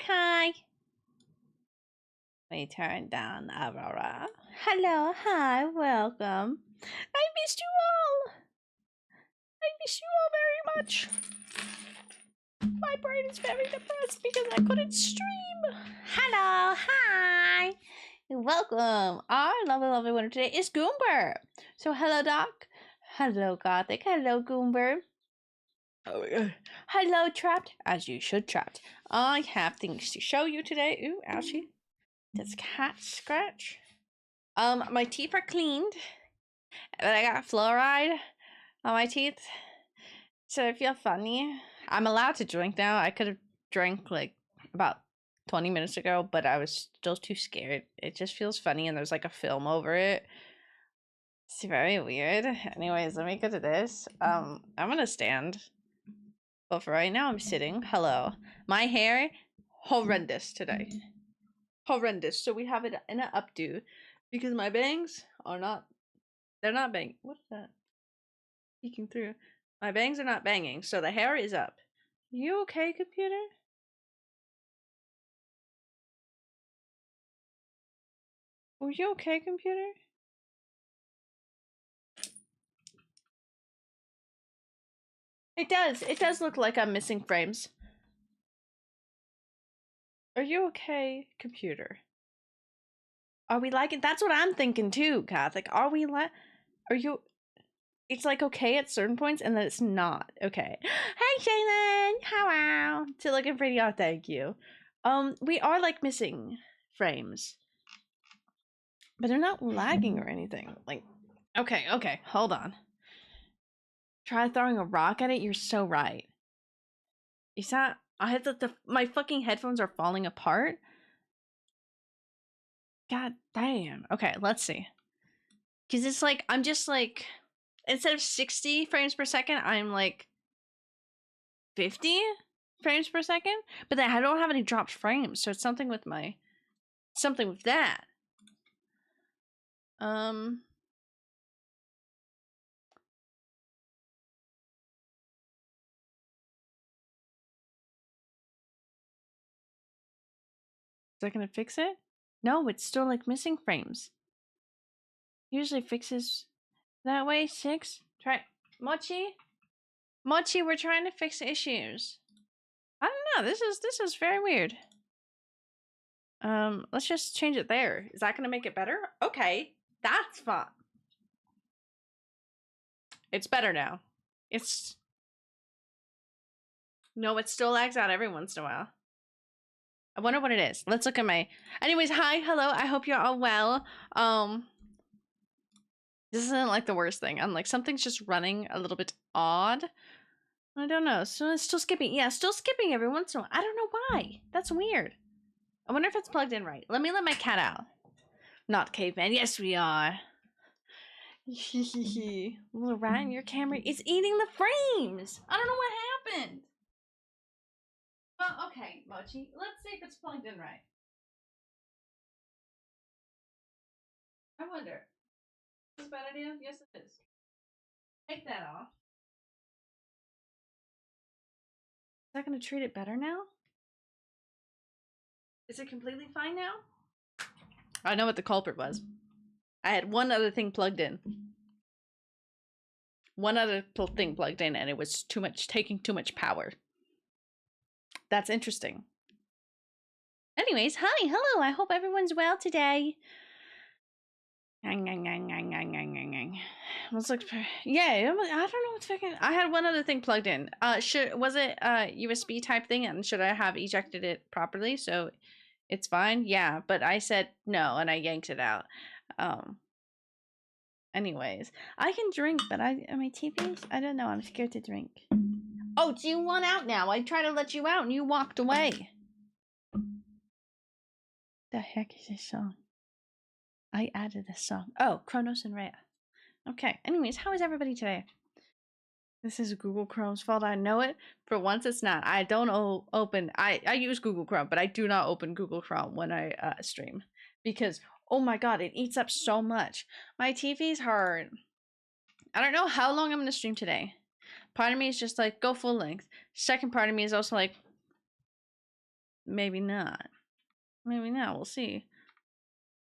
Hi. Let me turn down Aurora. Hello, hi, welcome. I missed you all. I miss you all very much. My brain is very depressed because I couldn't stream. Hello, hi. Welcome. Our lovely winner today is Goomber. So hello, Doc. Hello, Gothic. Hello, Goomber. Oh my god. Hello, Trapped. As you should, Trapped. I have things to show you today. Ooh, ouchie. That's cat scratch. My teeth are cleaned, but I got fluoride on my teeth, so I feel funny. I'm allowed to drink now. I could have drank like about 20 minutes ago, but I was still too scared. It just feels funny, and there's like a film over it. It's very weird. Anyways, let me go to this. I'm gonna stand, but for right now, I'm sitting. Hello. My hair, horrendous today. Horrendous. So we have it in an updo because my bangs are not, they're not bang. What's that? Peeking through. My bangs are not banging, so the hair is up. You okay, computer? Are you okay, computer? It does look like I'm missing frames. Are you okay, computer? Are we liking? That's what I'm thinking too, Catholic. Are we are you? It's like okay at certain points, and then it's not okay. Hey, Shaylin, how? To looking pretty. Oh, thank you. We are like missing frames, but they're not lagging or anything. Like, okay, hold on. Try throwing a rock at it. You're so right. Is that? I had my fucking headphones are falling apart. God damn. Okay, let's see. Because it's like, I'm just like, instead of 60 frames per second, I'm like 50 frames per second. But then I don't have any dropped frames, so it's something with that. Is that gonna fix it? No, it's still like missing frames. Usually fixes that way. 6. Try Mochi. Mochi, we're trying to fix issues. I don't know. This is very weird. Let's just change it there. Is that gonna make it better? Okay, that's fine. It's better now. No, it still lags out every once in a while. I wonder what it is. Let's look at my. Anyways, hi, hello. I hope you're all well. This isn't like the worst thing. I'm like something's just running a little bit odd. I don't know. So it's still skipping. Yeah, still skipping every once in a while. I don't know why. That's weird. I wonder if it's plugged in right. Let me let my cat out. Not caveman. Yes, we are. Little rat in your camera. It's eating the frames. I don't know what happened. Well, okay, Mochi. Let's see if it's plugged in right. I wonder. Is this a bad idea? Yes, it is. Take that off. Is that going to treat it better now? Is it completely fine now? I know what the culprit was. I had one other thing plugged in. One other thing plugged in, and it was taking too much power. That's interesting. Anyways, hi, hello. I hope everyone's well today. Let's look for, yeah, I don't know what's fucking. I had one other thing plugged in. Was it USB type thing, and should I have ejected it properly so it's fine? Yeah, but I said no, and I yanked it out. Anyways, I can drink, but my TVs, I don't know. I'm scared to drink. Oh, do you want out now? I tried to let you out, and you walked away. The heck is this song? I added a song. Oh, Kronos and Rhea. Okay. Anyways, how is everybody today? This is Google Chrome's fault. I know it. For once, it's not. I don't open. I use Google Chrome, but I do not open Google Chrome when I stream because oh my god, it eats up so much. My TV's hard. I don't know how long I'm gonna stream today. Part of me is just like go full length. Second part of me is also like Maybe not. Maybe not. We'll see.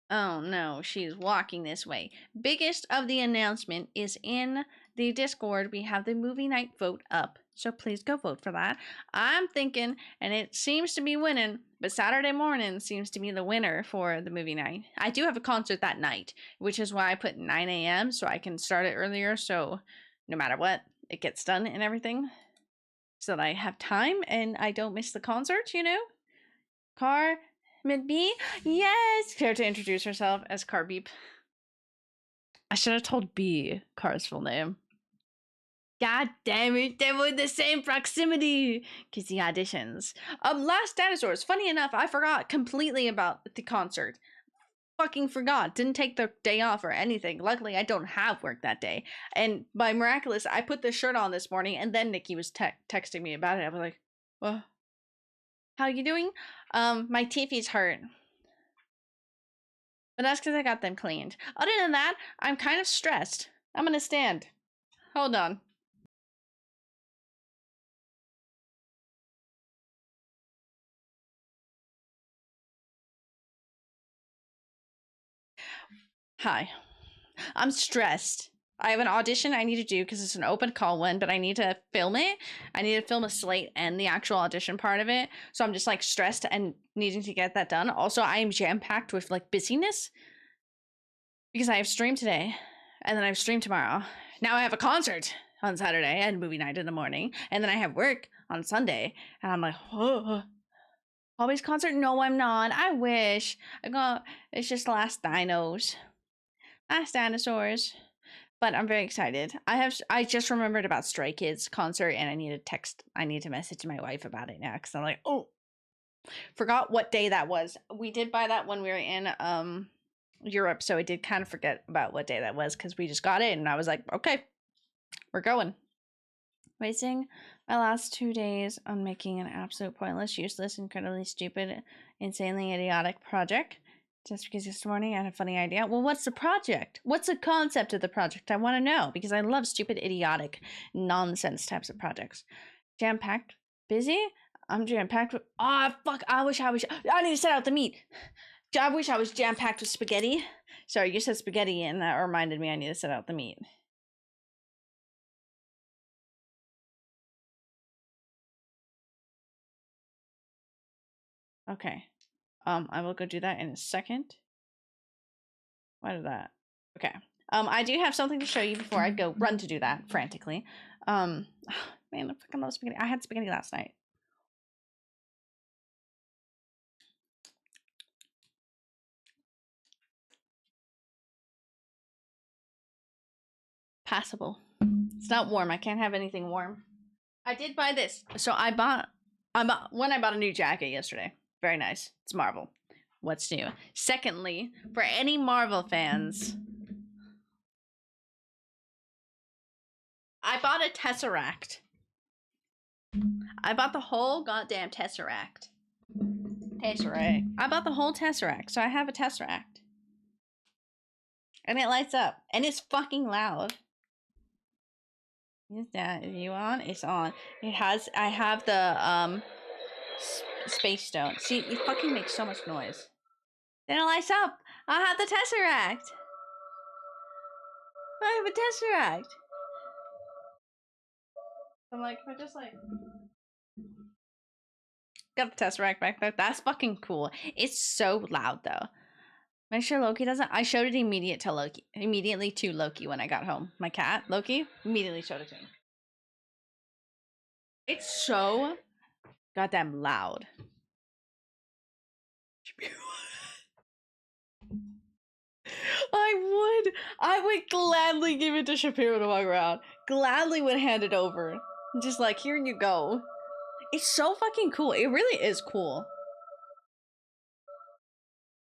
Oh no, she's walking this way. Biggest of the announcement is in the Discord. We have the movie night vote up. So please go vote for that. I'm thinking, and it seems to be winning, but Saturday morning seems to be the winner for the movie night. I do have a concert that night, which is why I put 9 a.m. so I can start it earlier. So no matter what, it gets done and everything. So that I have time and I don't miss the concert, you know? Car Mid B? Yes! Care to introduce herself as Car Beep. I should have told B Car's full name. God damn it, they were the same proximity! Cause the auditions. Last Dinosaurs. Funny enough, I forgot completely about the concert. Fucking forgot. Didn't take the day off or anything. Luckily, I don't have work that day. And by miraculous, I put this shirt on this morning, and then Nikki was texting me about it. I was like, well, how you doing? My teethies hurt. But that's because I got them cleaned. Other than that, I'm kind of stressed. I'm gonna stand. Hold on. Hi. I'm stressed. I have an audition I need to do because it's an open call one, but I need to film it. I need to film a slate and the actual audition part of it. So I'm just like stressed and needing to get that done. Also, I am jam-packed with like busyness because I have stream today and then I have stream tomorrow. Now I have a concert on Saturday and movie night in the morning. And then I have work on Sunday. And I'm like, oh, always concert? No, I'm not. I wish. It's just Last Dinos. Last Dinosaurs. But I'm very excited. I just remembered about Stray Kids concert and I need to message my wife about it now because I'm like, oh, forgot what day that was. We did buy that when we were in Europe, so I did kind of forget about what day that was because we just got it and I was like, okay, we're going. Wasting my last 2 days on making an absolute pointless, useless, incredibly stupid, insanely idiotic project. Just because this morning I had a funny idea. Well, what's the project? What's the concept of the project? I want to know because I love stupid, idiotic, nonsense types of projects. Jam-packed, busy. I'm jam-packed with. Oh fuck! I need to set out the meat. I wish I was jam-packed with spaghetti. Sorry, you said spaghetti, and that reminded me I need to set out the meat. Okay. I will go do that in a second. Why did that? Okay. I do have something to show you before I go run to do that frantically. Man, I fucking love spaghetti. I had spaghetti last night. Passable. It's not warm. I can't have anything warm. I did buy this. So I bought a new jacket yesterday. Very nice. It's Marvel. What's new? Secondly, for any Marvel fans, I bought a Tesseract. I bought the whole goddamn Tesseract. I bought the whole Tesseract, so I have a Tesseract. And it lights up. And it's fucking loud. Is that you on? It's on. I have the space stone. See, it fucking makes so much noise. Then it lights up. I have the Tesseract. I have a Tesseract. I'm like, if I just like got the Tesseract back there. That's fucking cool. It's so loud though. Make sure Loki doesn't. I showed it immediately to Loki when I got home. My cat, Loki, immediately showed it to him. It's so goddamn loud. I would gladly give it to Shapiro to walk around. Gladly would hand it over. Just like, here you go. It's so fucking cool. It really is cool.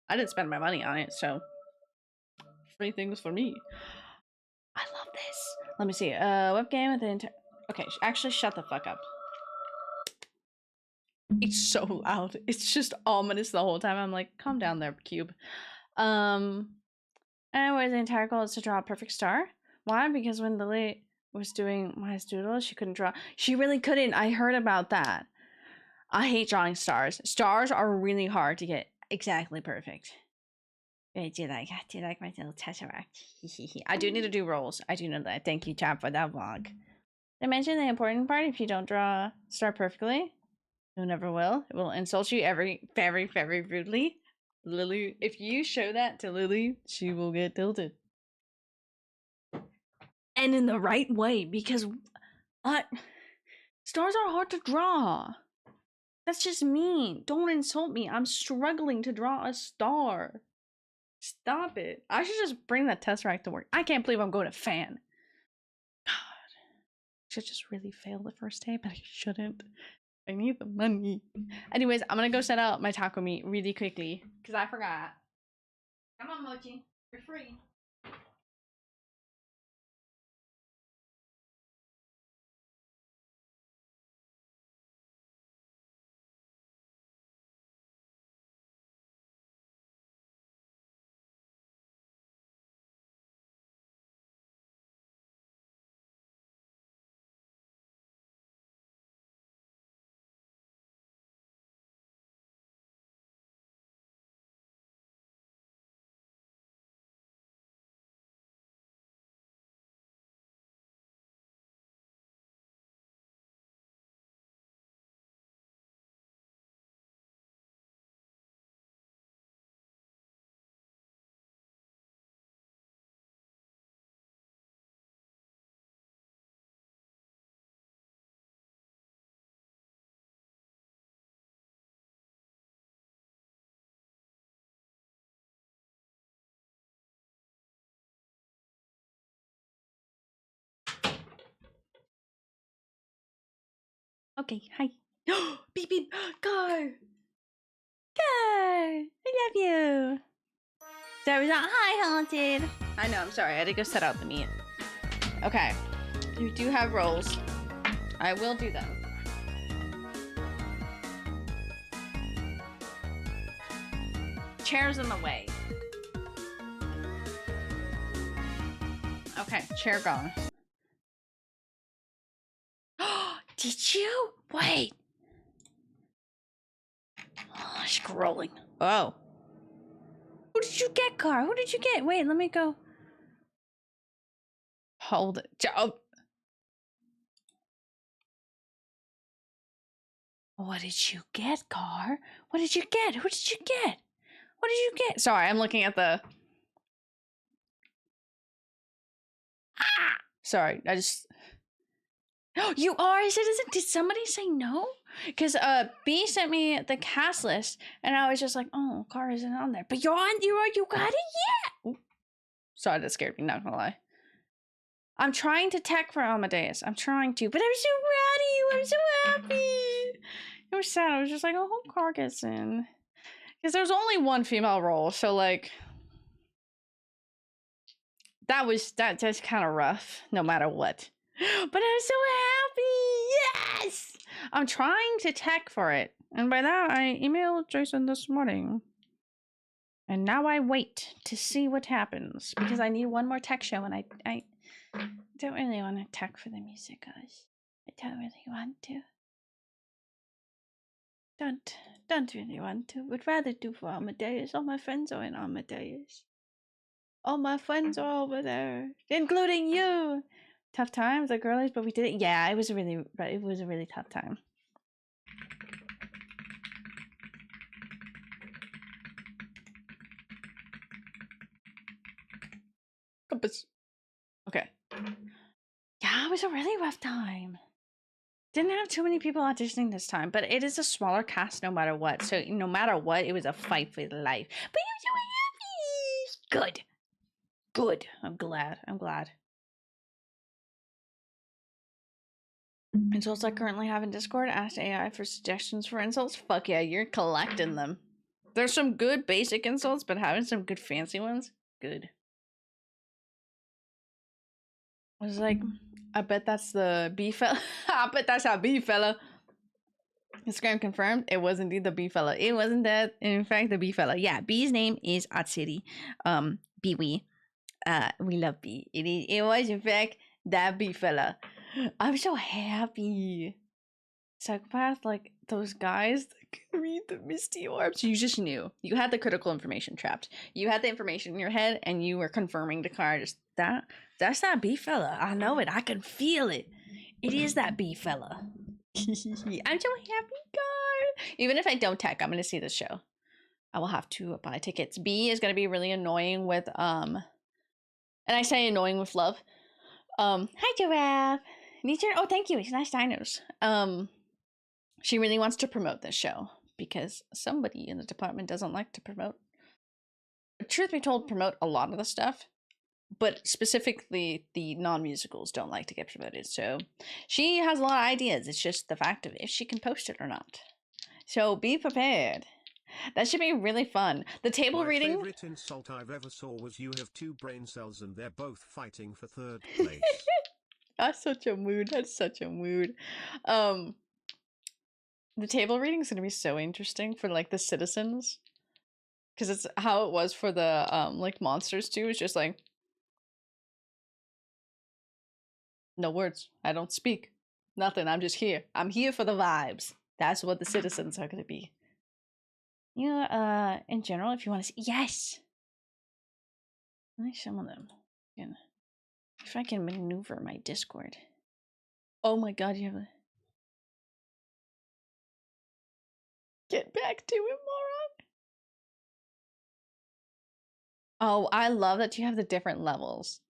I didn't spend my money on it, so free things for me. I love this. Let me see. Webcam with the entire. Okay, actually, shut the fuck up. It's so loud. It's just ominous the whole time. I'm like, calm down there, Cube. Anyways, the entire goal is to draw a perfect star. Why? Because when Lily was doing my doodle, she couldn't draw. She really couldn't. I heard about that. I hate drawing stars. Stars are really hard to get exactly perfect. Wait, do you like my little tesseract? I do need to do rolls. I do know that. Thank you, chat, for that vlog. I mentioned the important part. If you don't draw a star perfectly, you never will. It will insult you very, very rudely. Lily, if you show that to Lily, she will get tilted. And in the right way, because stars are hard to draw. That's just me. Don't insult me. I'm struggling to draw a star. Stop it. I should just bring that Tesseract to work. I can't believe I'm going to fan. God. I should just really fail the first day, but I shouldn't. I need the money. Anyways, I'm gonna go set out my taco meat really quickly, because I forgot. Come on, Mochi. You're free. Okay, hi. Beep beep. Go! Go! I love you. So was that hi, Haunted? I know, I'm sorry. I had to go set out the meat. Okay. We do have rolls. I will do them. Chair's in the way. Okay, chair gone. Did you? Wait. Oh, scrolling. Oh. Who did you get, Car? Who did you get? Wait, let me go. Hold it. Oh. What did you get, Car? What did you get? Who did you get? What did you get? Sorry, I'm looking at the... Ah! Sorry, I just... You are a citizen? Did somebody say no? Because B sent me the cast list, and I was just like, oh, Car isn't on there. But you're on, you got it? Yeah! Ooh. Sorry, that scared me, not gonna lie. I'm trying to tech for Amadeus. I'm trying to, but I'm so ready. I'm so happy. It was sad. I was just like, oh, hope Car gets in. Because there's only one female role, so like... That's kind of rough, no matter what. But I'm so happy! Yes! I'm trying to tech for it. And by that, I emailed Jason this morning. And now I wait to see what happens. Because I need one more tech show, and I don't really want to tech for the music, guys. I don't really want to. Don't really want to. Would rather do for Amadeus. All my friends are in Amadeus. All my friends are over there, including you. Tough times, the girlies, but we did it. Yeah, it was a really tough time. Compass. Okay. Yeah, it was a really rough time. Didn't have too many people auditioning this time, but it is a smaller cast no matter what. So no matter what, it was a fight for life. But you're so happy. Good. Good. I'm glad. I'm glad. Insults I currently have in Discord. Ask AI for suggestions for insults. Fuck yeah, you're collecting them. There's some good basic insults, but having some good fancy ones, good. I was like, I bet that's the B fella. I bet that's our B fella. Instagram confirmed it was indeed the B fella. It wasn't that, in fact, the B fella. Yeah, B's name is Atsiri. B-wee. We love B. It was, in fact, that B fella. I'm so happy. psychopath, like those guys that can read the misty orbs. You just knew. You had the critical information trapped. You had the information in your head, and you were confirming to Car just that's that bee fella. I know it. I can feel it. It is that bee fella. I'm so happy, Car. Even if I don't tech, I'm gonna see this show. I will have to buy tickets. B is gonna be really annoying with and I say annoying with love. Hi Giraffe. Need your oh thank you. It's nice dinos. She really wants to promote this show because somebody in the department doesn't like to promote. Truth be told, promote a lot of the stuff, but specifically the non-musicals don't like to get promoted. So she has a lot of ideas. It's just the fact of if she can post it or not. So be prepared. That should be really fun. The table reading. My favorite insult I've ever saw was you have 2 brain cells and they're both fighting for 3rd place. That's such a mood. That's such a mood. The table reading is going to be so interesting for like the citizens, because it's how it was for the like monsters too. It's just like no words. I don't speak. Nothing. I'm just here. I'm here for the vibes. That's what the citizens are going to be. You know, in general, if you want to see, yes. Let me summon them. Again. If I can maneuver my Discord. Oh my god, you have a... Get back to it, moron! Oh, I love that you have the different levels.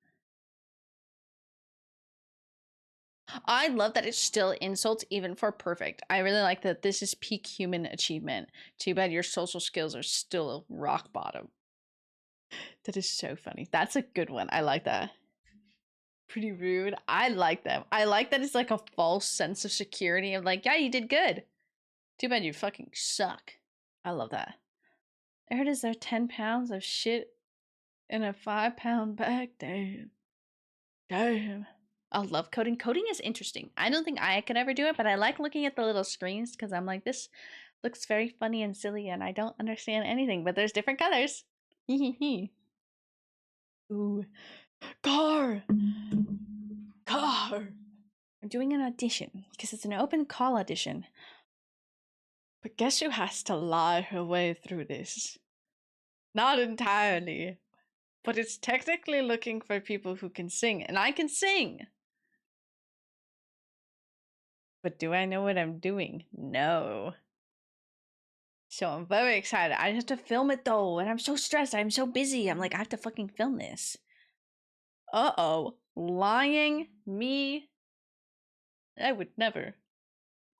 I love that it's still insults even for perfect. I really like that this is peak human achievement. Too bad your social skills are still rock bottom. That is so funny. That's a good one. I like that. Pretty rude. I like them. I like that it's like a false sense of security of like, yeah, you did good. Too bad you fucking suck. I love that. I heard is there 10 pounds of shit in a 5-pound bag? Damn. Damn. I love coding. Coding is interesting. I don't think I could ever do it, but I like looking at the little screens because I'm like, this looks very funny and silly and I don't understand anything, but there's different colors. Hee. Ooh. Car! I'm doing an audition because it's an open call audition. But guess who has to lie her way through this? Not entirely. But it's technically looking for people who can sing, and I can sing. But do I know what I'm doing? No. So I'm very excited. I have to film it though, and I'm so stressed. I'm so busy. I'm like, I have to fucking film this. Uh-oh. Lying? Me? I would never.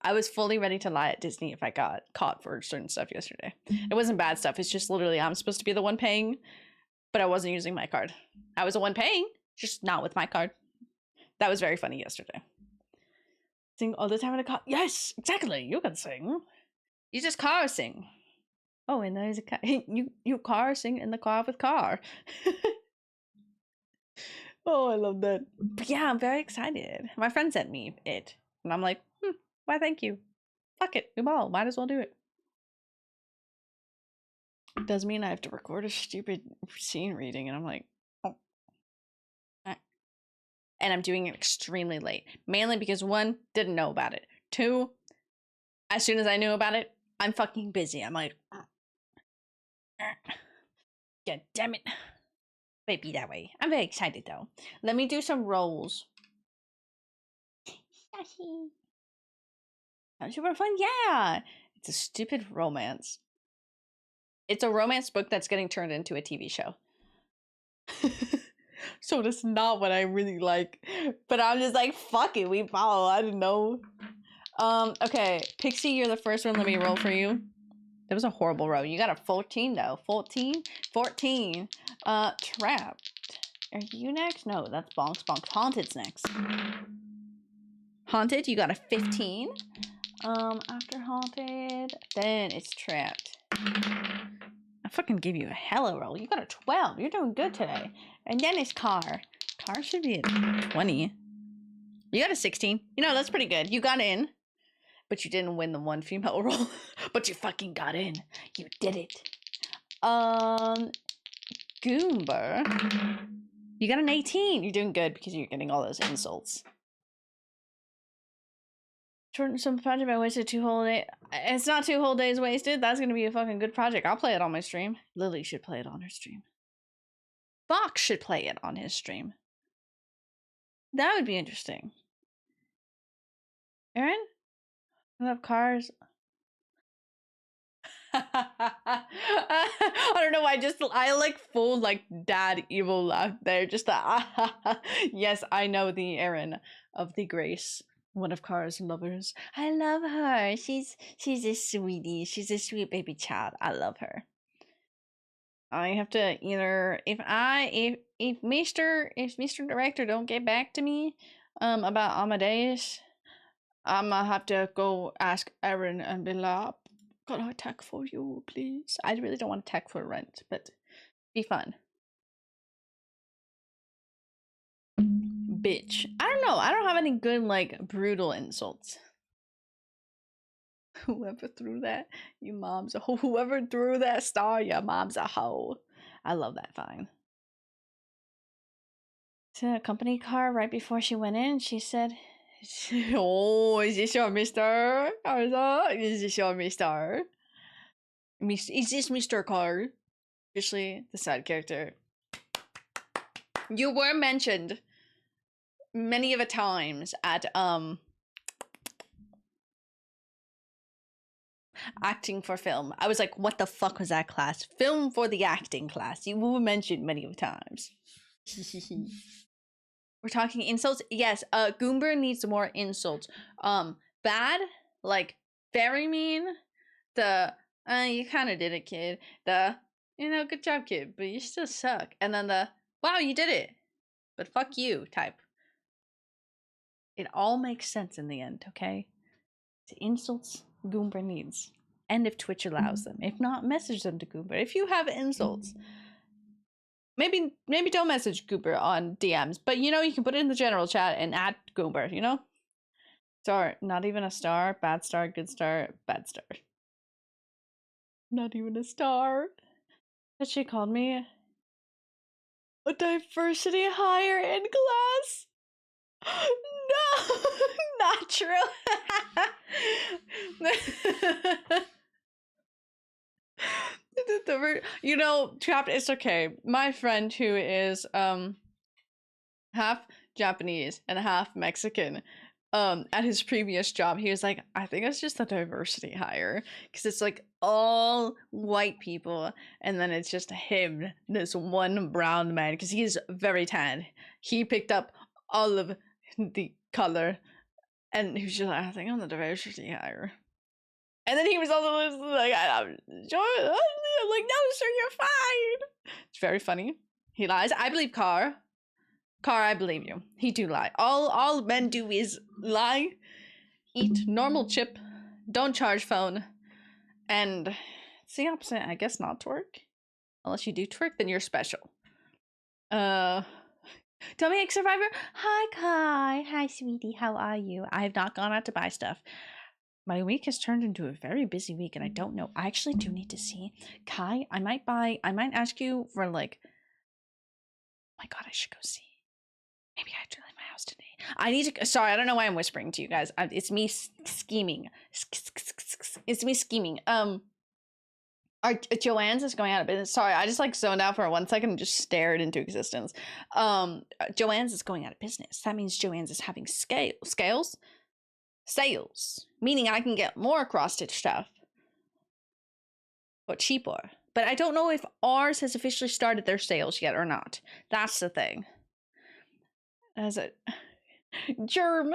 I was fully ready to lie at Disney if I got caught for certain stuff yesterday. It wasn't bad stuff. It's just literally I'm supposed to be the one paying, but I wasn't using my card. I was the one paying, just not with my card. That was very funny yesterday. Sing all the time in a car. Yes, exactly. You can sing. You just car sing. Oh, and there's a car. You car sing in the car with car. Oh, I love that. But yeah, I'm very excited. My friend sent me it, and I'm like, why? Thank you. Fuck it. We all might as well do it. Does mean I have to record a stupid scene reading, and I'm like, oh. And I'm doing it extremely late, mainly because 1, didn't know about it. 2, as soon as I knew about it, I'm fucking busy. I'm like, God damn it. But it be that way. I'm very excited though. Let me do some rolls. Super fun, yeah. It's a stupid romance. It's a romance book that's getting turned into a TV show. So that's not what I really like. But I'm just like, fuck it, we follow. I don't know. Okay, Pixie, you're the first one. Let me roll for you. That was a horrible roll. You got a 14 though. 14? 14. Trapped. Are you next? No, that's Bonks. Haunted's next. Haunted, you got a 15. After Haunted, then it's Trapped. I fucking give you a hella roll. You got a 12. You're doing good today. And then it's Car. Car should be at 20. You got a 16. You know, that's pretty good. You got in. But you didn't win the one female role. But you fucking got in. You did it. Goomba. You got an 18. You're doing good because you're getting all those insults. Shorten some project I wasted 2 whole days. It's not 2 whole days wasted. That's gonna be a fucking good project. I'll play it on my stream. Lily should play it on her stream. Fox should play it on his stream. That would be interesting. Aaron? I love cars. I don't know. I like full like dad evil laugh there. Just the yes, I know the Aaron of the Grace, one of Cara's lovers. I love her. She's a sweetie. She's a sweet baby child. I love her. I have to either if Mr. Director don't get back to me about Amadeus, I'm gonna have to go ask Aaron and be like, can I tech for you, please? I really don't want to tech for rent, but be fun. Bitch. I don't know. I don't have any good, like, brutal insults. Whoever threw that, you mom's a hoe. Whoever threw that star, your mom's a hoe. I love that fine. To a company car right before she went in, she said, oh, is this your mister? Is this your mister? Is this Mr. Carr? Officially the side character. You were mentioned many of a times at acting for film. I was like, what the fuck was that class? Film for the acting class. You were mentioned many of times. We're talking insults. Yes, Goomber needs more insults. Bad, like very mean. The you kind of did it, kid. The good job, kid, but you still suck. And then the wow, you did it, but fuck you type. It all makes sense in the end, okay? The insults Goomber needs, and if Twitch allows them. If not, message them to Goomber. If you have insults. Maybe don't message Goober on DMs, but you can put it in the general chat and add Goober, Star, not even a star, bad star, good star, bad star. Not even a star. But she called me a diversity hire in class. No, not true. Trapped, it's okay. My friend who is half Japanese and half Mexican, at his previous job, he was like, I think it's just a diversity hire, because it's like all white people and then it's just him, this one brown man, because he's very tan. He picked up all of the color and he was just like, I think I'm the diversity hire. And then he was also like, I'm like, no, sir, you're fine. It's very funny. He lies. I believe Carr. Carr, I believe you. He do lie. All men do is lie, eat normal chip, don't charge phone, and it's the opposite. I guess not twerk. Unless you do twerk, then you're special. Tell me, Survivor. Hi, Kai. Hi, sweetie. How are you? I have not gone out to buy stuff. My week has turned into a very busy week, and I don't know. I actually do need to see. Kai, I might ask you for like, oh my god, I should go see. Maybe I have to leave my house today. I need to, sorry, I don't know why I'm whispering to you guys. It's me scheming. It's me scheming. Joanne's is going out of business. Sorry, I just like zoned out for 1 second and just stared into existence. Joanne's is going out of business. That means Joanne's is having sales, meaning I can get more cross-stitch stuff but cheaper. But I don't know if ours has officially started their sales yet or not. That's the thing. As a germ, germ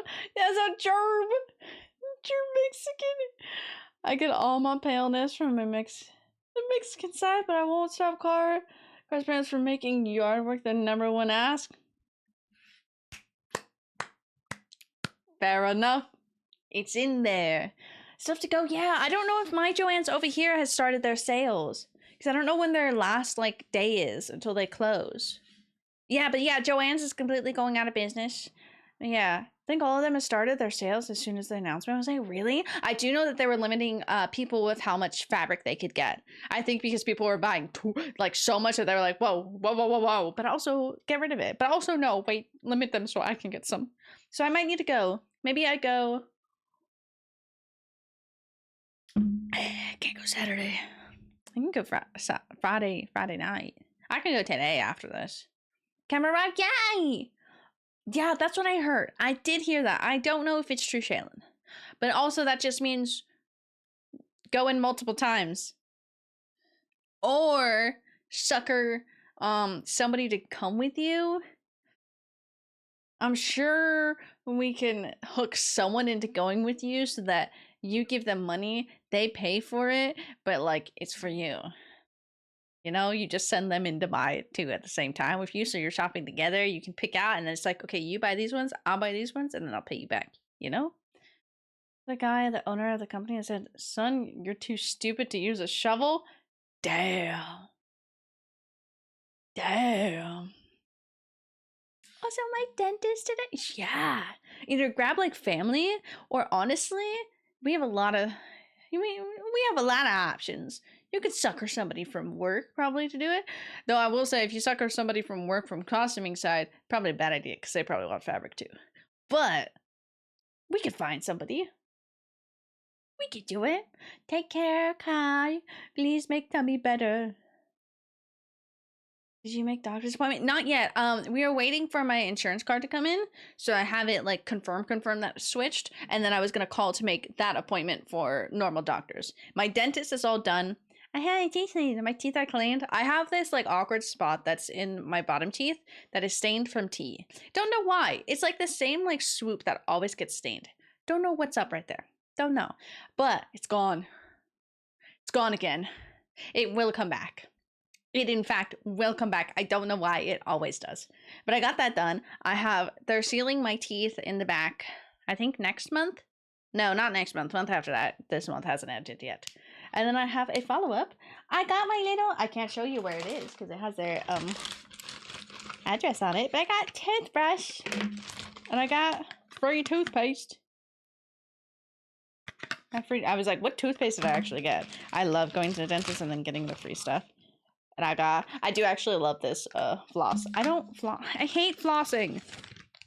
Mexican. I get all my paleness from the Mexican side, but I won't stop Car's parents from making yard work their #1 ask. Fair enough. It's in there. Stuff to go. Yeah, I don't know if my Joanne's over here has started their sales, because I don't know when their last day is until they close. Yeah, but yeah, Joanne's is completely going out of business. Yeah, I think all of them have started their sales as soon as the announcement. I was like, really? I do know that they were limiting people with how much fabric they could get. I think because people were buying so much that they were like, whoa. But also get rid of it. But also no, wait, limit them so I can get some. So I might need to go. Maybe I go Can't go Saturday. I can go Friday night. I can go today after this. Camera Rock, yay! Yeah, that's what I heard. I did hear that. I don't know if it's true, Shaylin. But also that just means go in multiple times. Or sucker somebody to come with you. I'm sure we can hook someone into going with you so that you give them money, they pay for it, but like it's for you. You know, you just send them in to buy it too at the same time with you. So you're shopping together, you can pick out, and then it's like, okay, you buy these ones, I'll buy these ones, and then I'll pay you back, you know? The guy, the owner of the company, said, son, you're too stupid to use a shovel? Damn. Damn. Also, my dentist today? Yeah. Either grab like family, or honestly, we have a lot of options. You could sucker somebody from work probably to do it. Though I will say, if you sucker somebody from work from costuming side, probably a bad idea because they probably want fabric too. But we could find somebody. We could do it. Take care, Kai. Please make tummy better. Did you make doctor's appointment? Not yet. We are waiting for my insurance card to come in, so I have it like confirm that it switched, and then I was gonna call to make that appointment for normal doctors. My dentist is all done. I had my teeth cleaned. My teeth are cleaned. I have this like awkward spot that's in my bottom teeth that is stained from tea. Don't know why. It's like the same like swoop that always gets stained. Don't know what's up right there. Don't know, but it's gone. It's gone again. It will come back. It in fact will come back. I don't know why, it always does. But I got that done. They're sealing my teeth in the back, I think next month. No, not next month, month after that. This month hasn't ended yet. And then I have a follow-up. I got my little, I can't show you where it is because it has their address on it, but I got toothbrush and I got free toothpaste. I was like, what toothpaste did I actually get? I love going to the dentist and then getting the free stuff. And I do actually love this floss. I hate flossing.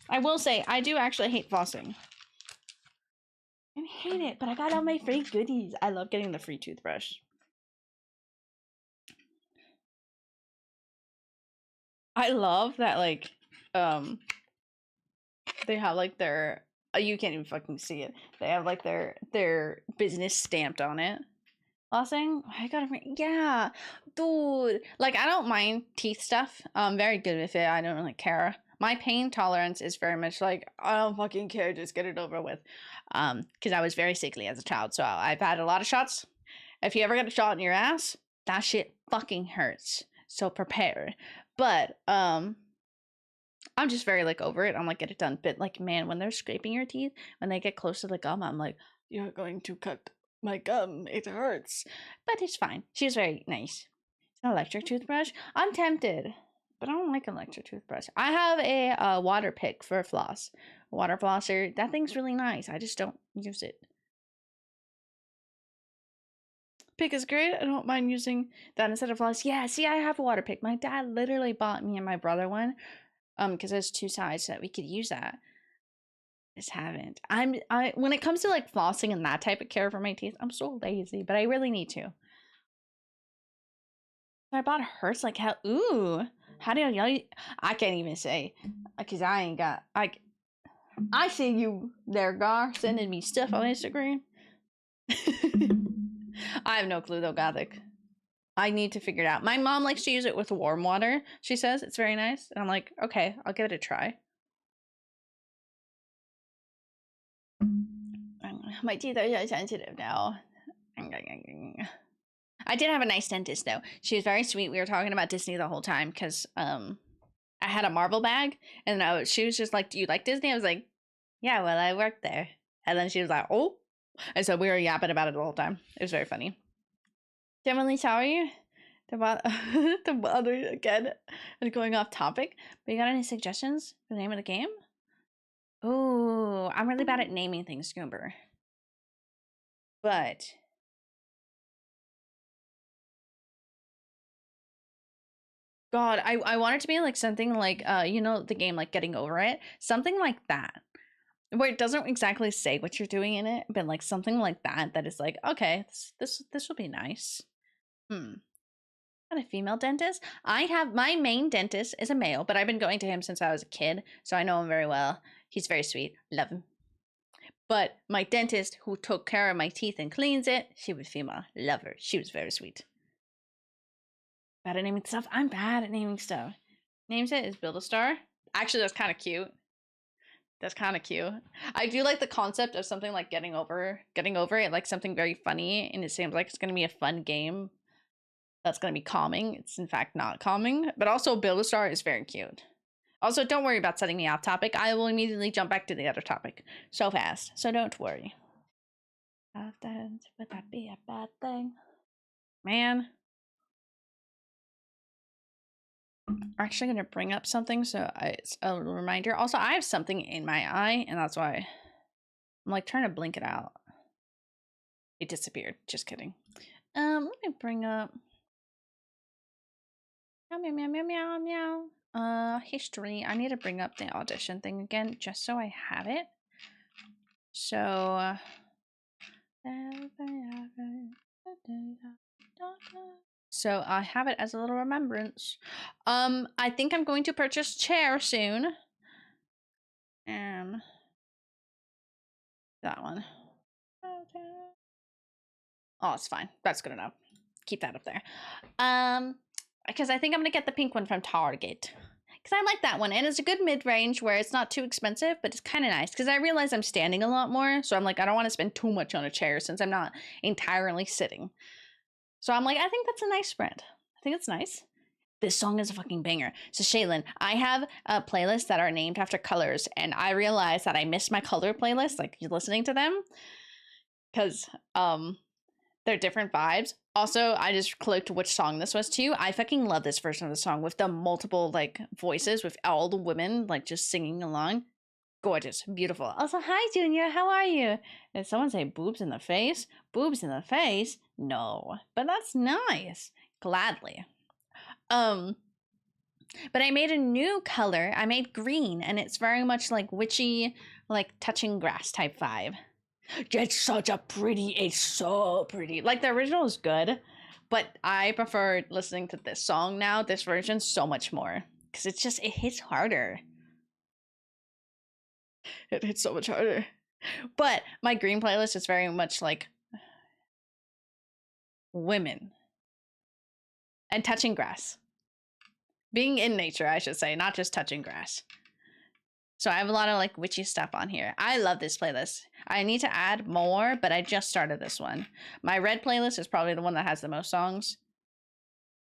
I will say, I do actually hate flossing. I hate it, but I got all my free goodies. I love getting the free toothbrush. I love that, like, they have, like, their, you can't even fucking see it. They have, like, their business stamped on it. Flossing? I gotta, yeah, dude. Like, I don't mind teeth stuff. I'm very good with it. I don't really care. My pain tolerance is very much like, I don't fucking care, just get it over with. Because I was very sickly as a child, so I've had a lot of shots. If you ever get a shot in your ass, that shit fucking hurts. So prepare. But, I'm just very, like, over it. I'm like, get it done. But, like, man, when they're scraping your teeth, when they get close to the gum, I'm like, you're going to cut my gum, it hurts. But it's fine. She's very nice. It's an electric toothbrush. I'm tempted, but I don't like an electric toothbrush. I have a water pick for a floss. A water flosser. That thing's really nice. I just don't use it. Pick is great. I don't mind using that instead of floss. Yeah, see, I have a water pick. My dad literally bought me and my brother one. Because there's two sides so that we could use that. Just haven't. When it comes to like flossing and that type of care for my teeth, I'm so lazy, but I really need to. I bought Hertz, like how, ooh, how do y'all, I can't even say, because I ain't got, like, I see you there, Gar, sending me stuff on Instagram. I have no clue though, Gothic. I need to figure it out. My mom likes to use it with warm water. She says it's very nice. And I'm like, okay, I'll give it a try. My teeth are so sensitive now. I did have a nice dentist though. She was very sweet. We were talking about Disney the whole time because I had a Marvel bag and she was just like, "Do you like Disney?" I was like, "Yeah, well, I worked there." And then she was like, "Oh," and so we were yapping about it the whole time. It was very funny. Definitely sorry to bother again and going off topic. But you got any suggestions for the name of the game? Oh, I'm really bad at naming things, Scoober. But God, I want it to be like something like you know, the game like Getting Over It. Something like that. where it doesn't exactly say what you're doing in it, but like something like that, that is like, okay, this will be nice. Not a female dentist. I have, my main dentist is a male, but I've been going to him since I was a kid, so I know him very well. He's very sweet. Love him. But my dentist who took care of my teeth and cleans it, she was female. Love her. She was very sweet. Bad at naming stuff? I'm bad at naming stuff. Names it is Build-A-Star. Actually, that's kind of cute. That's kind of cute. I do like the concept of something like getting over it, like something very funny, and it seems like it's going to be a fun game that's going to be calming. It's in fact not calming, but also Build-A-Star is very cute. Also, don't worry about setting me off topic. I will immediately jump back to the other topic so fast, so don't worry. Would that be a bad thing? Man. I'm actually going to bring up something, so it's a reminder. Also, I have something in my eye, and that's why I'm like trying to blink it out. It disappeared. Just kidding. Let me bring up meow meow meow meow meow. History. I need to bring up the audition thing again, just so I have it. So so I have it as a little remembrance. I think I'm going to purchase a chair soon. And that one. Oh, it's fine. That's good enough. Keep that up there. Because I think I'm gonna get the pink one from Target. Because I like that one, and it's a good mid-range where it's not too expensive, but it's kind of nice. Because I realize I'm standing a lot more, so I'm like, I don't want to spend too much on a chair since I'm not entirely sitting. So I'm like, I think that's a nice spread. I think it's nice. This song is a fucking banger. So Shaylin, I have a playlist that are named after colors, and I realized that I missed my color playlist, like listening to them, because they're different vibes. Also, I just clicked which song this was too. I fucking love this version of the song with the multiple like voices with all the women like just singing along. Gorgeous, beautiful. Also, hi Junior, how are you? Did someone say boobs in the face? Boobs in the face? No, but that's nice. Gladly. But I made a new color. I made green, and it's very much like witchy, like touching grass type vibe. It's such a pretty, it's so pretty. Like the original is good, but I prefer listening to this song now, this version, so much more. Because it's just, it hits harder. It hits so much harder. But my green playlist is very much like women and touching grass. Being in nature, I should say, not just touching grass. So I have a lot of like witchy stuff on here. I love this playlist. I need to add more, but I just started this one. My red playlist is probably the one that has the most songs.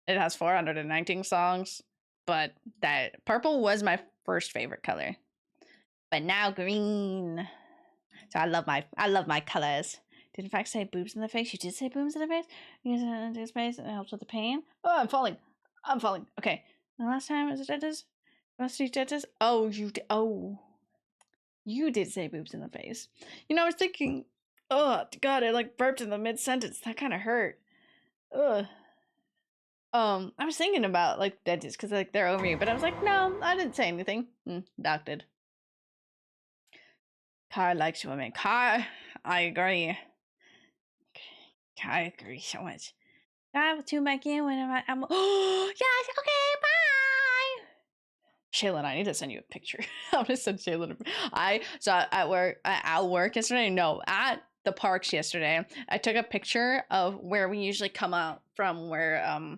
It has 419 songs, but that purple was my first favorite color. But now green. So I love my colors. Did in fact say boobs in the face? You did say boobs in the face? You said in space and it helps with the pain. Oh, I'm falling. I'm falling. Okay. The last time was it dentist? Dentist? Oh, you did say boobs in the face. You know, I was thinking, oh god, I like burped in the mid-sentence. That kind of hurt. Ugh. I was thinking about like dentists because like they're over me, but I was like, no, I didn't say anything. Doc did. Car likes women. Car, I agree. I agree so much. I will tune back in when I'm. Oh yes, okay, bye. Shaylin, I need to send you a picture. I'm gonna send Shaylin. I saw at work yesterday. No, at the parks yesterday. I took a picture of where we usually come out from, where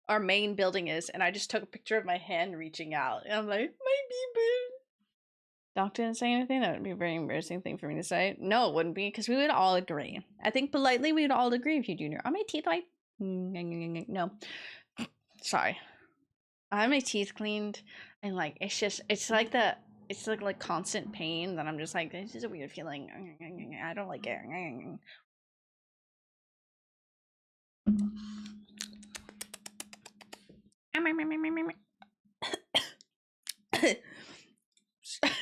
our main building is, and I just took a picture of my hand reaching out, and I'm like, my boo. Doc didn't say anything. That would be a very embarrassing thing for me to say. No, it wouldn't be, because we would all agree. I think politely we would all agree with you, Junior. Are my teeth white? No. Sorry. I have my teeth cleaned, and like it's like constant pain that I'm just like, this is a weird feeling. I don't like it.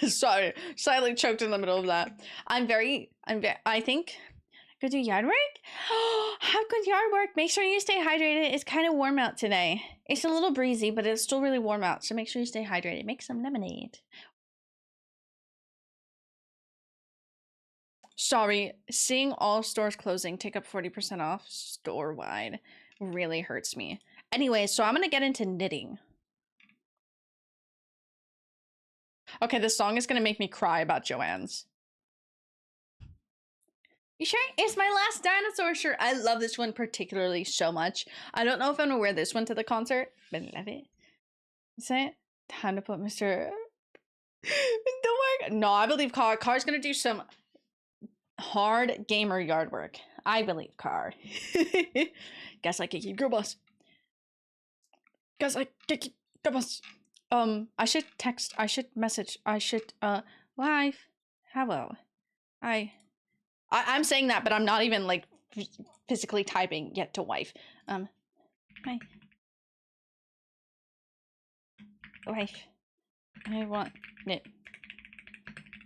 Sorry, silently choked in the middle of that. I think go do yard work. Have good yard work. Make sure you stay hydrated. It's kind of warm out today. It's a little breezy, but it's still really warm out, so make sure you stay hydrated. Make some lemonade. Sorry, seeing all stores closing take up 40% off store-wide really hurts me. Anyway, so I'm gonna get into knitting. Okay, this song is gonna make me cry about Joanne's. You sure? It's my last dinosaur shirt. I love this one particularly so much. I don't know if I'm gonna wear this one to the concert, but I love it. Is it time to put Mr. the work? No, I believe Car's gonna do some hard gamer yard work. I believe Car. Guess I can keep girl boss. Guess I can keep girl boss. I should text. I should message. I should wife. Hello. I'm saying that, but I'm not even like physically typing yet to wife. Hi. Wife. I want knit.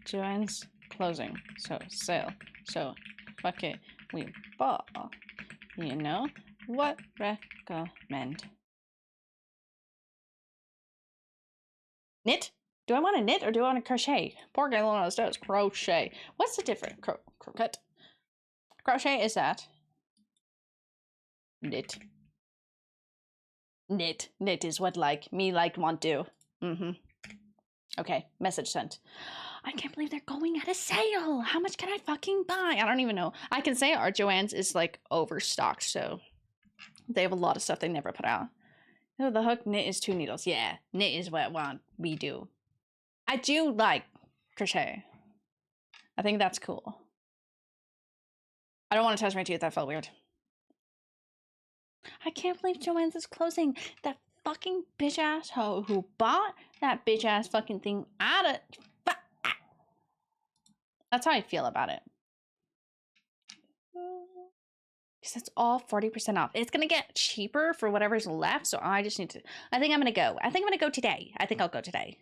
Joanne's closing. So sale. So fuck it. We bought. You know what? Recommend. Knit? Do I want to knit or do I want to crochet? Poor Galileo does crochet. What's the difference? Croquet. Crochet is that. Knit. Knit. Knit is what like me like want to. Okay, message sent. I can't believe they're going at a sale. How much can I fucking buy? I don't even know. I can say our Joanne's is like overstocked, so they have a lot of stuff they never put out. Oh, the hook knit is 2 needles. Yeah, knit is what we do. I do like crochet. I think that's cool. I don't want to touch my tooth. That felt weird. I can't believe Joanne's is closing. That fucking bitch ass hoe who bought that bitch ass fucking thing out of. That's how I feel about it. Because it's all 40% off. It's gonna get cheaper for whatever's left. So I just need to. I think I'm gonna go. I think I'm gonna go today. I think I'll go today.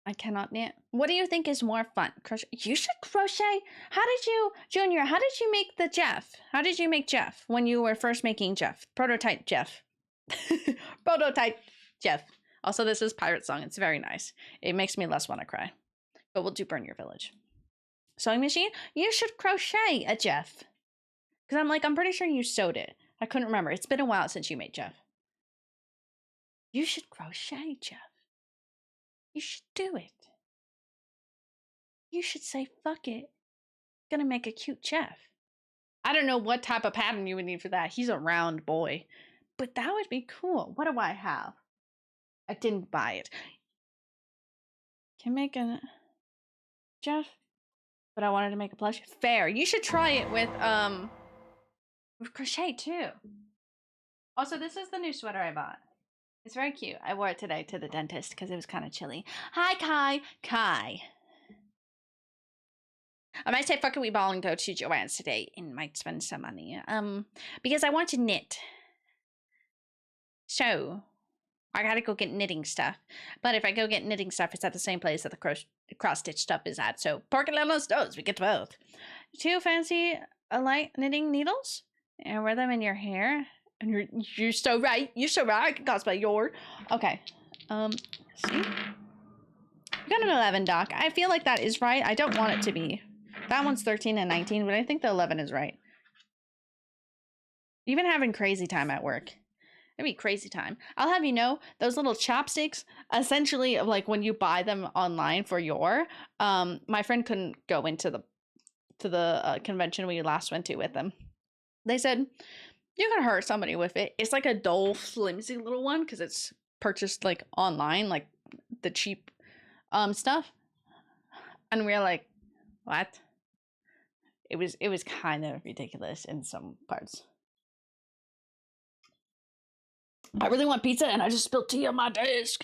I cannot knit. What do you think is more fun? Crochet? You should crochet. How did you, Junior, how did you make the Jeff? How did you make Jeff when you were first making Jeff? Prototype Jeff. Prototype Jeff. Also, this is Pirate Song. It's very nice. It makes me less want to cry. But we'll do Burn Your Village. Sewing machine? You should crochet a Jeff. Because I'm pretty sure you sewed it. I couldn't remember. It's been a while since you made Jeff. You should crochet Jeff. You should do it. You should say, fuck it. Gonna make a cute Jeff. I don't know what type of pattern you would need for that. He's a round boy. But that would be cool. What do I have? I didn't buy it. Can make a Jeff, but I wanted to make a plush. Fair. You should try it with crochet too. Also, this is the new sweater I bought. It's very cute. I wore it today to the dentist because it was kind of chilly. Hi, Kai. Kai. I might say fuck it, we ball and go to Joanne's today and might spend some money. Because I want to knit. So I gotta go get knitting stuff. But if I go get knitting stuff, it's at the same place that the cross-stitch stuff is at. So Park and Lemos knows we get both. 2 fancy light knitting needles. And wear them in your hair. And you're so right. You're so right. I can cosplay your. Okay. See? We got an 11, Doc. I feel like that is right. I don't want it to be. That one's 13 and 19, but I think the 11 is right. Even having crazy time at work. It'd be crazy time. I'll have you know, those little chopsticks, essentially, like when you buy them online for your, my friend couldn't go into the convention we last went to with them. They said, you can hurt somebody with it. It's like a dull, flimsy little one because it's purchased like online, like the cheap stuff. And we were like, what? It was kind of ridiculous in some parts. I really want pizza and I just spilled tea on my desk.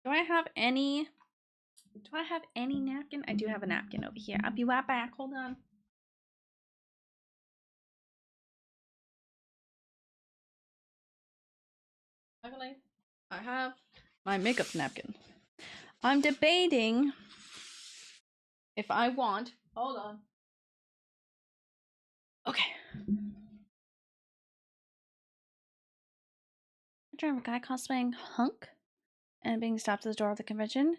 Do I have any napkin? I do have a napkin over here. I'll be right back. Hold on. I have my makeup napkin. I'm debating if I want. Hold on. Okay. I dream of a guy cosplaying Hunk and being stopped at the door of the convention.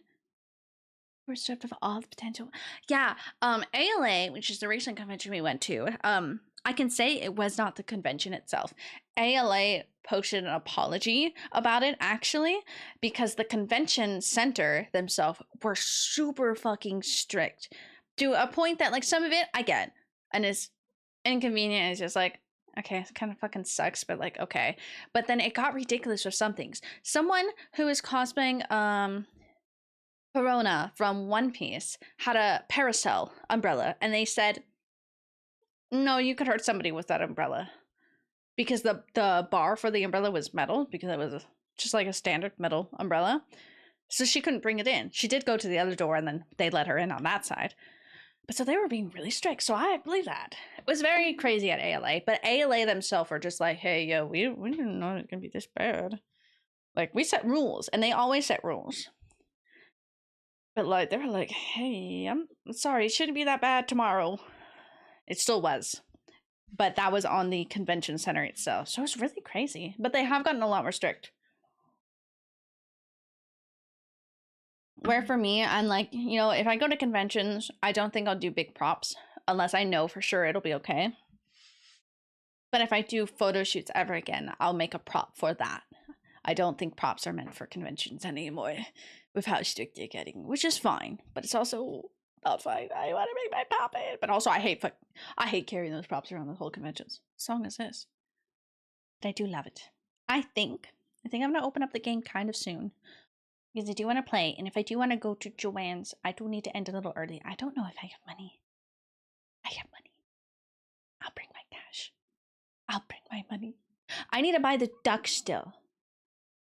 We're stripped of all the potential. Yeah, ALA, which is the recent convention we went to, I can say it was not the convention itself. ALA posted an apology about it, actually, because the convention center themselves were super fucking strict to a point that, like, some of it I get and it's inconvenient. It's just like, okay, it kind of fucking sucks, but like, okay. But then it got ridiculous with some things. Someone who is cosplaying Corona from One Piece had a parasol umbrella, and they said, no, you could hurt somebody with that umbrella. Because the bar for the umbrella was metal, because it was just like a standard metal umbrella. So she couldn't bring it in. She did go to the other door, and then they let her in on that side. But so they were being really strict, so I believe that. It was very crazy at ALA, but ALA themselves were just like, hey, yo, we didn't know it was gonna be this bad. Like, we set rules, and they always set rules. But like, they were like, hey, I'm sorry, it shouldn't be that bad tomorrow. It still was. But that was on the convention center itself. So it was really crazy. But they have gotten a lot more strict. Where for me, I'm like, you know, if I go to conventions, I don't think I'll do big props. Unless I know for sure it'll be okay. But if I do photo shoots ever again, I'll make a prop for that. I don't think props are meant for conventions anymore. With how strict they're getting. Which is fine. But it's also not fine. I want to make my pop in. But also I hate carrying those props around the whole conventions. Song is this. But I do love it. I think I'm going to open up the game kind of soon. Because I do want to play. And if I do want to go to Joanne's, I do need to end a little early. I don't know if I have money. I have money. I'll bring my cash. I'll bring my money. I need to buy the duck still.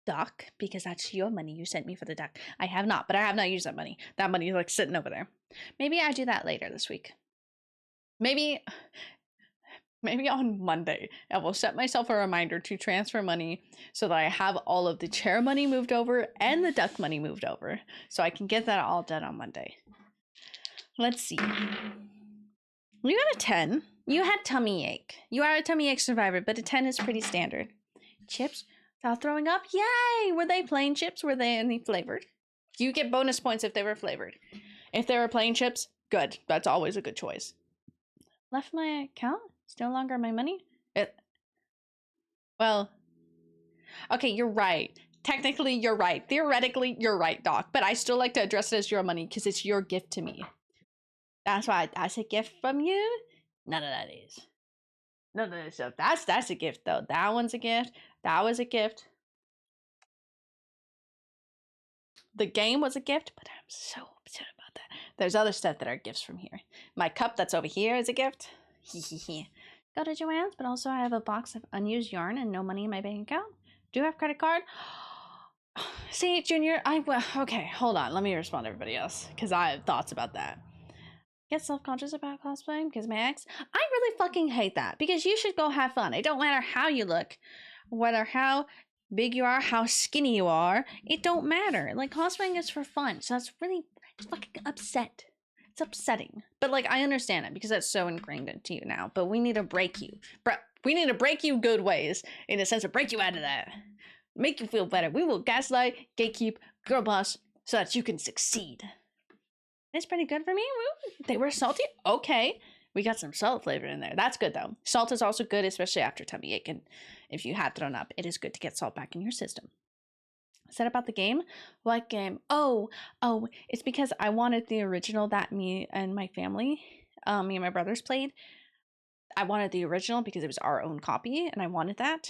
Duck? Because that's your money you sent me for the duck. I have not, but I have not used that money. That money is like sitting over there. Maybe I do that later this week. Maybe on Monday, I will set myself a reminder to transfer money so that I have all of the chair money moved over and the duck money moved over. So I can get that all done on Monday. Let's see. You got a 10. You had tummy ache. You are a tummy ache survivor, but a 10 is pretty standard. Chips? Without throwing up? Yay! Were they plain chips? Were they any flavored? You get bonus points if they were flavored. If they were plain chips, good. That's always a good choice. Left my account? It's no longer my money? Well, okay, you're right. Technically, you're right. Theoretically, you're right, Doc. But I still like to address it as your money because it's your gift to me. That's why that's a gift from you. None of that is. None of that stuff. That's a gift, though. That one's a gift. That was a gift. The game was a gift, but I'm so upset about that. There's other stuff that are gifts from here. My cup that's over here is a gift. Go to Joanne's, but also I have a box of unused yarn and no money in my bank account. Do you have credit card? See, Junior, okay, hold on. Let me respond to everybody else, because I have thoughts about that. Get self-conscious about cosplaying because my ex. I really fucking hate that, because you should go have fun. It don't matter how you look, whether how big you are, how skinny you are, it don't matter. Like, cosplaying is for fun, so that's really fucking upset. It's upsetting, but like, I understand it because that's so ingrained into you now. But we need to break you, we need to break you good ways, in a sense of break you out of that, make you feel better. We will gaslight, gatekeep, girl boss, so that you can succeed. It's pretty good for me. They were salty. Okay. We got some salt flavor in there. That's good, though. Salt is also good, especially after tummy ache. And if you have thrown up, it is good to get salt back in your system. Said about the game? What game? Oh, it's because I wanted the original that me and my family, me and my brothers played. I wanted the original because it was our own copy, and I wanted that.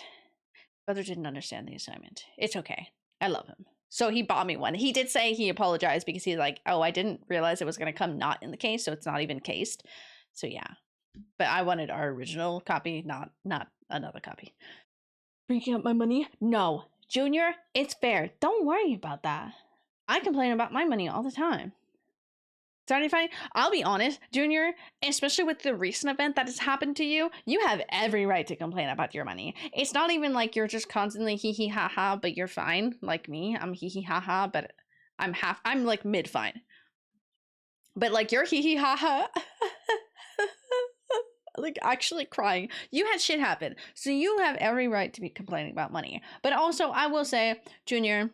Brother didn't understand the assignment. It's okay. I love him. So he bought me one. He did say he apologized because he's like, oh, I didn't realize it was going to come not in the case, so it's not even cased. So yeah. But I wanted our original copy, not another copy. Bringing up my money? No. Junior, it's fair. Don't worry about that. I complain about my money all the time. Starting fine. I'll be honest, Junior, especially with the recent event that has happened to you, you have every right to complain about your money. It's not even like you're just constantly hee hee ha ha, but you're fine. Like me, I'm hee hee ha ha, but I'm like mid fine. But like you're hee hee ha ha, like actually crying. You had shit happen, so you have every right to be complaining about money. But also, I will say, Junior,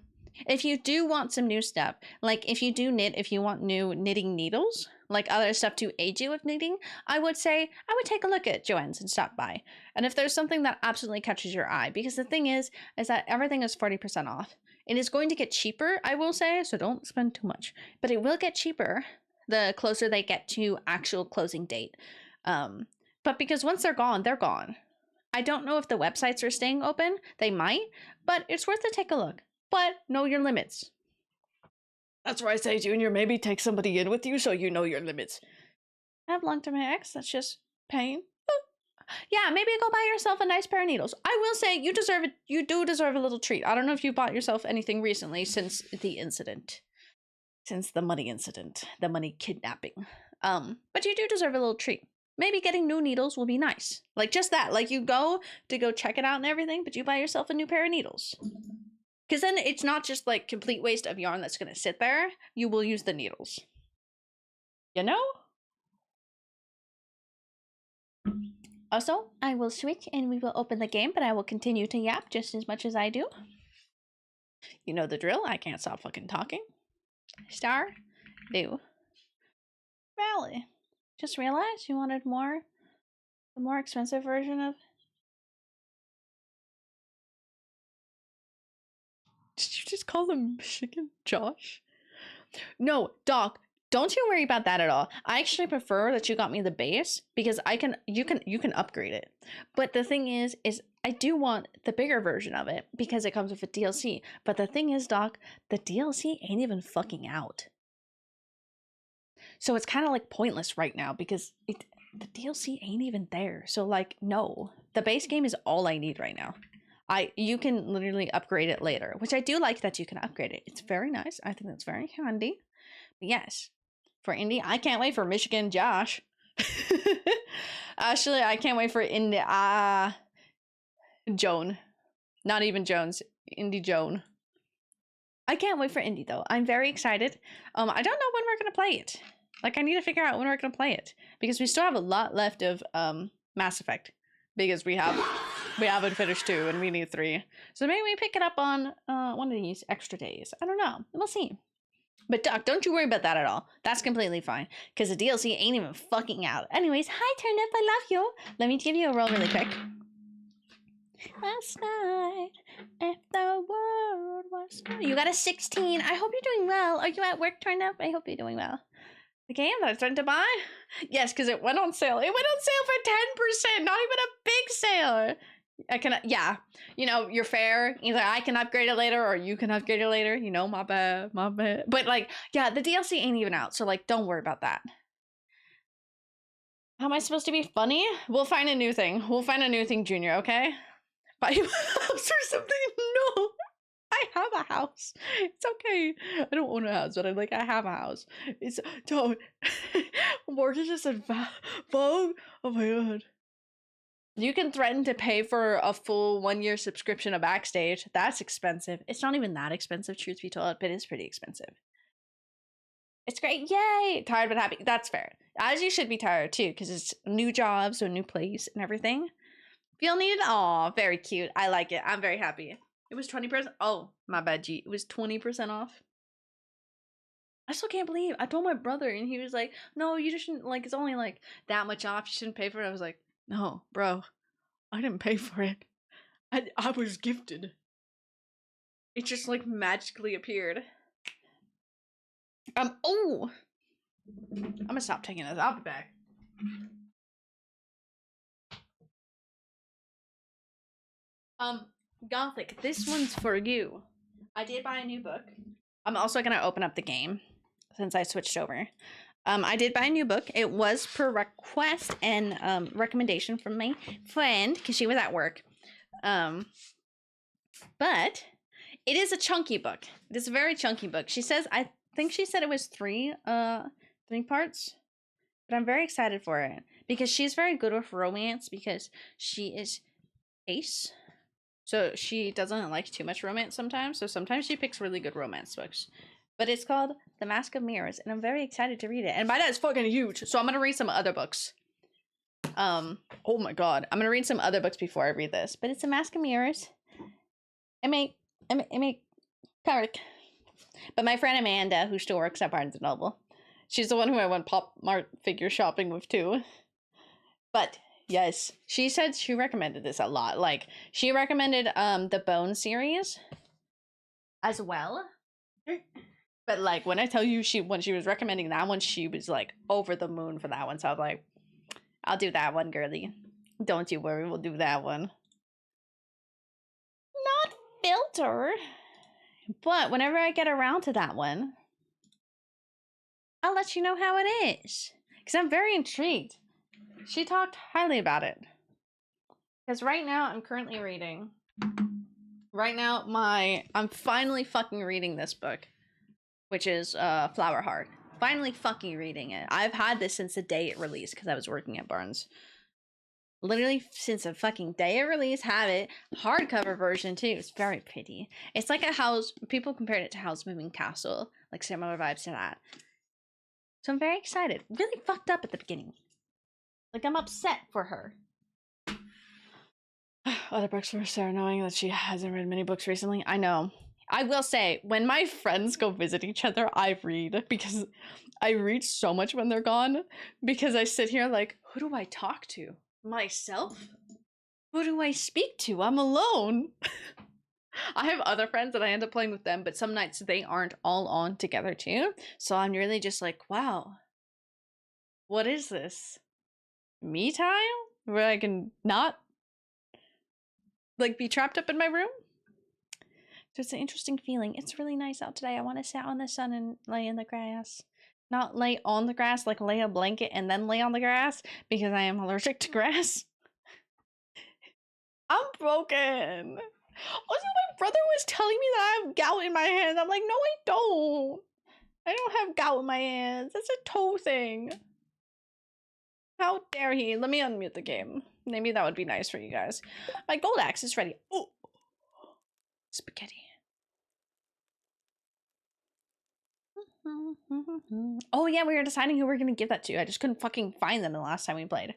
If you do want some new stuff, like if you do knit, if you want new knitting needles, like other stuff to aid you with knitting, I would say I would take a look at Joann's and stop by. And if there's something that absolutely catches your eye, because the thing is that everything is 40% off. It is going to get cheaper, I will say, so don't spend too much. But it will get cheaper the closer they get to actual closing date. But because once they're gone, they're gone. I don't know if the websites are staying open. They might, but it's worth to take a look. But know your limits. That's where I say, Junior, maybe take somebody in with you so you know your limits. I have long-term ex. That's just pain. Yeah, maybe go buy yourself a nice pair of needles. I will say you deserve it. You do deserve a little treat. I don't know if you bought yourself anything recently since the incident. Since the money incident. The money kidnapping. But you do deserve a little treat. Maybe getting new needles will be nice. Like just that. Like you go check it out and everything, but you buy yourself a new pair of needles. Because then it's not just like complete waste of yarn that's going to sit there. You will use the needles. You know? Also, I will switch and we will open the game, but I will continue to yap just as much as I do. You know the drill. I can't stop fucking talking. Stardew Valley. Just realized you wanted the more expensive version of... Did you just call him Michigan Josh? No, Doc, don't you worry about that at all. I actually prefer that you got me the base because you can upgrade it. But the thing is I do want the bigger version of it because it comes with a DLC. But the thing is, Doc, the DLC ain't even fucking out. So it's kind of like pointless right now because the DLC ain't even there. So like, no, the base game is all I need right now. You can literally upgrade it later, which I do like that you can upgrade it. It's very nice. I think that's very handy. But yes, for Indy, I can't wait for Michigan Josh. Actually, I can't wait for Indy Joan. Not even Jones, Indy Joan. I can't wait for Indy though. I'm very excited. I don't know when we're gonna play it. Like I need to figure out when we're gonna play it because we still have a lot left of Mass Effect because we haven't finished 2 and we need 3. So maybe we pick it up on one of these extra days. I don't know. We'll see. But Doc, don't you worry about that at all. That's completely fine because the DLC ain't even fucking out. Anyways, hi Turnip, I love you. Let me give you a roll really quick. Last night, if the world was... You got a 16. I hope you're doing well. Are you at work, Turnip? I hope you're doing well. The game that I started to buy? Yes, because it went on sale. It went on sale for 10%. Not even a big sale. I can, yeah. You know, you're fair. Either I can upgrade it later or you can upgrade it later. You know, my bad. But like, yeah, the DLC ain't even out. So like, don't worry about that. How am I supposed to be funny? We'll find a new thing. We'll find a new thing, Junior, okay? Buy you a house or something? No. I have a house. It's okay. I don't own a house, but I have a house. It's don't mortgage is a Vogue. Oh my god. You can threaten to pay for a full 1-year subscription to Backstage. That's expensive. It's not even that expensive, truth be told, but it's pretty expensive. It's great. Yay! Tired but happy. That's fair. As you should be tired too, because it's new job, so new place and everything. Feel needed? Aw, very cute. I like it. I'm very happy. It was 20%. Oh, my bad, G. It was 20% off. I still can't believe. I told my brother and he was like, no, you just shouldn't, like, it's only like that much off. You shouldn't pay for it. I was like, no, bro, I didn't pay for it. I was gifted. It just like magically appeared. Oh, I'm gonna stop taking this. I'll be back. Gothic, this one's for you. I did buy a new book. I'm also gonna open up the game since I switched over. I did buy a new book. It was per request and recommendation from my friend because she was at work. But it is a chunky book. It is a very chunky book. She says, I think she said it was three parts. But I'm very excited for it because she's very good with romance because she is ace. So she doesn't like too much romance sometimes. So sometimes she picks really good romance books. But it's called The Mask of Mirrors, and I'm very excited to read it. And by that, it's fucking huge. So I'm gonna read some other books. Oh my god, I'm gonna read some other books before I read this. But it's A Mask of Mirrors. It may Tarek. But my friend Amanda, who still works at Barnes & Noble, she's the one who I went Pop Mart figure shopping with too. But yes, she said she recommended this a lot. Like, she recommended the Bone series as well. But like, when I tell you when she was recommending that one, she was like over the moon for that one. So I was like, I'll do that one, girly. Don't you worry, we'll do that one. Not filter. But whenever I get around to that one, I'll let you know how it is. Because I'm very intrigued. She talked highly about it. Because right now, I'm currently reading. Right now, I'm finally fucking reading this book. Which is Flower Heart. Finally fucking reading it. I've had this since the day it released because I was working at Barnes. Literally since the fucking day it released, have it. Hardcover version too. It's very pretty. It's like a house. People compared it to House Moving Castle. Like similar vibes to that. So I'm very excited. Really fucked up at the beginning. Like I'm upset for her. Other books were so annoying that she hasn't read many books recently. I know. I will say, when my friends go visit each other, I read. Because I read so much when they're gone. Because I sit here like, who do I talk to? Myself? Who do I speak to? I'm alone. I have other friends that I end up playing with them, but some nights they aren't all on together too. So I'm really just like, wow. What is this? Me time? Where I can not like be trapped up in my room? So it's an interesting feeling. It's really nice out today. I want to sit on the sun and lay in the grass. Not lay on the grass, like lay a blanket and then lay on the grass, because I am allergic to grass. I'm broken. Also, my brother was telling me that I have gout in my hands. I'm like, no, I don't. I don't have gout in my hands. That's a toe thing. How dare he? Let me unmute the game. Maybe that would be nice for you guys. My gold axe is ready. Oh, spaghetti. Oh yeah, we were deciding who we were gonna give that to. I just couldn't fucking find them the last time we played.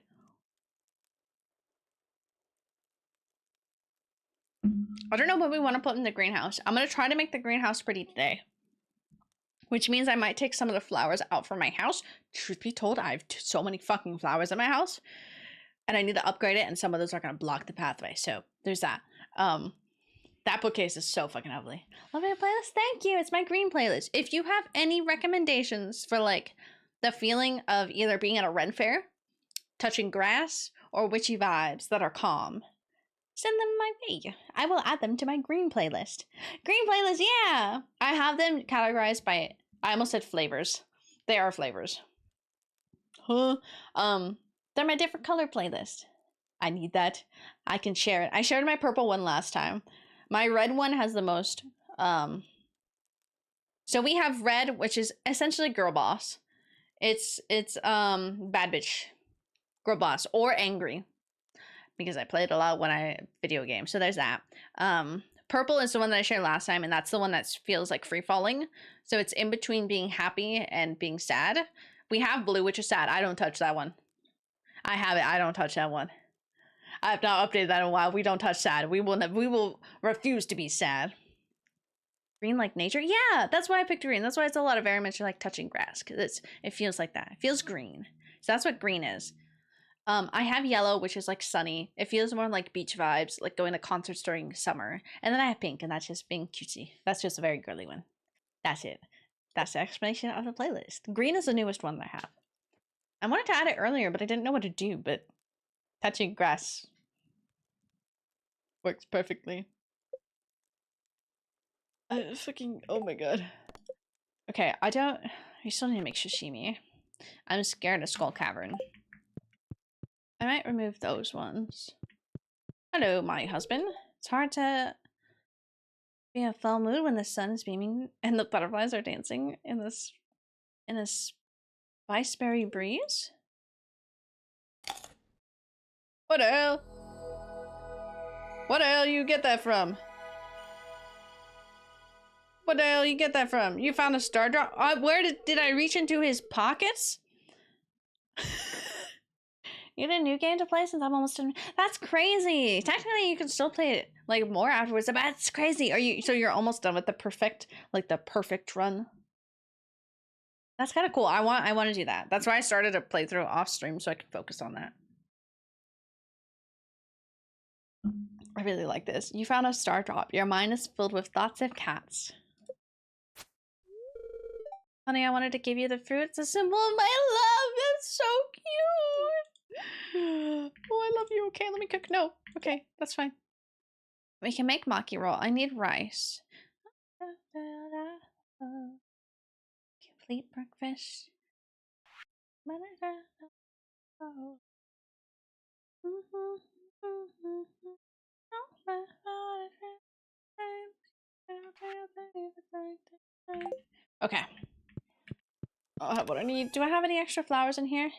I don't know what we want to put in the greenhouse. I'm gonna try to make the greenhouse pretty today. Which means I might take some of the flowers out from my house. Truth be told, I have so many fucking flowers in my house. And I need to upgrade it, and some of those are gonna block the pathway. So there's that. That bookcase is so fucking ugly. Love my playlist. Thank you. It's my green playlist. If you have any recommendations for like the feeling of either being at a Ren fair, touching grass, or witchy vibes that are calm, send them my way. I will add them to my green playlist. Green playlist, yeah. I have them categorized by, I almost said flavors. They are flavors. Huh? They're my different color playlist. I need that. I can share it. I shared my purple one last time. My red one has the most, so we have red, which is essentially girl boss. It's bad bitch, girl boss, or angry, because I played a lot when I video game. So there's that. Purple is the one that I shared last time, and that's the one that feels like free falling. So it's in between being happy and being sad. We have blue, which is sad. I don't touch that one. I have it. I don't touch that one. I have not updated that in a while. We don't touch sad. We will refuse to be sad. Green like nature? Yeah, that's why I picked green. That's why it's a lot of very much like touching grass, because it feels like that. It feels green. So that's what green is. I have yellow, which is like sunny. It feels more like beach vibes, like going to concerts during summer. And then I have pink, and that's just being cutesy. That's just a very girly one. That's it. That's the explanation of the playlist. Green is the newest one that I have. I wanted to add it earlier, but I didn't know what to do, but touching grass works perfectly. Fucking, oh my god. Okay, I still need to make sashimi. I'm scared of Skull Cavern. I might remove those ones. Hello, my husband. It's hard to be in a fall mood when the sun is beaming and the butterflies are dancing in this spiceberry breeze. What the hell? What the hell you get that from? What the hell you get that from? You found a star drop? Where did I reach into his pockets? You get a new game to play since I'm almost done. That's crazy. Technically, you can still play it like more afterwards. But that's crazy. Are you? So you're almost done with the perfect run. That's kind of cool. I want to do that. That's why I started a playthrough off stream so I could focus on that. I really like this. You found a star drop. Your mind is filled with thoughts of cats. Honey, I wanted to give you the fruit. It's a symbol of my love. That's so cute. Oh, I love you. Okay, let me cook. No. Okay, that's fine. We can make maki roll. I need rice. Complete breakfast. Okay. I'll have what I need. Do I have any extra flowers in here?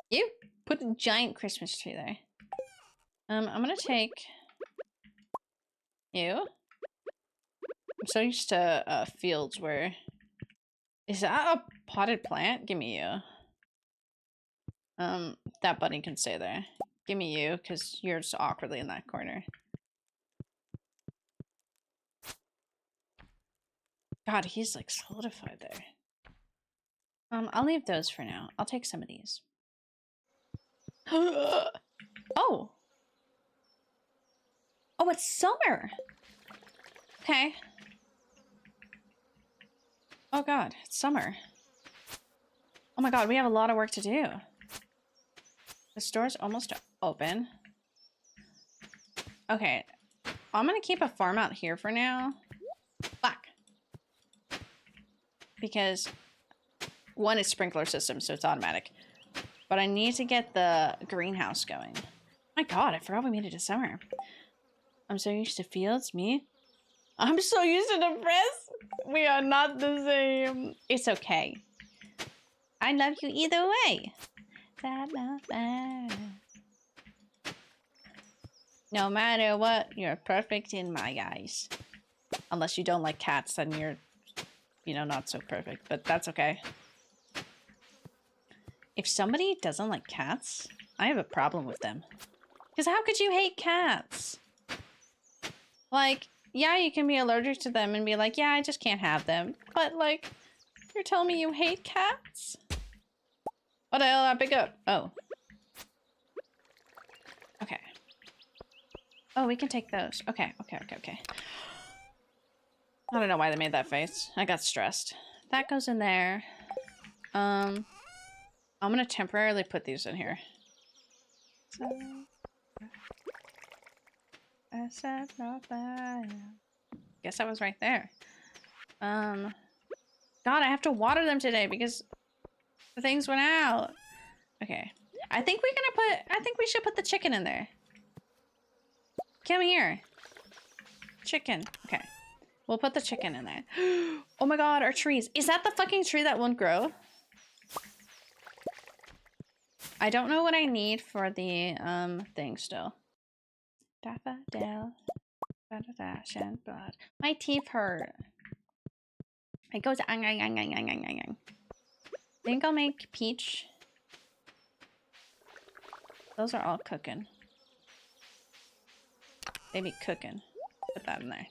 You put a giant Christmas tree there. I'm gonna take you. I'm so used to fields where... Is that a potted plant? Give me you. That bunny can stay there. Give me you, because you're just awkwardly in that corner. God, he's like solidified there. I'll leave those for now. I'll take some of these. Oh! Oh, it's summer! Okay. Oh god, it's summer. Oh my god, we have a lot of work to do. The store's almost open. Okay. I'm gonna keep a farm out here for now. Black. Because one is sprinkler system, so it's automatic. But I need to get the greenhouse going. My god, I forgot we made it to summer. I'm so used to fields, me. I'm so used to the press. We are not the same. It's okay. I love you either way. No matter what, you're perfect in my eyes. Unless you don't like cats, then you're, you know, not so perfect. But that's okay. If somebody doesn't like cats, I have a problem with them. Because how could you hate cats? Like, yeah, you can be allergic to them and be like, yeah, I just can't have them. But, like, you're telling me you hate cats? What the hell did I pick up? Oh. Okay. Oh, we can take those. Okay. I don't know why they made that face. I got stressed. That goes in there. I'm gonna temporarily put these in here. So... I said not bad. Guess I was right there. God, I have to water them today because the things went out. Okay. I think we should put the chicken in there. Come here. Chicken. Okay. We'll put the chicken in there. Oh my god, our trees. Is that the fucking tree that won't grow? I don't know what I need for the thing still. Daffodil. Dash and blood. My teeth hurt. It goes ang ang ang ang ang ang ang ang. Think I'll make peach. Those are all cooking. They be cooking. Put that in there.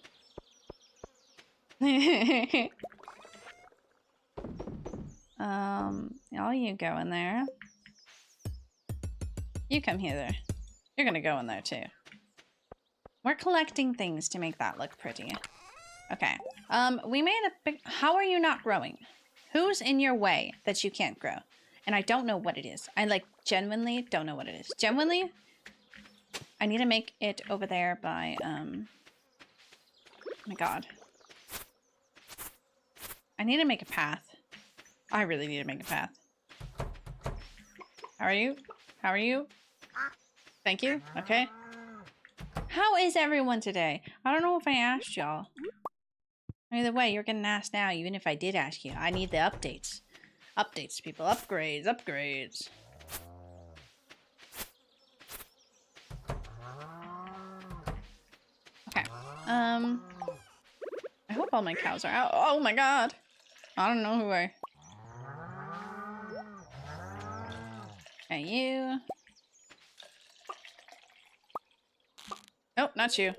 All you go in there. You come here there. You're gonna go in there too. We're collecting things to make that look pretty. Okay. We made a big... How are you not growing? Who's in your way that you can't grow? And I don't know what it is. I, like, genuinely don't know what it is. Genuinely, I need to make it over there by, oh my god. I need to make a path. I really need to make a path. How are you? How are you? Thank you. Okay. How is everyone today? I don't know if I asked y'all. Either way, you're getting asked now, even if I did ask you. I need the updates. Updates, people. Upgrades. Upgrades. Okay. I hope all my cows are out. Oh my god. I don't know who I... Okay, you. Oh, not you.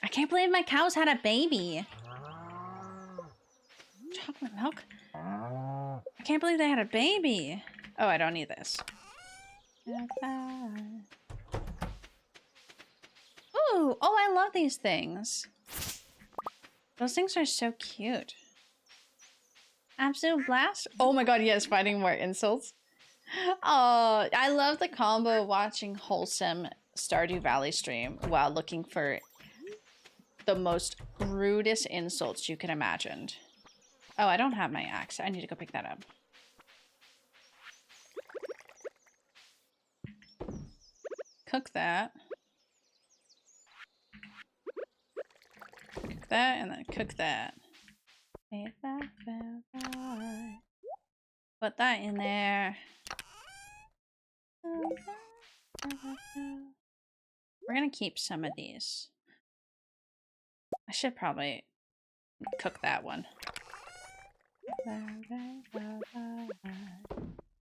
I can't believe my cows had a baby. Chocolate milk? I can't believe they had a baby. Oh, I don't need this. Ooh, oh, I love these things. Those things are so cute. Absolute blast. Oh my god, yes, finding more insults. Oh, I love the combo of watching wholesome Stardew Valley stream while looking for the most rudest insults you can imagine. Oh, I don't have my axe. I need to go pick that up. Cook that. Cook that and then cook that. Put that in there. We're gonna keep some of these. I should probably cook that one.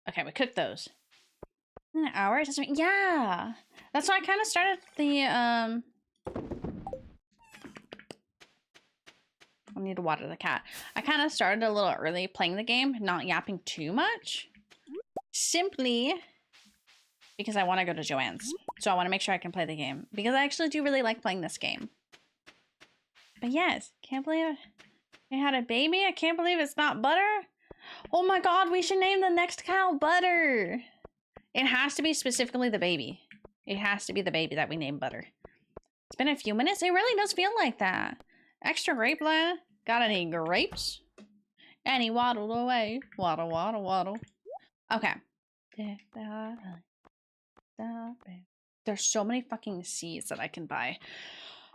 Okay, we cooked those. In an hour? Yeah! That's why I kind of started the, I need to water the cat. I kind of started a little early playing the game, not yapping too much. Simply because I want to go to Joanne's. So I want to make sure I can play the game. Because I actually do really like playing this game. But yes, can't believe they had a baby. I can't believe it's not Butter. Oh my god, we should name the next cow Butter. It has to be specifically the baby. It has to be the baby that we name Butter. It's been a few minutes. It really does feel like that. Extra grape land. Got any grapes? And he waddled away. Waddle, waddle, waddle. Okay. There's so many fucking seeds that I can buy.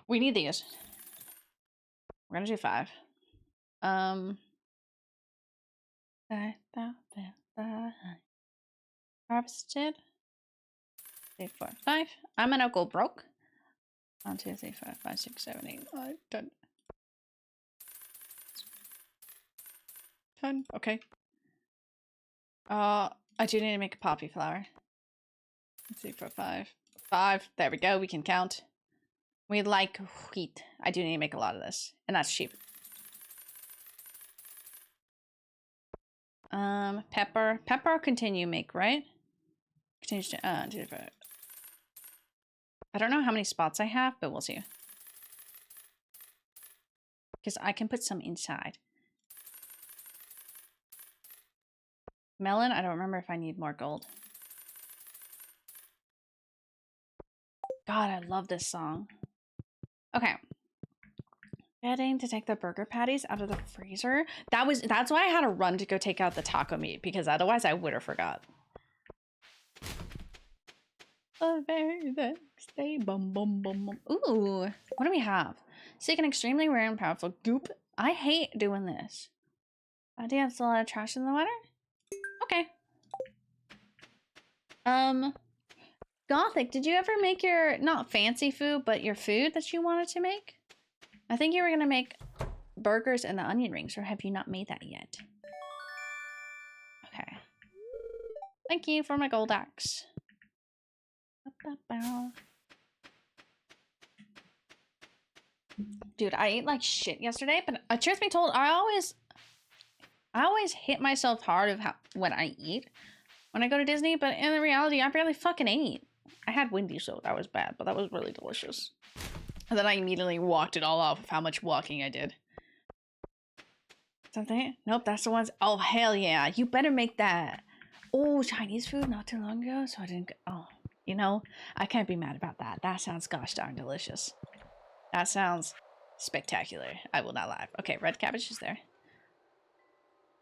We need these. We're gonna do 5. Harvested. 3, 4, 5. I'm gonna go broke. 1, 2, 3, 4, 5, 6, 7, 8, 9, 10. 10. Okay. I do need to make a poppy flower. 1, 2, 3, 4, 5. 5. There we go. We can count. We like wheat. I do need to make a lot of this, and that's cheap. Pepper. Pepper continue make, right? Continue to 2, 5. I don't know how many spots I have, but we'll see. Because I can put some inside. Melon, I don't remember if I need more gold. God, I love this song. Okay. Getting to take the burger patties out of the freezer. That's why I had to run to go take out the taco meat, because otherwise I would have forgot. The very next day. Bum bum bum bum. Ooh, what do we have? Seek an extremely rare and powerful goop. I hate doing this. Do you have a lot of trash in the water? Okay. Gothic, did you ever make your, not fancy food, but your food that you wanted to make? I think you were gonna make burgers and the onion rings, or have you not made that yet? Okay. Thank you for my gold axe. Dude, I ate like shit yesterday, but truth be told, I always hit myself hard of when I eat when I go to Disney, but in reality, I barely fucking ate. I had Wendy's, so that was bad, but that was really delicious. And then I immediately walked it all off of how much walking I did. Something? Nope, that's the ones. Oh, hell yeah. You better make that. Oh, Chinese food not too long ago, so I didn't go. Oh, you know, I can't be mad about that. That sounds gosh darn delicious. That sounds spectacular. I will not lie. Okay, red cabbage is there.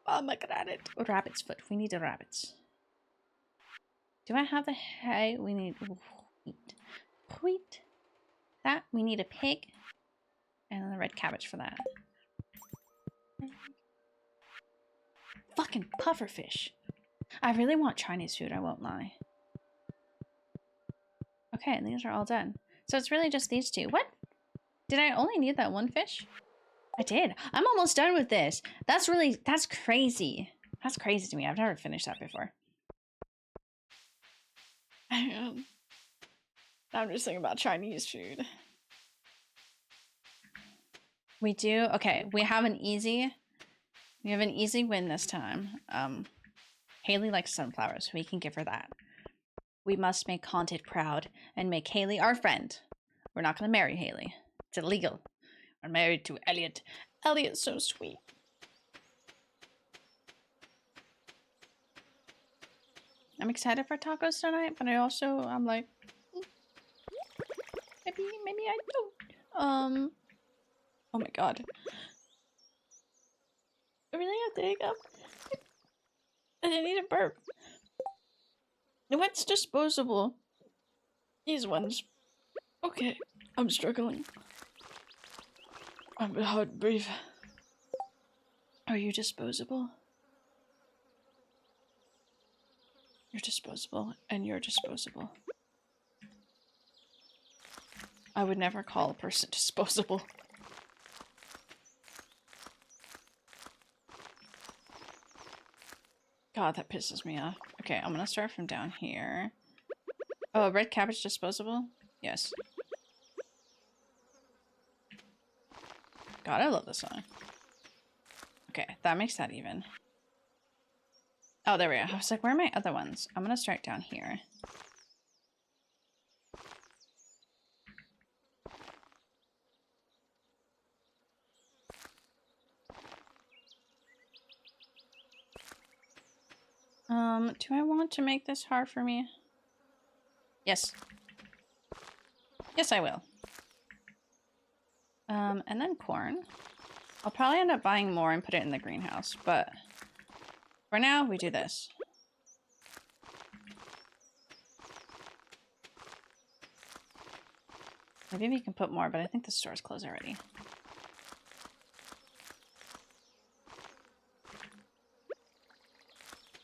Oh my god, it. Rabbit's foot. We need the rabbits. Do I have the hay? We need wheat. Wheat. That. We need a pig. And then the red cabbage for that. Fucking pufferfish. I really want Chinese food, I won't lie. Okay, and these are all done. So it's really just these two. What? Did I only need that one fish? I did. I'm almost done with this. That's crazy. That's crazy to me. I've never finished that before. I'm just thinking about Chinese food. We do? Okay, we have an easy win this time. Haley likes sunflowers. We can give her that. We must make Haunted proud and make Haley our friend. We're not gonna marry Haley. It's illegal. We're married to Elliot. Elliot's so sweet. I'm excited for tacos tonight, but I'm like, maybe I don't. Oh my god. I really have to take up. I need a burp. What's disposable? These ones. Okay, I'm struggling. I'm hard to breathe. Are you disposable? You're disposable, and you're disposable. I would never call a person disposable. God, that pisses me off. Okay, I'm gonna start from down here. Oh, red cabbage disposable? Yes. God, I love this song. Okay, that makes that even. Oh, there we go. I was like, where are my other ones? I'm gonna start down here. Do I want to make this hard for me? Yes. Yes, I will. And then corn. I'll probably end up buying more and put it in the greenhouse, but for now, we do this. Maybe we can put more, but I think the store's closed already.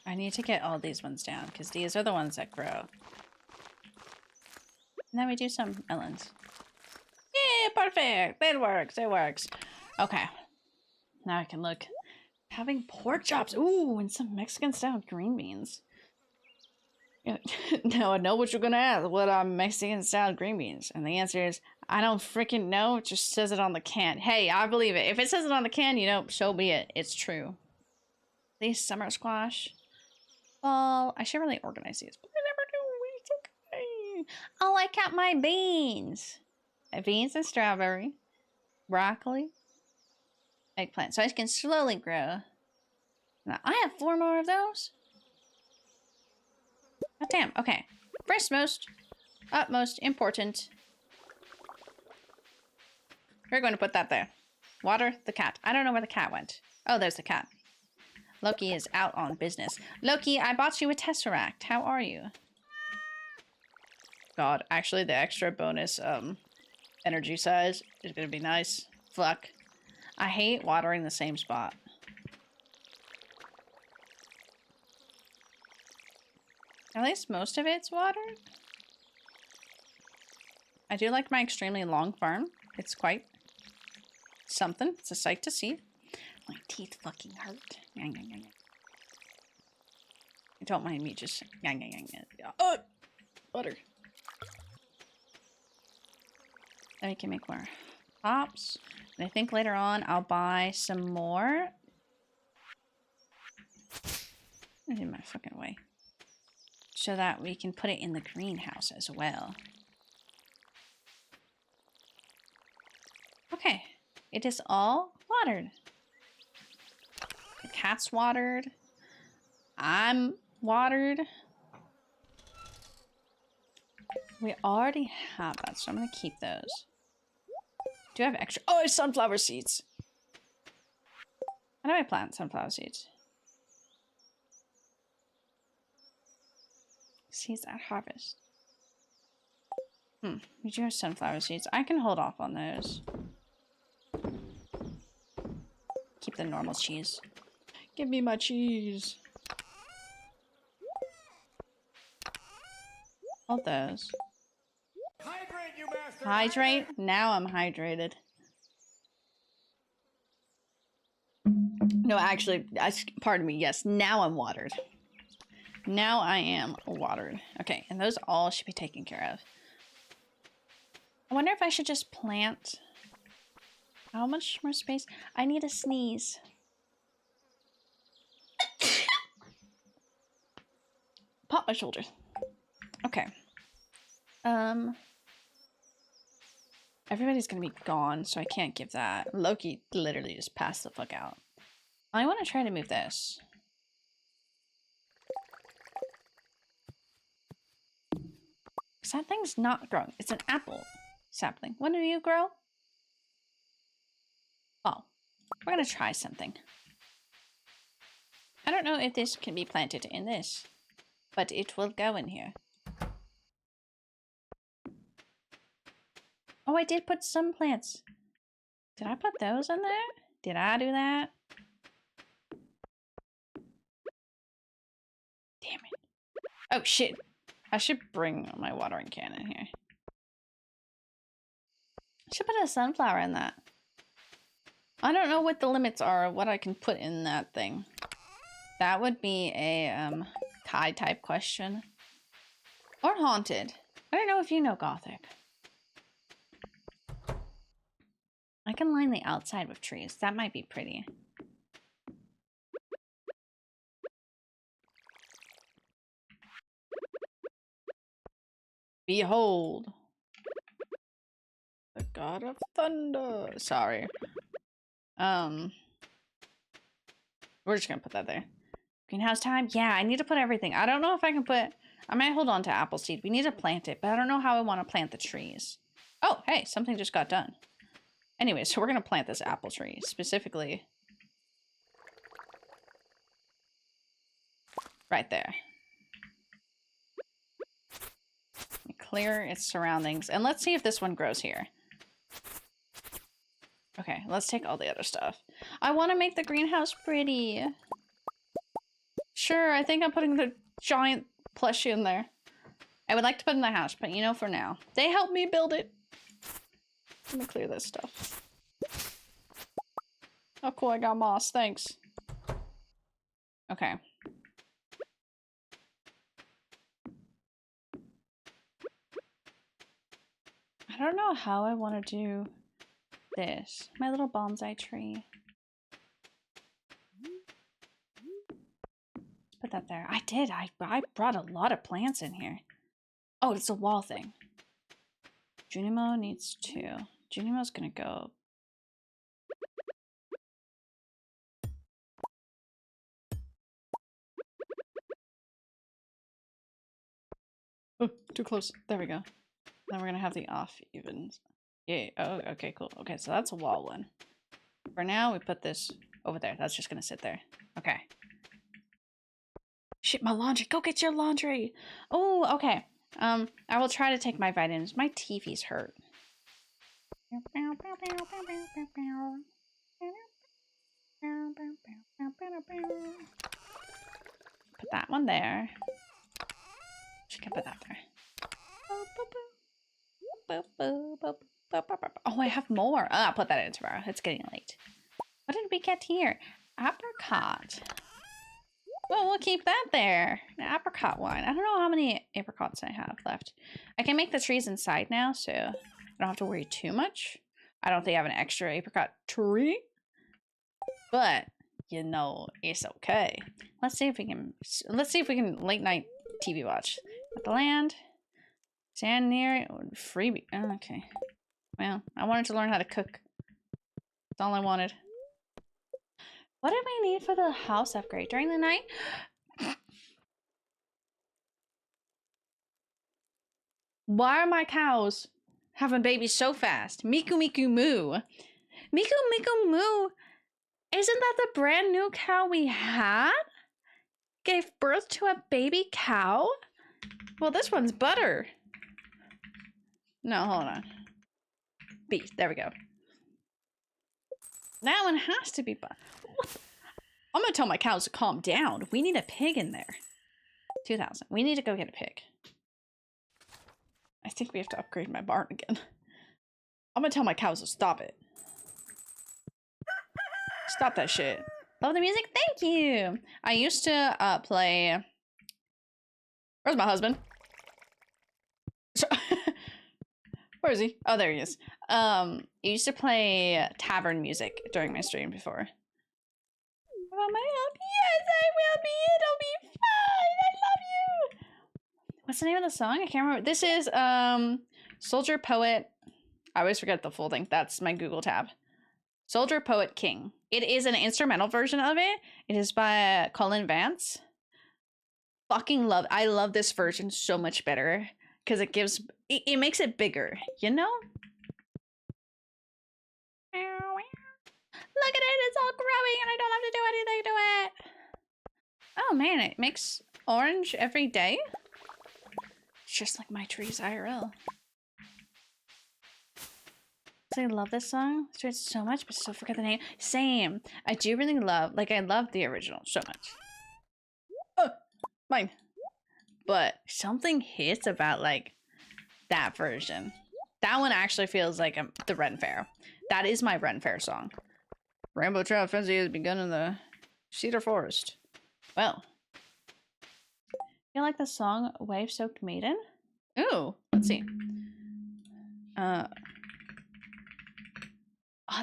I need to get all these ones down, because these are the ones that grow. And then we do some melons. Yeah, perfect! It works, it works. Okay. Now I can look. Having pork chops! Ooh, and some Mexican-style green beans. Yeah. Now I know what you're gonna ask. What are Mexican-style green beans? And the answer is, I don't freaking know. It just says it on the can. Hey, I believe it. If it says it on the can, you know, so be it. It's true. These summer squash. Well, I should really organize these, but I never do. It's okay. Oh, I got my beans. Beans and strawberry, broccoli, eggplant. So I can slowly grow. Now, I have 4 more of those. Oh, damn. Okay. First most, utmost important. We're going to put that there. Water the cat. I don't know where the cat went. Oh, there's the cat. Loki is out on business. Loki, I bought you a Tesseract. How are you? God, actually the extra bonus energy size is gonna be nice. Fuck. I hate watering the same spot. At least most of it's watered. I do like my extremely long farm. It's quite something. It's a sight to see. My teeth fucking hurt. Don't mind me just oh, butter. Then we can make more hops. And I think later on I'll buy some more. Get in my fucking way. So that we can put it in the greenhouse as well. Okay. It is all watered. The cat's watered. I'm watered. We already have that, so I'm gonna keep those. Do I have extra? Oh, it's sunflower seeds. How do I plant sunflower seeds? Seeds at harvest. We do have sunflower seeds. I can hold off on those. Keep the normal cheese. Give me my cheese. Hold those. Hydrate, you bastard! Hydrate? Now I'm hydrated. No, actually, pardon me. Yes, now I'm watered. Now I am watered. Okay, and those all should be taken care of. I wonder if I should just plant. How much more space? I need a sneeze. Pop my shoulder. Okay. Everybody's gonna be gone, so I can't give that. Loki literally just passed the fuck out. I want to try to move this. Because that thing's not growing. It's an apple sapling. When do you grow? Oh, we're gonna try something. I don't know if this can be planted in this, but it will go in here. Oh, I did put some plants. Did I put those in there? Did I do that? Damn it. Oh, shit. I should bring my watering can in here. I should put a sunflower in that. I don't know what the limits are of what I can put in that thing. That would be a Kai type question. Or haunted. I don't know if you know Gothic. I can line the outside with trees. That might be pretty. Behold. The god of thunder. Sorry. We're just gonna put that there. Greenhouse time? Yeah, I need to put everything. I don't know if I can put... I might hold on to apple seed. We need to plant it, but I don't know how I want to plant the trees. Oh, hey, something just got done. Anyway, so we're gonna plant this apple tree, specifically right there. Clear its surroundings, and let's see if this one grows here. Okay, let's take all the other stuff. I want to make the greenhouse pretty. Sure, I think I'm putting the giant plushie in there. I would like to put in the house, but you know, for now. They helped me build it. Let me clear this stuff. Oh, cool, I got moss. Thanks. Okay. I don't know how I want to do this. My little bonsai tree. Let's put that there. I did. I brought a lot of plants in here. Oh, it's a wall thing. Junimo needs 2. Junimo's gonna go. Oh, too close. There we go. Then we're gonna have the off evens. Yay. Oh, okay, cool. Okay, so that's a wall one. For now, we put this over there. That's just gonna sit there. Okay. Shit, my laundry. Go get your laundry. Oh, okay. I will try to take my vitamins. My TV's hurt. Put that one there. She can put that there. Oh, I have more. I'll put that in tomorrow. It's getting late. What did we get here? Apricot. Well, we'll keep that there. The apricot wine. I don't know how many apricots I have left. I can make the trees inside now, so I don't have to worry too much. I don't think I have an extra apricot tree. But, you know, it's okay. Let's see if we can late night TV watch. At the land. Stand near it. Freebie. Oh, okay. Well, I wanted to learn how to cook. That's all I wanted. What did we need for the house upgrade during the night? Why are my cows having babies so fast? Miku Miku Moo. Miku Miku Moo. Isn't that the brand new cow we had? Gave birth to a baby cow? Well, this one's butter. No, hold on. Beef. There we go. That one has to be butter. I'm gonna tell my cows to calm down. We need a pig in there. 2,000. We need to go get a pig. I think we have to upgrade my barn again. I'm gonna tell my cows to stop it. Stop that shit. Love the music. Thank you. I used to play. Where's my husband? Where is he? Oh, there he is. I used to play tavern music during my stream before. Want my help? Yes, I will be. It'll be fine. I love you. What's the name of the song? I can't remember. This is Soldier Poet. I always forget the full thing. That's my Google tab. Soldier Poet King. It is an instrumental version of it. It is by Colin Vance. Fucking love. I love this version so much better because it gives it makes it bigger, you know? Look at it, it's all growing and I don't have to do anything to it. Oh man, it makes orange every day. It's just like my trees IRL. So I love this song. It's so much, but still forget the name. Same. I do really love, like I love the original so much. Oh, mine. But something hits about like that version. That one actually feels like the Ren Fair. That is my Ren Fair song. Rainbow Trout Frenzy has begun in the Cedar Forest. Well. You like the song Wave Soaked Maiden? Ooh, let's see. Oh,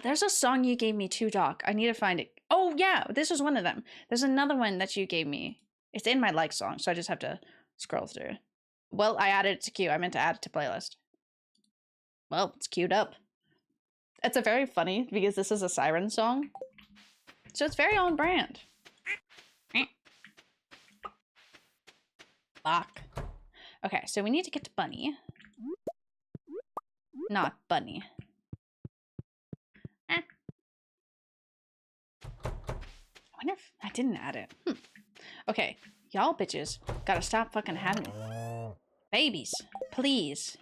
there's a song you gave me too, Doc. I need to find it. Oh yeah, this was one of them. There's another one that you gave me. It's in my like song, so I just have to scroll through. Well, I added it to queue. I meant to add it to playlist. Well, it's queued up. It's a very funny because this is a siren song. So it's very on brand. Fuck. Okay, so we need to get to Bunny. Not Bunny. I wonder if I didn't add it. Okay, y'all bitches gotta stop fucking having me. Babies, please.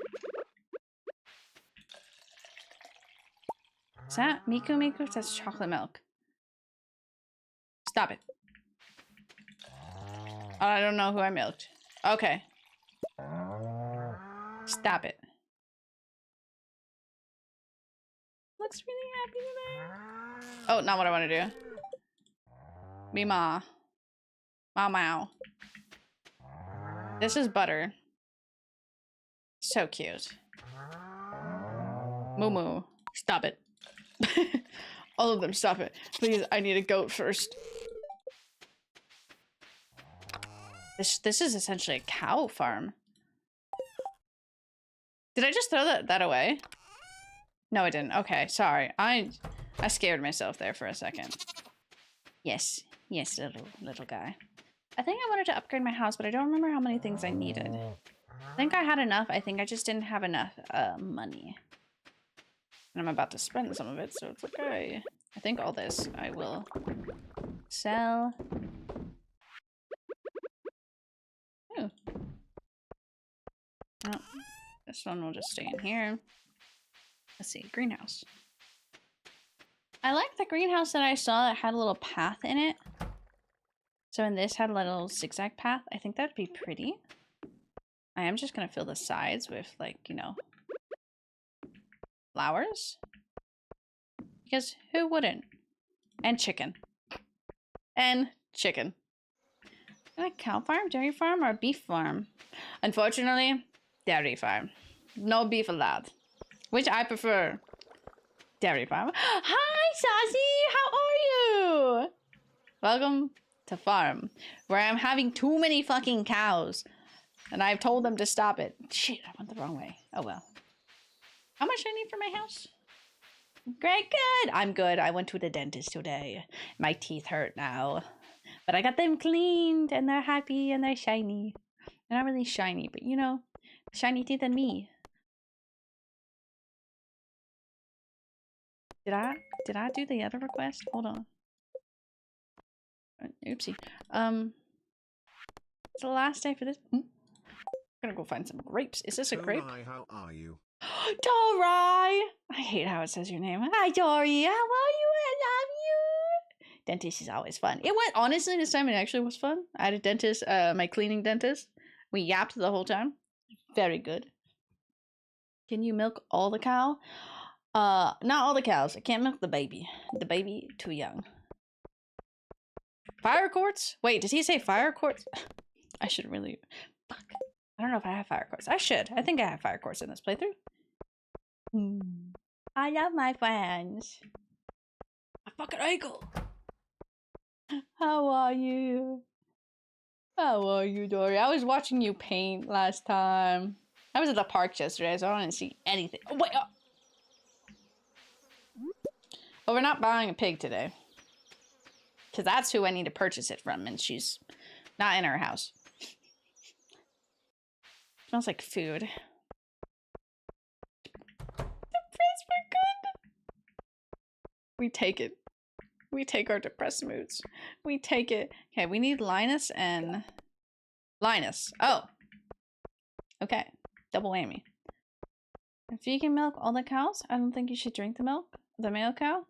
Is that Miku Miku? That's chocolate milk. Stop it. I don't know who I milked. Okay. Stop it. Looks really happy today. Oh, not what I want to do. Mima. Mau. This is Butter. So cute. Moo. Stop it. All of them, stop it. Please, I need a goat first. This is essentially a cow farm. Did I just throw that away? No, I didn't. Okay, sorry. I scared myself there for a second. Yes, little guy. I think I wanted to upgrade my house, but I don't remember how many things I needed. I think I had enough. I think I just didn't have enough money. And I'm about to spend some of it, so it's okay. I think all this I will sell. Oh. Oh, this one will just stay in here. Let's see, greenhouse. I like the greenhouse that I saw that had a little path in it. So in this had a little zigzag path. I think that'd be pretty. I am just gonna fill the sides with like, you know, flowers. Because who wouldn't? And chicken. And chicken. A cow farm, dairy farm, or beef farm? Unfortunately, dairy farm. No beef allowed. Which I prefer. Dairy farm. Hi, Sassy! How are you? Welcome to farm, where I'm having too many fucking cows. And I've told them to stop it. Shit, I went the wrong way. Oh well. How much I need for my house? Great, good. I'm good. I went to the dentist today. My teeth hurt now. But I got them cleaned and they're happy and they're shiny. They're not really shiny, but you know, shiny teeth and me. Did I do the other request? Hold on. Oopsie. It's the last day for this. I'm gonna go find some grapes. Is this a grape? Hi, how are you? Dory! I hate how it says your name. Hi, Dory. How are you? I love you. Dentist is always fun. It went, honestly, this time it actually was fun. I had a dentist, my cleaning dentist. We yapped the whole time. Very good. Can you milk all the cow? Not all the cows. I can't milk the baby. The baby, too young. Fire quartz? Wait, did he say fire quartz? I should really... Fuck. I don't know if I have fire quartz. I should. I think I have fire quartz in this playthrough. I love my friends. I fucking ankle. How are you? How are you, Dory? I was watching you paint last time. I was at the park yesterday, so I didn't see anything. Oh, wait. Oh. But we're not buying a pig today. Because that's who I need to purchase it from, and she's not in our house. Smells like food. Depressed for good. We take it. We take our depressed moods. We take it. Okay, we need Linus and... Linus. Oh. Okay. Double whammy. If you can milk all the cows, I don't think you should drink the milk. The male cow?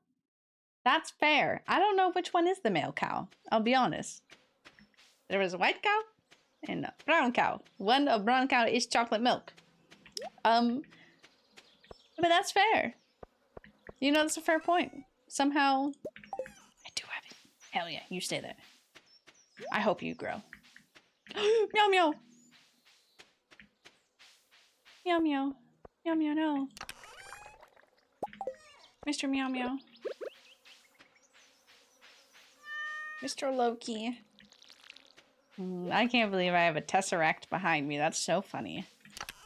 That's fair. I don't know which one is the male cow. I'll be honest. There is a white cow and a brown cow. One of brown cow is chocolate milk. But that's fair. You know, that's a fair point. Somehow, I do have it. Hell yeah, you stay there. I hope you grow. Meow meow. Meow meow. Meow meow no. Mr. Meow meow. Mr. Loki. I can't believe I have a Tesseract behind me. That's so funny.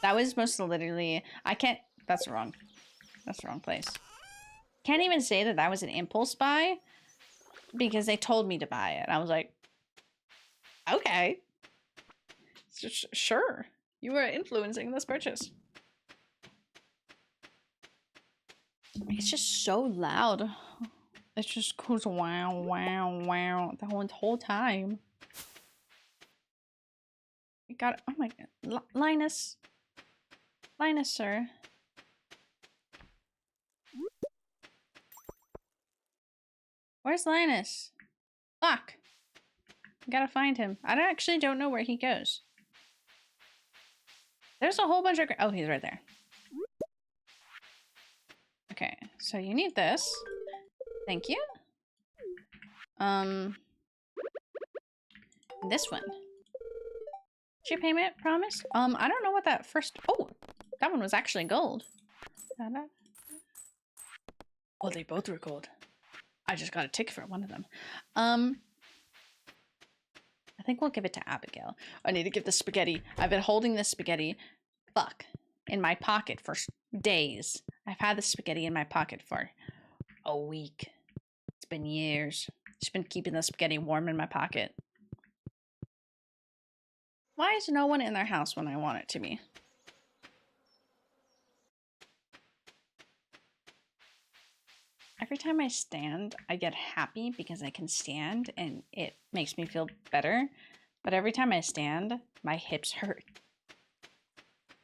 That was most literally... I can't... That's wrong. That's the wrong place. Can't even say that that was an impulse buy because they told me to buy it. I was like, okay. Sure. You are influencing this purchase. It's just so loud. It just goes wow, wow, wow the whole time. We got it. Oh my god. Linus. Linus, sir. Where's Linus? Fuck. I gotta find him. I actually don't know where he goes. There's a whole bunch of... Oh, he's right there. Okay, so you need this. Thank you. This one. Ship payment promise? I don't know what that first... Oh, that one was actually gold. Oh, they both were gold. I just got a ticket for one of them. I think we'll give it to Abigail. I need to give the spaghetti. I've been holding this spaghetti, in my pocket for days. I've had the spaghetti in my pocket for a week. It's been years. Just been keeping the spaghetti warm in my pocket. Why is no one in their house when I want it to be? Every time I stand, I get happy because I can stand and it makes me feel better. But every time I stand, my hips hurt.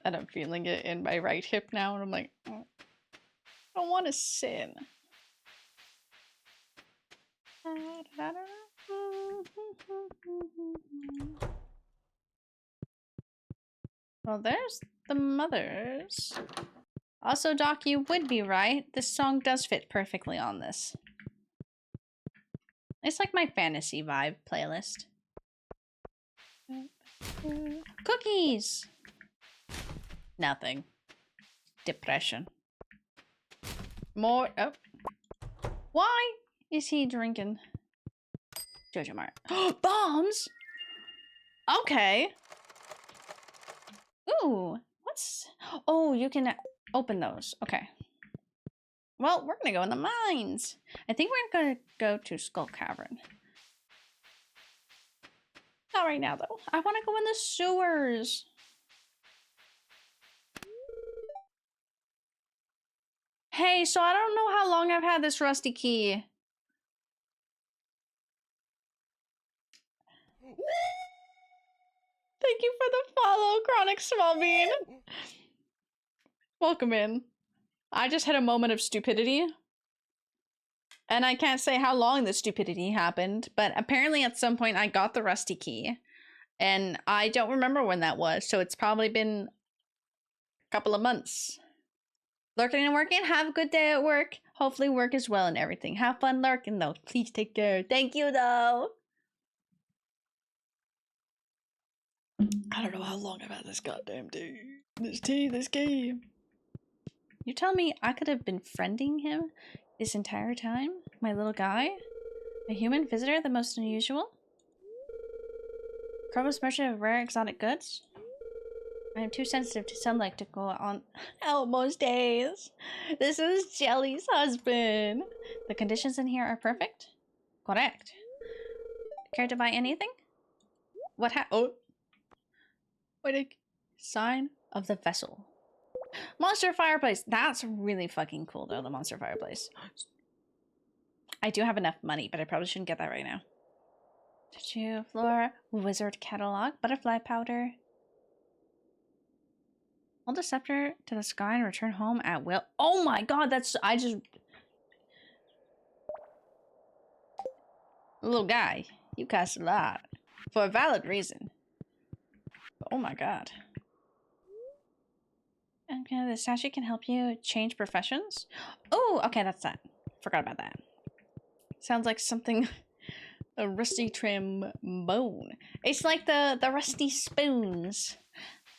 And I'm feeling it in my right hip now, and I'm like, oh, I don't want to sit. Well, there's the mothers. Also, Doc, you would be right. This song does fit perfectly on this. It's like my fantasy vibe playlist. Cookies! Nothing. Depression. More. Oh. Why is he drinking? Jojo Mart. Bombs? Okay. Ooh. What's... Oh, you can open those. Okay. Well, we're gonna go in the mines. I think we're gonna go to Skull Cavern. Not right now, though. I want to go in the sewers. Hey, so I don't know how long I've had this rusty key. Thank you for the follow, Chronic Smallbean. Welcome in. I just had a moment of stupidity. And I can't say how long the stupidity happened, but apparently at some point I got the rusty key. And I don't remember when that was, so it's probably been a couple of months. Lurking and working, have a good day at work. Hopefully work is well and everything. Have fun lurking though. Please take care. Thank you though. I don't know how long I've had this goddamn dude. This tea, this game. You tell me I could have been friending him this entire time? My little guy? A human visitor, the most unusual? Provost merchant of rare exotic goods? I am too sensitive to sunlight to go on Elmo's days. This is Jelly's husband. The conditions in here are perfect? Correct. Care to buy anything? What oh. What a sign of the vessel. Monster fireplace. That's really fucking cool though, the monster fireplace. I do have enough money, but I probably shouldn't get that right now. Statue, floor, wizard catalog, butterfly powder. Hold the scepter to the sky and return home at will. Oh my god, that's... Little guy, you cost a lot. For a valid reason. But oh my god. Okay, the statue can help you change professions? Oh, okay, that's that. Forgot about that. Sounds like something... A rusty trombone. It's like the rusty spoons.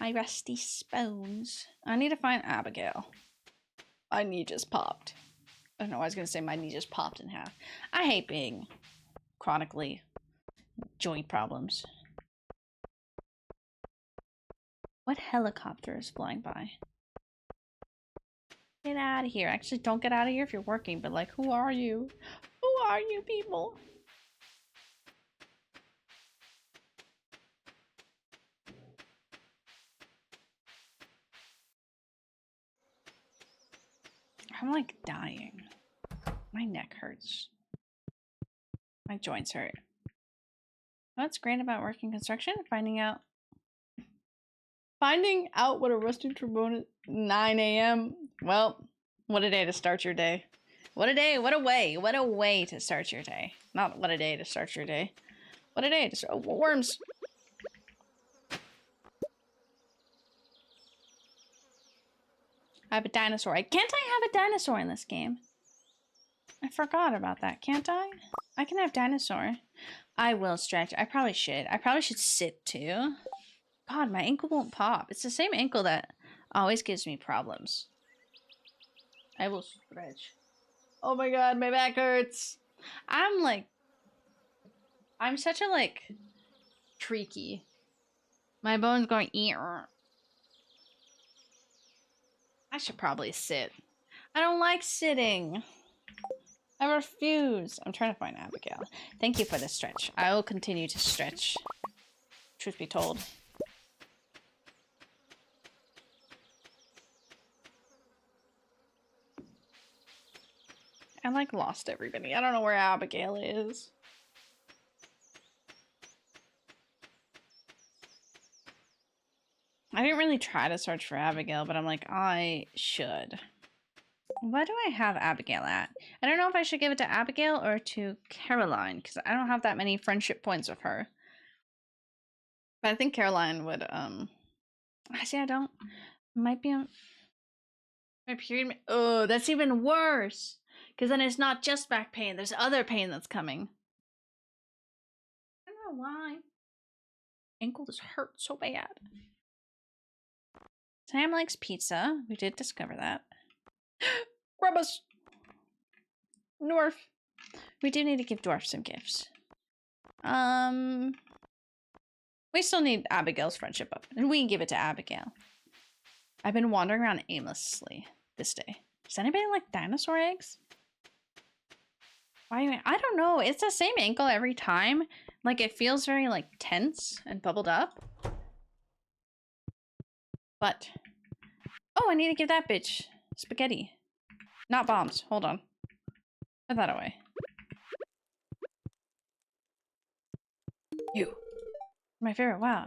My rusty spoons. I need to find Abigail. My knee just popped. I don't know, I was gonna say my knee just popped in half. I hate being chronically joint problems. What helicopter is flying by? Get out of here. Actually, don't get out of here if you're working, but like, who are you? Who are you people? I'm like dying. My neck hurts. My joints hurt. What's great about working construction? Finding out what a rusty trombone is. 9 a.m. Well, what a day to start your day. What a day, what a way to start your day. Not what a day to start your day. What a day to start. Oh, worms. I have a dinosaur. Can't I have a dinosaur in this game? I forgot about that. Can't I? I can have dinosaur. I will stretch. I probably should. I probably should sit too. God, my ankle won't pop. It's the same ankle that always gives me problems. I will stretch. Oh my god, my back hurts. I'm such a creaky. My bone's going ear. I should probably sit. I don't like sitting. I refuse. I'm trying to find Abigail. Thank you for the stretch. I will continue to stretch. Truth be told. I lost everybody. I don't know where Abigail is. I didn't really try to search for Abigail, but I'm like, I should. What do I have Abigail at? I don't know if I should give it to Abigail or to Caroline, because I don't have that many friendship points with her. But I think Caroline would, see, I don't. Might be on my period. Oh, that's even worse. Because then it's not just back pain. There's other pain that's coming. I don't know why. Ankle just hurt so bad. Sam likes pizza. We did discover that. Grubba's! Dwarf. We do need to give Dwarf some gifts. We still need Abigail's friendship up. And we can give it to Abigail. I've been wandering around aimlessly this day. Does anybody like dinosaur eggs? Why? I don't know. It's the same ankle every time. Like, it feels very, tense and bubbled up. But... Oh, I need to give that bitch spaghetti. Not bombs. Hold on. Put that away. You. My favorite. Wow.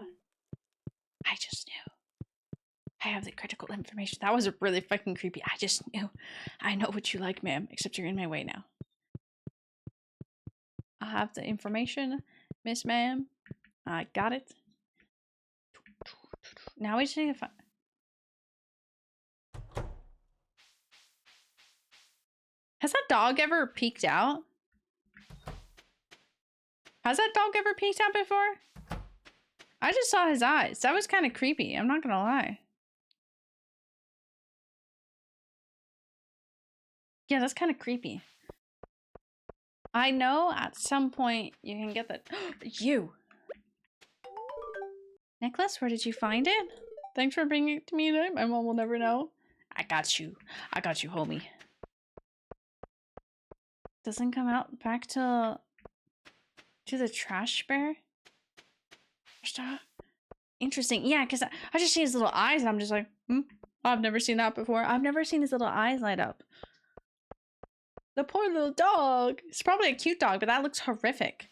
I just knew. I have the critical information. That was really fucking creepy. I just knew. I know what you like, ma'am. Except you're in my way now. I have the information, Miss Ma'am. I got it. Now we just need to find... Has that dog ever peeked out? Has that dog ever peeked out before? I just saw his eyes. That was kind of creepy. I'm not gonna lie. Yeah, that's kind of creepy. I know at some point you can get that. You! Necklace, where did you find it? Thanks for bringing it to me tonight. My mom will never know. I got you. I got you, homie. Doesn't come out back to the trash bear? Interesting. Yeah, because I just see his little eyes and I'm just like, I've never seen that before. I've never seen his little eyes light up. The poor little dog. It's probably a cute dog, but that looks horrific.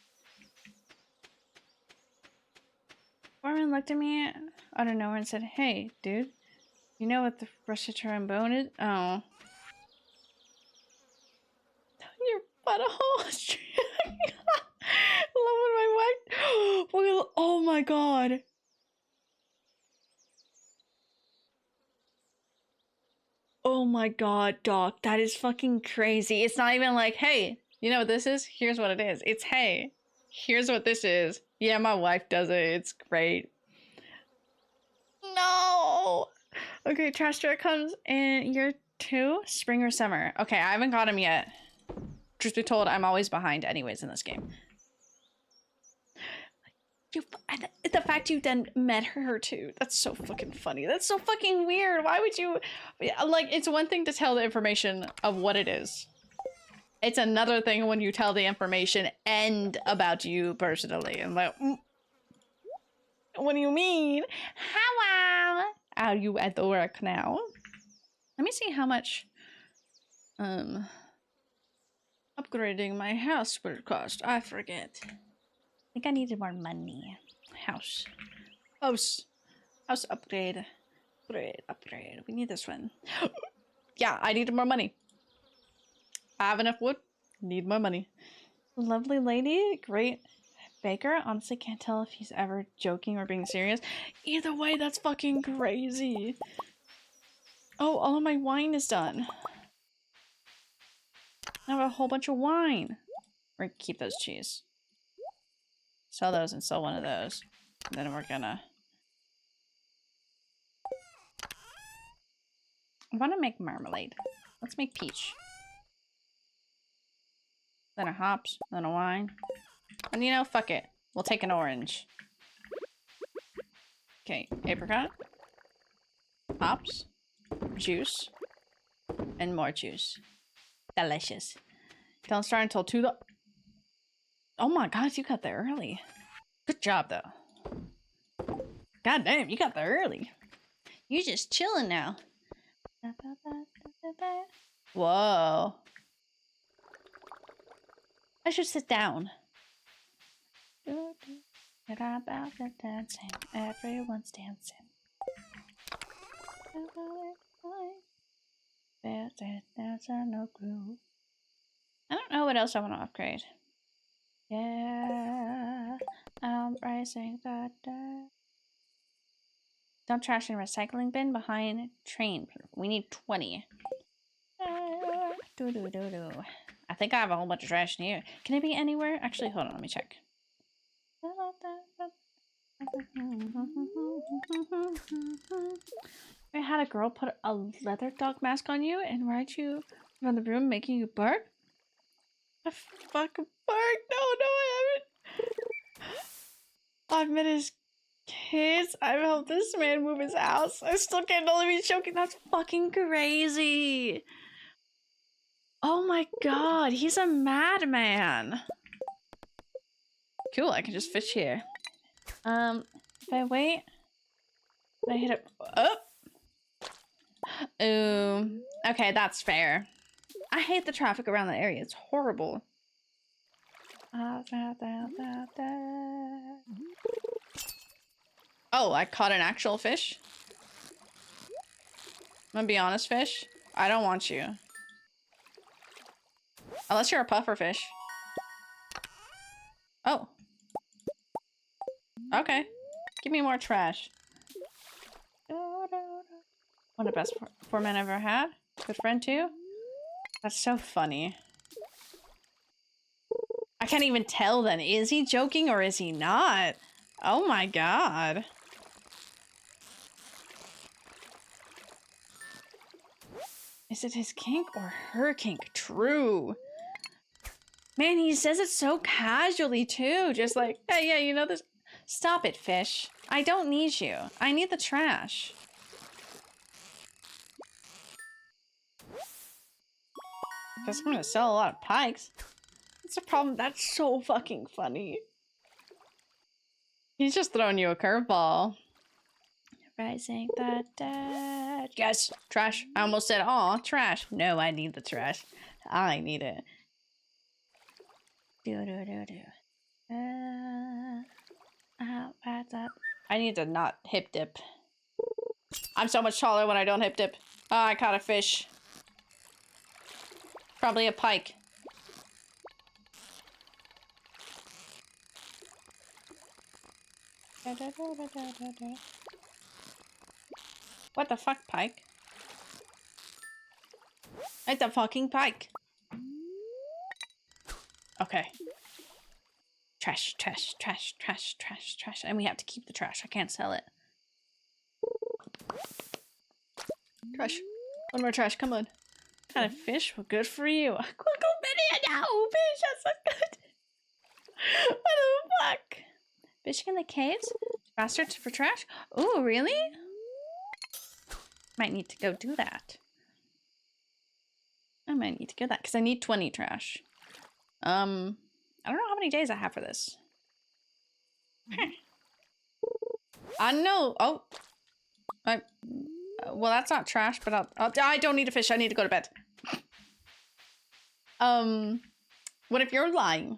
Foreman looked at me out of nowhere and said, "Hey, dude, you know what the Russian bone is?" Oh. Your butthole. Love when my wife. Oh my god. Oh my god, Doc. That is fucking crazy. It's not even like, hey, you know what this is? Here's what it is. It's, hey, here's what this is. Yeah, my wife does it. It's great. No! Okay, trash truck comes in year 2, spring or summer. Okay, I haven't got him yet. Truth be told, I'm always behind anyways in this game. The fact you then met her too, that's so fucking funny. That's so fucking weird. Why would you, like, it's one thing to tell the information of what it is. It's another thing when you tell the information and about you personally. And like, what do you mean? How are you at the work now? Let me see how much upgrading my house would cost. I forget. I think I needed more money. House upgrade. Upgrade. We need this one. Yeah, I needed more money. I have enough wood. Need more money. Lovely lady. Great baker. Honestly, can't tell if he's ever joking or being serious. Either way, that's fucking crazy. Oh, all of my wine is done. I have a whole bunch of wine. We're gonna keep those cheese. Sell those and sell one of those. And then we're gonna... I want to make marmalade. Let's make peach. Then a hops, then a wine. And you know, fuck it. We'll take an orange. Okay, apricot. Hops. Juice. And more juice. Delicious. Don't start until 2 the... Oh my god, you got there early. Good job, though. God damn, you got there early. You're just chilling now. Whoa. I should sit down. About the dancing, everyone's dancing. There's no groove. I don't know what else I want to upgrade. Yeah, I'm racing the dirt. Dump trash in recycling bin behind train. We need 20. I think I have a whole bunch of trash in here. Can it be anywhere? Actually, hold on, let me check. I had a girl put a leather dog mask on you and ride you around the room making you bark? A fucking bark? No, I haven't. I've met his kids. I've helped this man move his house. I still can't believe he's joking. That's fucking crazy. Oh my god, he's a madman. Cool, I can just fish here. If I wait, I hit it up. Ooh, okay, that's fair. I hate the traffic around the area. It's horrible. Oh, I caught an actual fish? I'm gonna be honest, fish. I don't want you. Unless you're a puffer fish. Oh. Okay. Give me more trash. One of the best foremen I've ever had. Good friend too. That's so funny. I can't even tell then. Is he joking or is he not? Oh my god. Is it his kink or her kink? True. Man, he says it so casually too. Just like, hey, yeah, you know this. Stop it, fish. I don't need you. I need the trash. Guess I'm gonna sell a lot of pikes. That's a problem. That's so fucking funny. He's just throwing you a curveball. Rising the dead. Yes, trash. I almost said, aw, trash. No, I need the trash. I need it. I need to not hip dip. I'm so much taller when I don't hip dip. Oh, I caught a fish. Probably a pike. What the fuck, pike? It's a fucking pike. Okay. Trash, trash, trash, trash, trash, trash. And we have to keep the trash. I can't sell it. Trash. One more trash. Come on. Kind of fish? Well, good for you. Quick, now, fish. That's not good. What the fuck? Fishing in the caves? Faster for trash? Oh, really? Might need to go do that. I might need to get that because I need 20 trash. I don't know how many days I have for this. I know. Oh, well, that's not trash, but I don't need a fish. I need to go to bed. What if you're lying?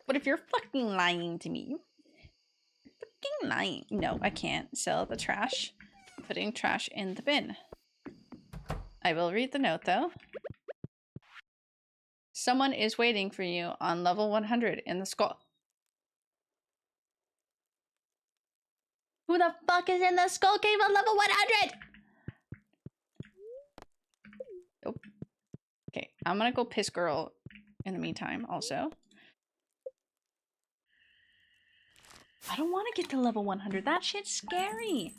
What if you're fucking lying to me? Fucking lying. No, I can't sell the trash. Putting trash in the bin. I will read the note though. Someone is waiting for you on level 100 in the skull. Who the fuck is in the skull cave on level 100? Nope. Okay, I'm gonna go piss girl in the meantime also. I don't want to get to level 100. That shit's scary.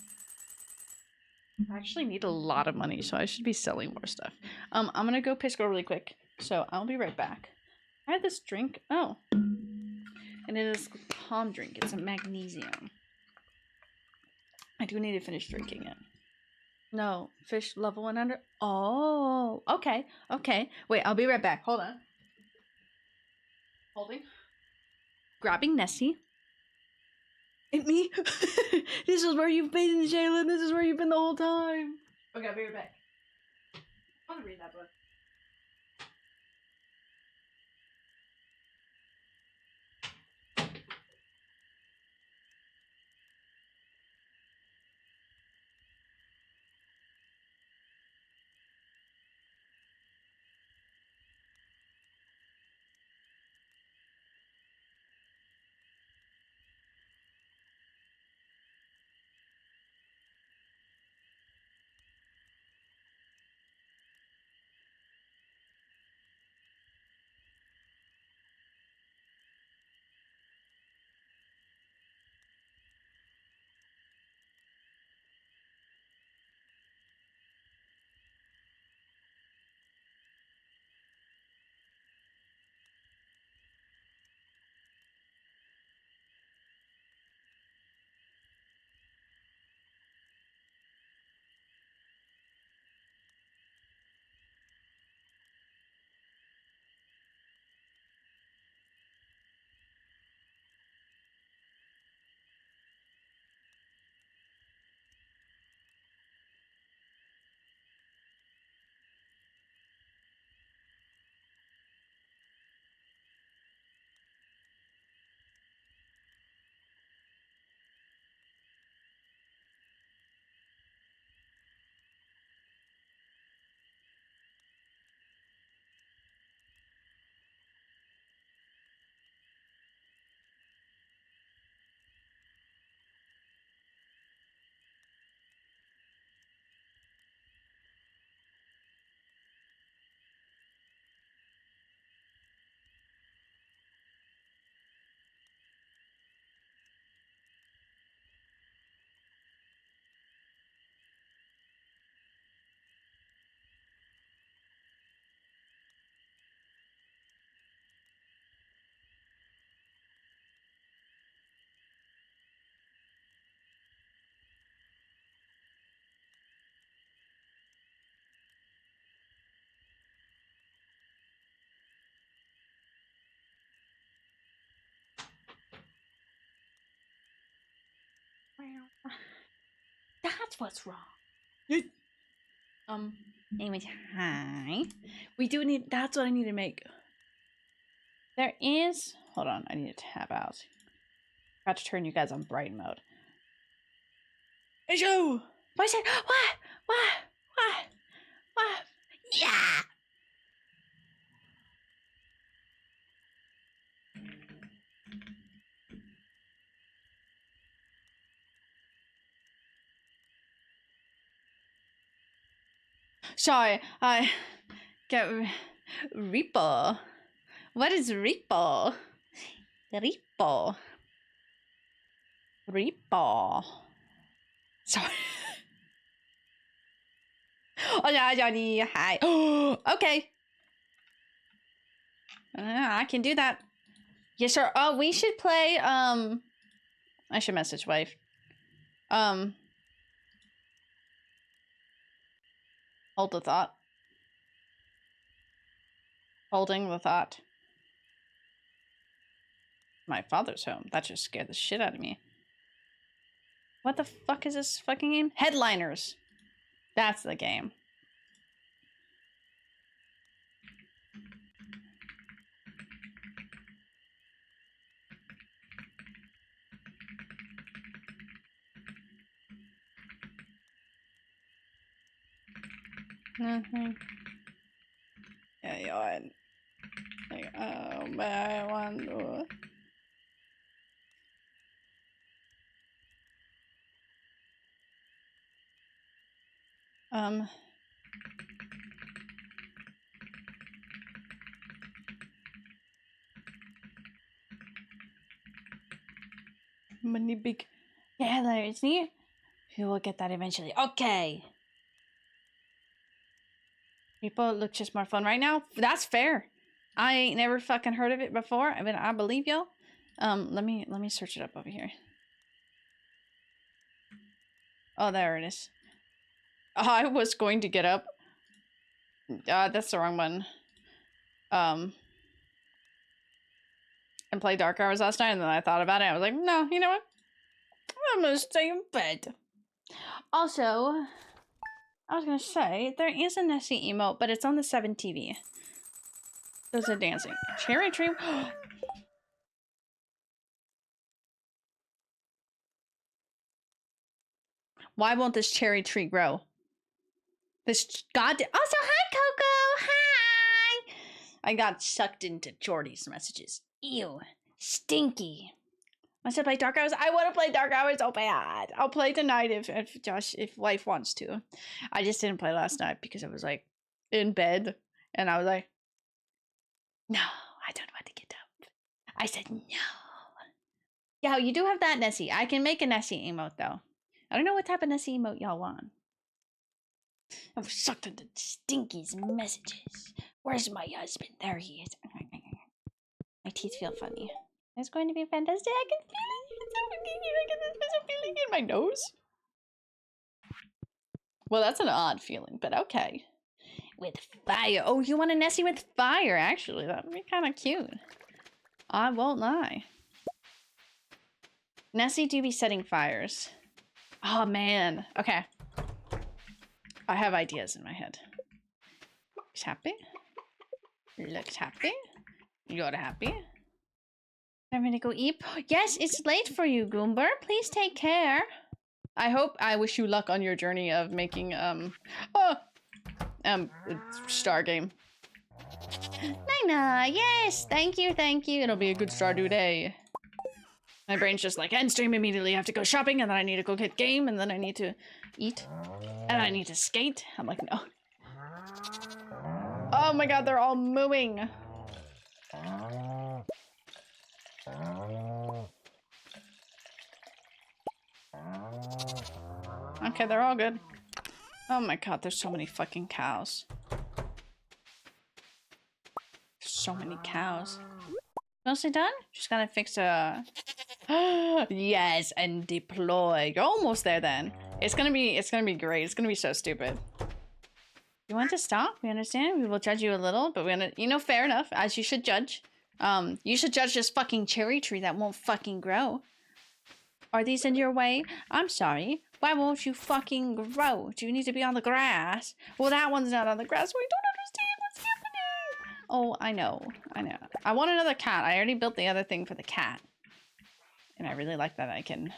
I actually need a lot of money, so I should be selling more stuff. I'm gonna go piss girl really quick, so I'll be right back. I had this drink. Oh. And it is a calm drink. It's a magnesium. I do need to finish drinking it. No, fish level 100. Oh, okay, okay. Wait, I'll be right back. Hold on. Holding. Grabbing Nessie. And me. This is where you've been, Jalen. This is where you've been the whole time. Okay, I'll be right back. I want to read that book. That's what's wrong. Anyways, hi. We do need, that's what I need to make. There is, hold on, I need to tab out. Got to turn you guys on bright mode. Hey, Joe! What is it? What? Yeah! Sorry, I get Reaper. What is Reaper? Reaper. Sorry. Oh yeah, Johnny. Hi. Okay. I can do that. Yes, sir. Oh, we should play. I should message wife. Hold the thought. Holding the thought. My father's home. That just scared the shit out of me. What the fuck is this fucking game? Headliners. That's the game. Nothing. Yeah, oh, but I want to. Money big. Yeah, there is neat. We will get that eventually. Okay. People look just more fun right now. That's fair. I ain't never fucking heard of it before. I mean, I believe y'all. Let me search it up over here. Oh, there it is. I was going to get up. That's the wrong one. And play Dark Hours last night, and then I thought about it. I was like, no, you know what? I'm gonna stay in bed. Also, I was gonna say, there is a Nessie emote, but it's on the 7 TV. Those are dancing. Cherry tree. Why won't this cherry tree grow? This goddamn. Also, hi, Coco. Hi. I got sucked into Jordy's messages. Ew. Stinky. I said play Dark Hours. I want to play Dark Hours so bad. I'll play tonight if wife wants to. I just didn't play last night because I was like in bed and I was like, no, I don't want to get up. I said no. Yeah, you do have that Nessie. I can make a Nessie emote though. I don't know what type of Nessie emote y'all want. I was sucked into Stinky's messages. Where's my husband? There he is. My teeth feel funny. It's going to be fantastic. I can feel it. I get this special feeling in my nose. Well, that's an odd feeling, but okay. With fire. Oh, you want a Nessie with fire, actually. That would be kind of cute. I won't lie. Nessie do be setting fires. Oh, man. Okay. I have ideas in my head. Looks happy. Looks happy. You're happy. I'm gonna go eat. Yes, it's late for you, Goomber. Please take care. I wish you luck on your journey of making, Star game. Nina, yes, thank you. It'll be a good Stardew day. My brain's just like, end stream immediately. I have to go shopping, and then I need to go get game, and then I need to eat, and I need to skate. I'm like, no. Oh my god, they're all mooing. Okay, they're all good. Oh my god, there's so many fucking cows. So many cows. Mostly done? Just gotta fix a... yes, and deploy. You're almost there then. It's gonna be great. It's gonna be so stupid. You want to stop? We understand. We will judge you a little, but fair enough, as you should judge. You should judge this fucking cherry tree that won't fucking grow. Are these in your way? I'm sorry. Why won't you fucking grow? Do you need to be on the grass? Well, that one's not on the grass, so I don't understand what's happening. Oh, I know. I know. I want another cat. I already built the other thing for the cat. And I really like that I can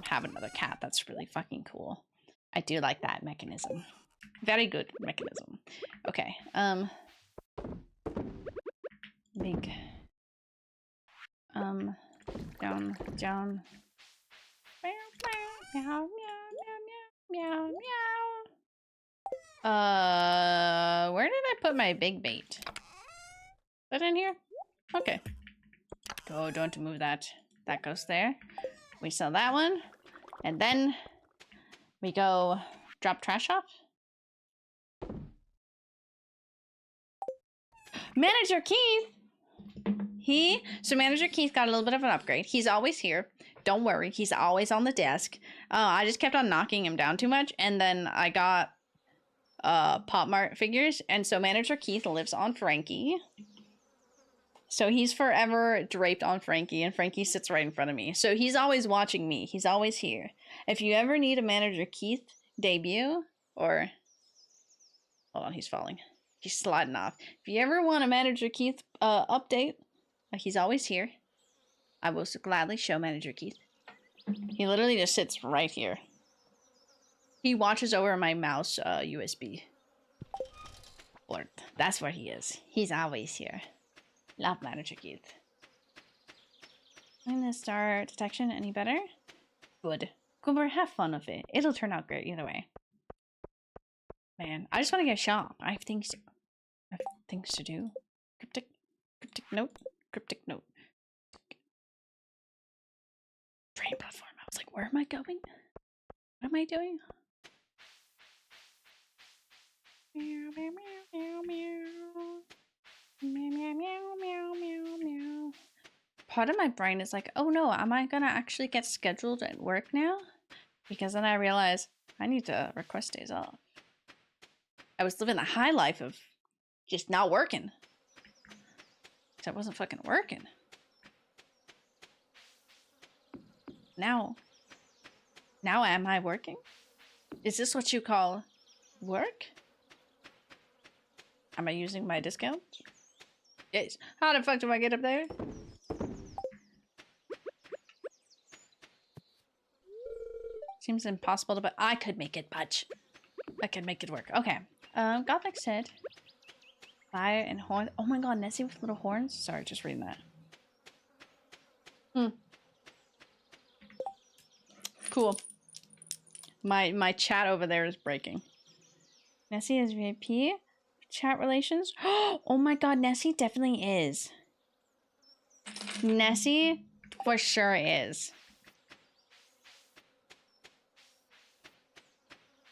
have another cat. That's really fucking cool. I do like that mechanism. Very good mechanism. Okay. Big. Down. Meow, meow, meow, meow, meow, meow. Where did I put my big bait? Is that in here? Okay. Go, don't move that. That goes there. We sell that one. And then we go drop trash off. Manager Keith! So Manager Keith got a little bit of an upgrade. He's always here. Don't worry, he's always on the desk. I just kept on knocking him down too much, and then I got Pop Mart figures, and so Manager Keith lives on Frankie. So he's forever draped on Frankie, and Frankie sits right in front of me. So he's always watching me. He's always here. If you ever need a Manager Keith debut, or... Hold on, he's falling. He's sliding off. If you ever want a Manager Keith update, he's always here. I will gladly show Manager Keith. He literally just sits right here. He watches over my mouse USB port. That's where he is. He's always here. Love Manager Keith. I'm gonna start detection any better? Good. Cooper, have fun with it. It'll turn out great either way. Man, I just want to get a shop. I have things to do. Cryptic note. Cryptic note. Train platform. I was like, where am I going? What am I doing? Meow, meow, meow, meow, meow. Meow, meow, meow, meow, meow, meow. Part of my brain is like, oh no, am I gonna actually get scheduled at work now? Because then I realize I need to request days off. I was living the high life of just not working. Because I wasn't fucking working. Now am I working? Is this what you call work? Am I using my discount? Yes. How the fuck do I get up there? Seems impossible to, but I could make it, Budge. I could make it work. Okay. Gothic said. Fire and horns. Oh my god, Nessie with little horns? Sorry, just reading that. Cool. My chat over there is breaking. Nessie is VIP? Chat relations? Oh my god, Nessie definitely is. Nessie for sure is.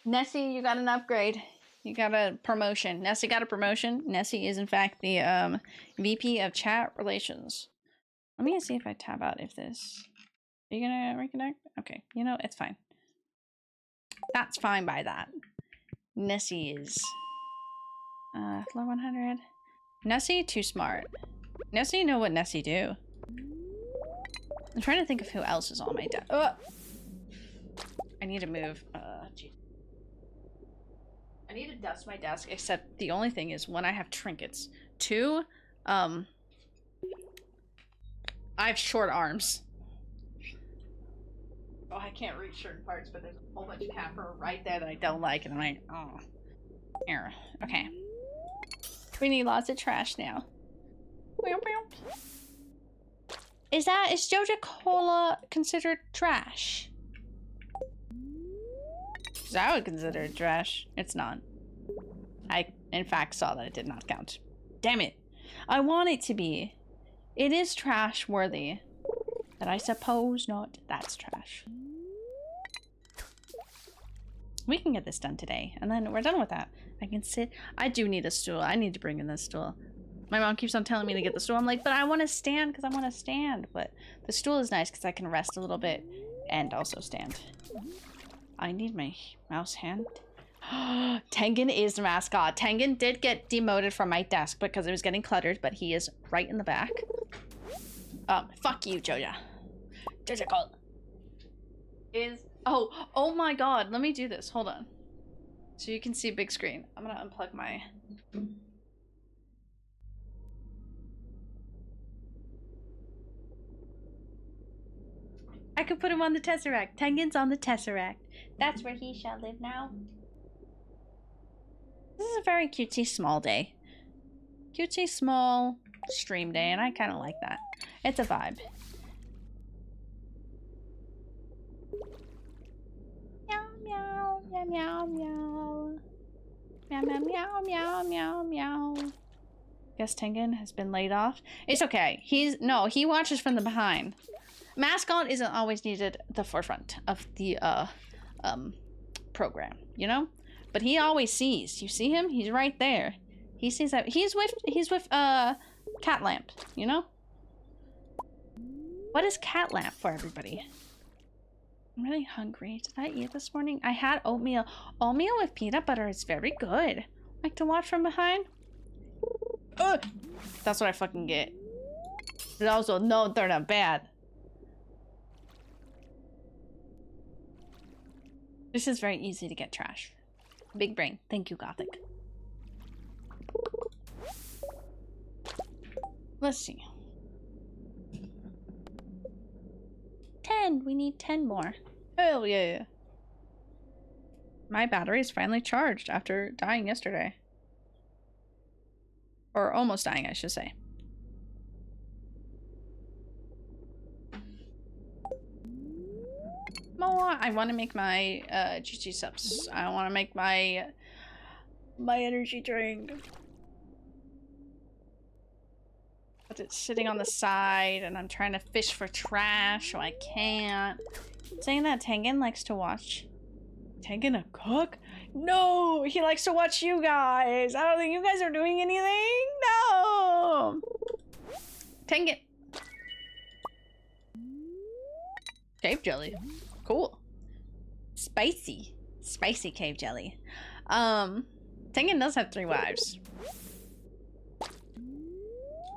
Nessie, you got an upgrade. You got a promotion. Nessie got a promotion. Nessie is in fact the VP of chat relations. Let me see if I tab out if this... Are you gonna reconnect? Okay, you know, it's fine. That's fine by that. Nessie is... floor 100. Nessie, too smart. Nessie know what Nessie do. I'm trying to think of who else is on my desk. Oh! I need to move. Geez. I need to dust my desk, except the only thing is when I have trinkets. Two, I have short arms. Oh, I can't reach certain parts, but there's a whole bunch of camphor right there that I don't like, and I'm like, oh. Error. Okay. We need lots of trash now. Is Joja Cola considered trash? Because I would consider it trash. It's not. I, in fact, saw that it did not count. Damn it. I want it to be. It is trash worthy. But I suppose not. That's trash. We can get this done today. And then we're done with that. I can sit. I do need a stool. I need to bring in this stool. My mom keeps on telling me to get the stool. I'm like, but I want to stand because I want to stand. But the stool is nice because I can rest a little bit and also stand. I need my mouse hand. Tengen is the mascot. Tengen did get demoted from my desk because it was getting cluttered, but he is right in the back. Fuck you, Joja. Joja Cola. is... Oh my god, let me do this. Hold on. So you can see big screen. I'm gonna unplug my... I could put him on the Tesseract. Tengen's on the Tesseract. That's where he shall live now. This is a very cutesy small day. Cutesy small stream day, and I kind of like that. It's a vibe. Meow meow meow meow meow meow meow meow meow meow meow. Guess Tengen has been laid off. It's okay. He watches from the behind. Mascot isn't always needed at the forefront of the program, you know? But he always sees. You see him? He's right there. He sees that he's with Cat Lamp, you know? What is Cat Lamp for everybody? I'm really hungry. Did I eat this morning? I had oatmeal. Oatmeal with peanut butter is very good. Like to watch from behind? Ugh! That's what I fucking get. But also, no, they're not bad. This is very easy to get trash. Big brain. Thank you, Gothic. Let's see. 10. We need 10 more. Hell yeah. My battery is finally charged after dying yesterday. Or almost dying, I should say. More. I want to make my GG subs. I want to make my energy drink. But it's sitting on the side and I'm trying to fish for trash, so I can't. Saying that Tengen likes to watch. Tengen a cook? No! He likes to watch you guys! I don't think you guys are doing anything! No! Tengen! Cave jelly. Cool. Spicy. Spicy cave jelly. Tengen does have 3 wives.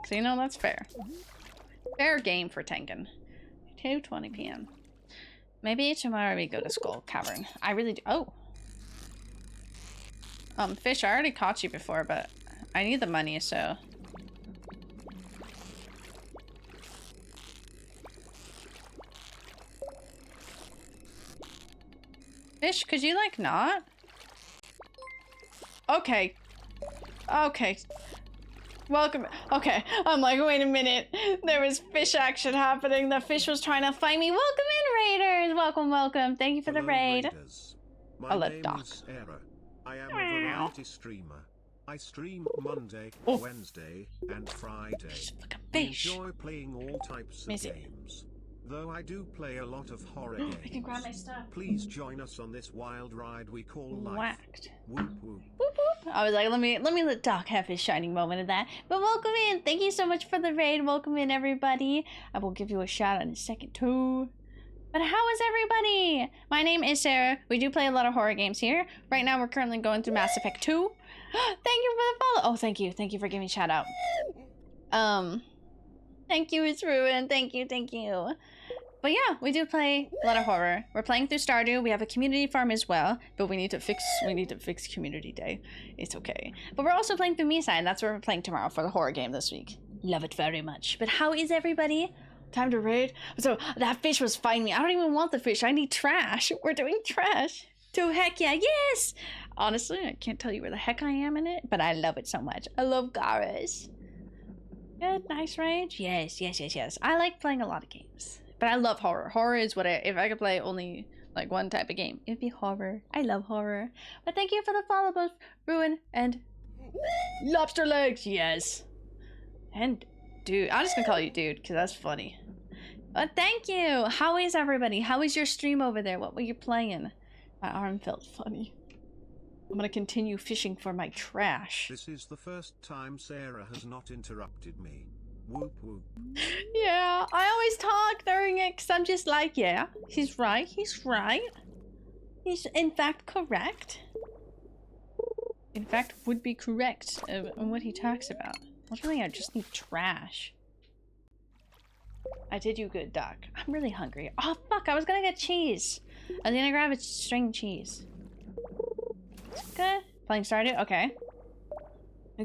So you know that's fair. Fair game for Tengen. 2:20 p.m. Maybe tomorrow we go to Skull Cavern. I really do. Oh. Fish, I already caught you before, but I need the money, so. Fish, could you like not? Okay. Okay. Welcome. Okay, I'm like, wait a minute. There was fish action happening. The fish was trying to find me. Welcome in, Raiders. Welcome, welcome. Thank you for the raid. Raiders. My name is Era. I am a variety streamer. I stream Monday, Wednesday, and Friday. I enjoy playing all types of games. Though I do play a lot of horror games. I can grab my stuff. Please join us on this wild ride we call life. Whacked. Whoop whoop. Whoop whoop. I was like, let me let Doc have his shining moment of that. But welcome in. Thank you so much for the raid. Welcome in, everybody. I will give you a shout out in a second too. But how is everybody? My name is Sarah. We do play a lot of horror games here. Right now we're currently going through Mass Effect 2. Thank you for the follow. Oh, thank you. Thank you for giving me a shout out. Thank you, it's Ruin. Thank you, thank you. But yeah, we do play a lot of horror. We're playing through Stardew. We have a community farm as well, but we need to fix community day. It's okay. But we're also playing through Misa, that's where we're playing tomorrow for the horror game this week. Love it very much. But how is everybody? Time to raid. So that fish was fighting me. I don't even want the fish. I need trash. We're doing trash. So heck yeah, yes! Honestly, I can't tell you where the heck I am in it, but I love it so much. I love Garas. Good, nice range. Yes, yes, yes, yes. I like playing a lot of games. But I love horror. Horror is what if I could play only like one type of game, it'd be horror. I love horror. But thank you for the follow, both Ruin and Lobster Legs. Yes. And dude, I'm just gonna call you dude because that's funny. But thank you. How is everybody? How is your stream over there? What were you playing? My arm felt funny. I'm gonna continue fishing for my trash. This is the first time Sarah has not interrupted me. Whoop whoop. Yeah, I always talk during it because I'm just like, yeah, he's right, he's right. He's in fact correct. In fact, would be correct on what he talks about. Literally, I just need trash. I did you good, Doc. I'm really hungry. Oh, fuck, I was gonna get cheese. I'm gonna grab a string cheese. Good. Playing Stardew? Okay.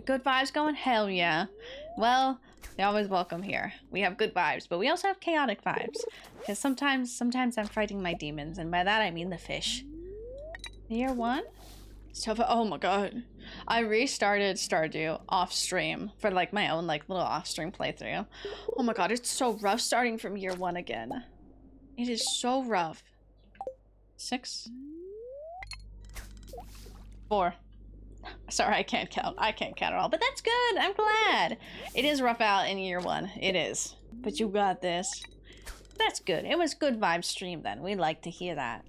Good vibes going? Hell yeah. Well, they're always welcome here. We have good vibes, but we also have chaotic vibes. Because sometimes I'm fighting my demons, and by that I mean the fish. Year 1? Oh my god. I restarted Stardew off stream for like my own like little off stream playthrough. Oh my god, it's so rough starting from year 1 again. It is so rough. 6? 4. Sorry, I can't count. I can't count at all, but that's good. I'm glad. It is rough out in year 1. It is. But you got this. That's good. It was good vibe stream then. We'd like to hear that.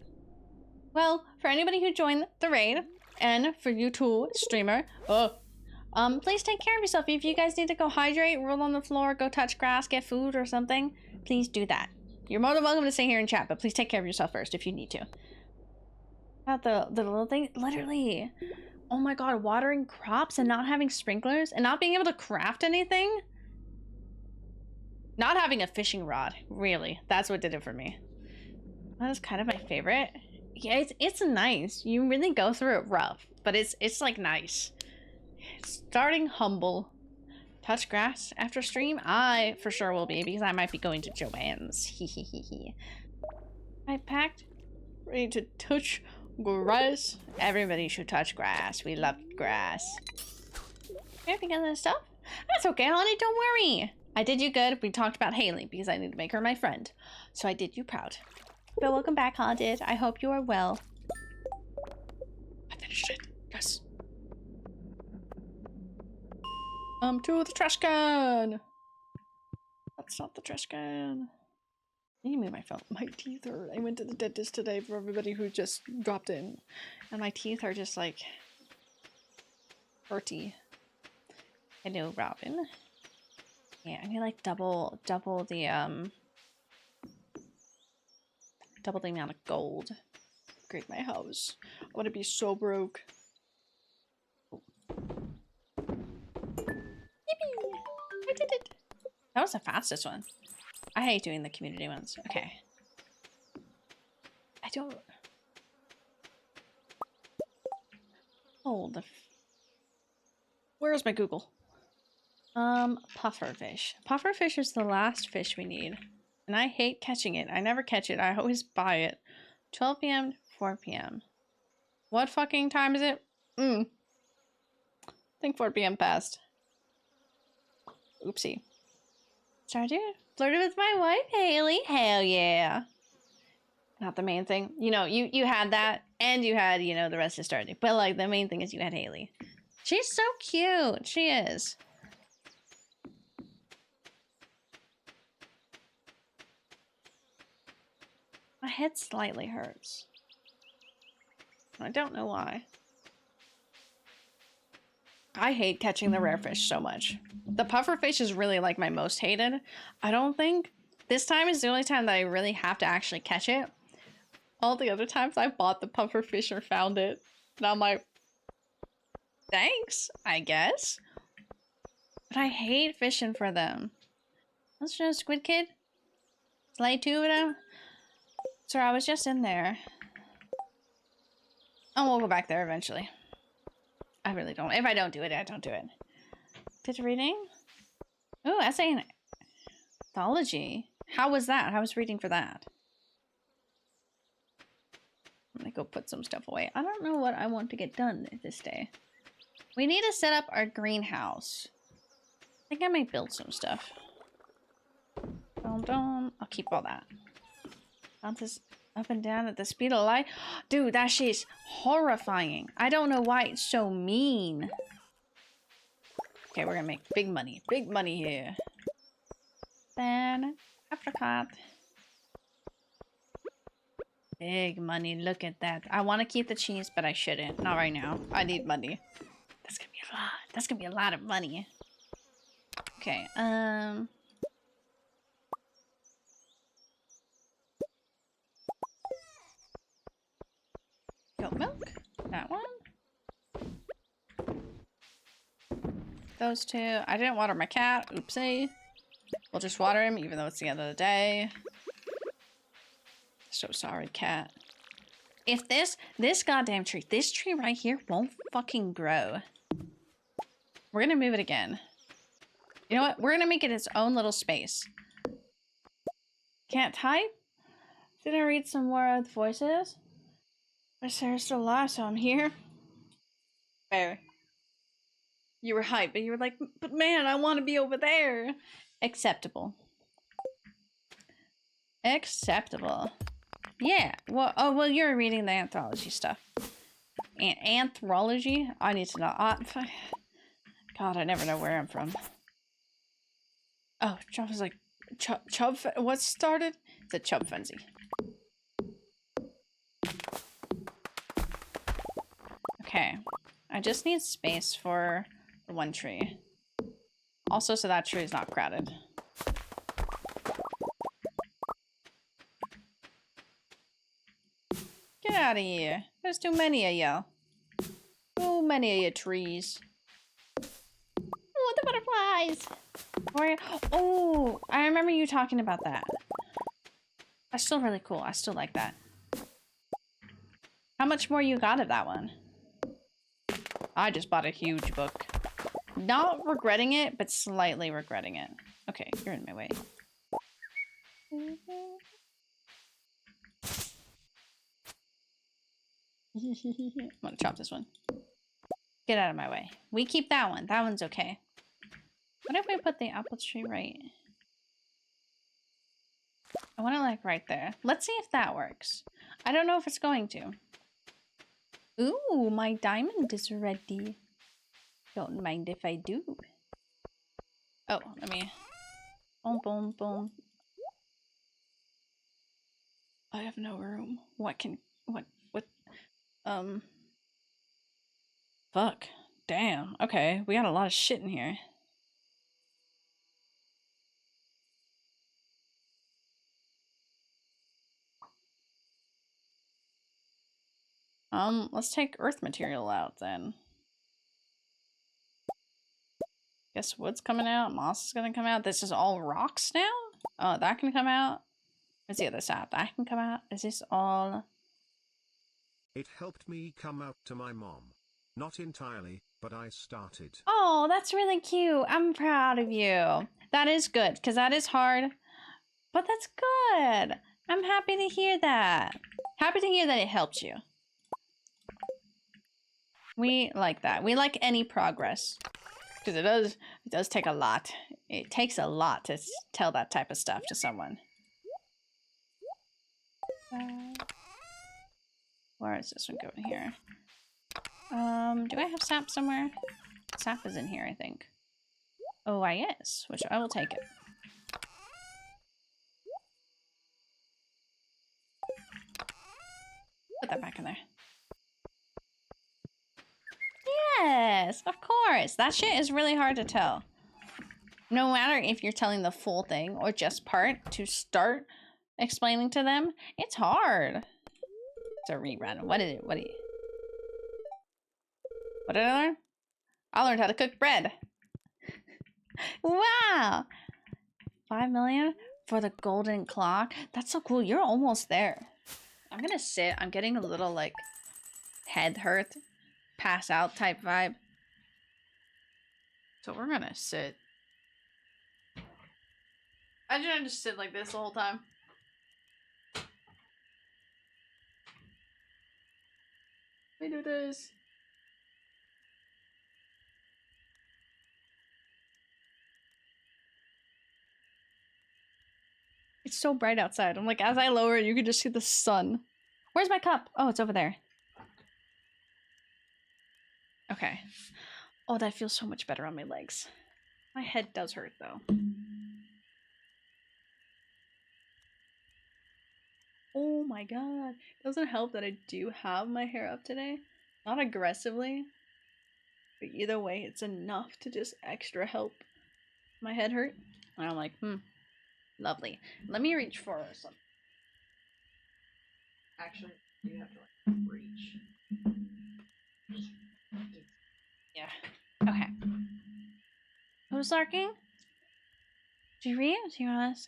Well, for anybody who joined the raid, and for you too, streamer, please take care of yourself. If you guys need to go hydrate, roll on the floor, go touch grass, get food or something, please do that. You're more than welcome to stay here and chat, but please take care of yourself first if you need to. About the little thing, literally. Oh my god, watering crops and not having sprinklers and not being able to craft anything. Not having a fishing rod, really. That's what did it for me. That is kind of my favorite. Yeah, it's nice. You really go through it rough, but it's like nice. Starting humble. Touch grass after stream? I for sure will be, because I might be going to Joanne's. Hehehehe. I packed. Ready to touch grass. Everybody should touch grass. We love grass. You have to get this stuff? That's okay, honey. Don't worry. I did you good. We talked about Haley because I need to make her my friend. So I did you proud. But welcome back, Haunted. I hope you are well. I finished it. Yes. To the trash can. That's not the trash can. You can move my phone. My teeth are. I went to the dentist today for everybody who just dropped in, and my teeth are just like hurty. Hello, Robin. Yeah, I need like double the amount of gold. Upgrade my house. I want to be so broke. Yippee! I did it. That was the fastest one. I hate doing the community ones. Okay. I don't. Hold the. Where's my Google? Pufferfish. Pufferfish is the last fish we need. And I hate catching it. I never catch it. I always buy it. 12 p.m. 4 p.m. What fucking time is it? I think 4 p.m. passed. Oopsie. Stardew? Flirted with my wife, Haley? Hell yeah. Not the main thing. You know, you had that, and you had, you know, the rest of Stardew. But, like, the main thing is you had Haley. She's so cute. She is. My head slightly hurts. I don't know why. I hate catching the rare fish so much. The puffer fish is really like my most hated. I don't think this time is the only time that I really have to actually catch it. All the other times I bought the puffer fish or found it. And I'm like, thanks, I guess. But I hate fishing for them. Let's show Squid Kid. Slay Tudo. Sir, I was just in there. And we'll go back there eventually. I really don't. If I don't do it, I don't do it. Did reading? Ooh, essay and anthology. How was that? How was reading for that? I'm gonna go put some stuff away. I don't know what I want to get done this day. We need to set up our greenhouse. I think I might build some stuff. I'll keep all that. Bounces up and down at the speed of light. Dude, that shit's horrifying. I don't know why it's so mean. Okay, we're gonna make big money. Big money here. Then, apricot. Big money, look at that. I want to keep the cheese, but I shouldn't. Not right now. I need money. That's gonna be a lot. That's gonna be a lot of money. Okay, goat milk. That one. Those two. I didn't water my cat. Oopsie. We'll just water him, even though it's the end of the day. So sorry, cat. If this goddamn tree, this tree right here won't fucking grow. We're gonna move it again. You know what? We're gonna make it its own little space. Can't type? Did I read some more of the voices? But Sarah's still alive, so I'm here. Fair. You were hyped, but you were like, but man, I want to be over there. Acceptable. Acceptable. Yeah. Well, oh, well, you're reading the anthology stuff. Anthropology? I need to know. God, I never know where I'm from. Oh, Chub is like, Chub, what started? It's a Chub Frenzy. Okay. I just need space for the one tree. Also, so that tree is not crowded. Get out of here. There's too many of you. Too many of you trees. Oh, the butterflies. Oh, I remember you talking about that. That's still really cool. I still like that. How much more you got of that one? I just bought a huge book. Not regretting it, but slightly regretting it. Okay, you're in my way. I'm gonna chop this one. Get out of my way. We keep that one. That one's okay. What if we put the apple tree right? I want it like right there. Let's see if that works. I don't know if it's going to. Ooh, my diamond is ready. Don't mind if I do. Oh, let me... Boom, boom, boom. I have no room. What? Fuck. Damn. Okay, we got a lot of shit in here. Let's take earth material out then. Guess wood's coming out, moss is gonna come out. This is all rocks now? Oh, that can come out. Where's the other side? That can come out. Is this all? It helped me come out to my mom. Not entirely, but I started. Oh, that's really cute. I'm proud of you. That is good, because that is hard. But that's good. I'm happy to hear that. Happy to hear that it helped you. We like that. We like any progress. Because it does take a lot. It takes a lot to tell that type of stuff to someone. Where is this one going here? Do I have sap somewhere? Sap is in here, I think. Oh, yes, which I will take it. Put that back in there. Yes, of course. That shit is really hard to tell. No matter if you're telling the full thing or just part to start explaining to them, it's hard. It's a rerun. What did I learn? I learned how to cook bread. Wow. 5 million for the golden clock. That's so cool. You're almost there. I'm gonna sit. I'm getting a little like head hurt, pass out type vibe. So we're gonna sit. I just sit like this the whole time. We do this. It's so bright outside. I'm like, as I lower it, you can just see the sun. Where's my cup? Oh, it's over there. Okay. Oh, that feels so much better on my legs. My head does hurt, though. Oh my god. It doesn't help that I do have my hair up today. Not aggressively. But either way, it's enough to just extra help my head hurt. And I'm like, lovely. Let me reach for some. Actually, you have to like reach. Yeah. Okay. Who's lurking? Do you read? Do you want us?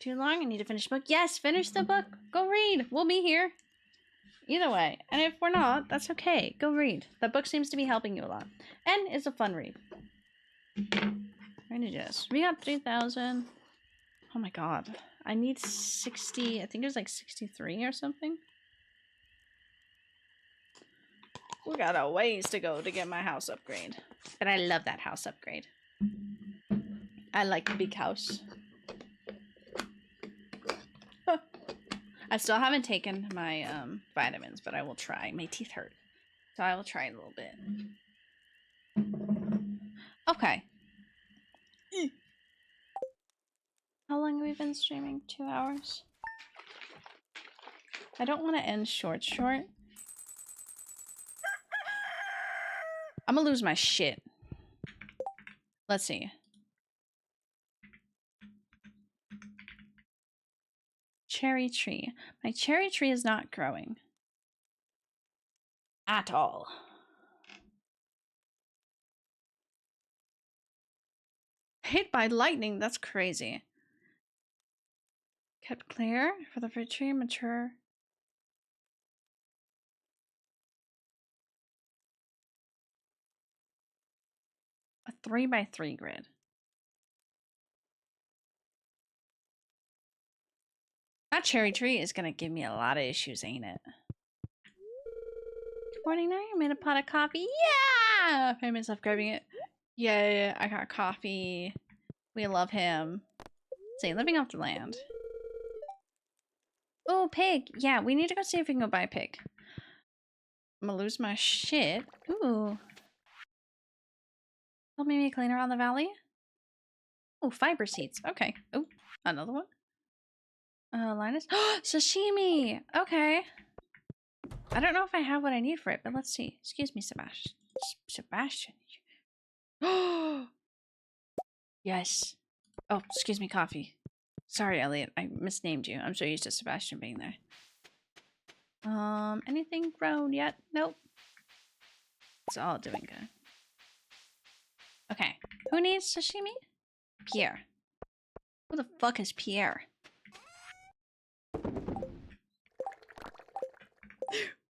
Too long? I need to finish the book. Yes, finish the book. Go read. We'll be here. Either way, and if we're not, that's okay. Go read. That book seems to be helping you a lot. And it's a fun read. I need this. We got 3,000. Oh my god. I need 60. I think it was like 63 or something. We got a ways to go to get my house upgrade. But I love that house upgrade. I like the big house. I still haven't taken my vitamins, but I will try. My teeth hurt. So I will try a little bit. Okay. How long have we been streaming? 2 hours? I don't want to end short. I'm gonna lose my shit. Let's see. Cherry tree. My cherry tree is not growing. At all. Hit by lightning? That's crazy. Kept clear for the fruit tree, mature. A 3x3 grid. That cherry tree is gonna give me a lot of issues, ain't it? Good morning, now you made a pot of coffee. Yeah! I find myself grabbing it. Yeah, I got coffee. We love him. Say, living off the land. Oh, pig. Yeah, we need to go see if we can go buy a pig. I'm gonna lose my shit. Ooh. Help me make cleaner on the valley. Oh, fiber seeds. Okay. Oh, another one. Linus. Sashimi! Okay. I don't know if I have what I need for it, but let's see. Excuse me, Sebastian. Sebastian. Yes. Oh, excuse me, coffee. Sorry, Elliot. I misnamed you. I'm so used to Sebastian being there. Anything grown yet? Nope. It's all doing good. Okay. Who needs sashimi? Pierre. Who the fuck is Pierre?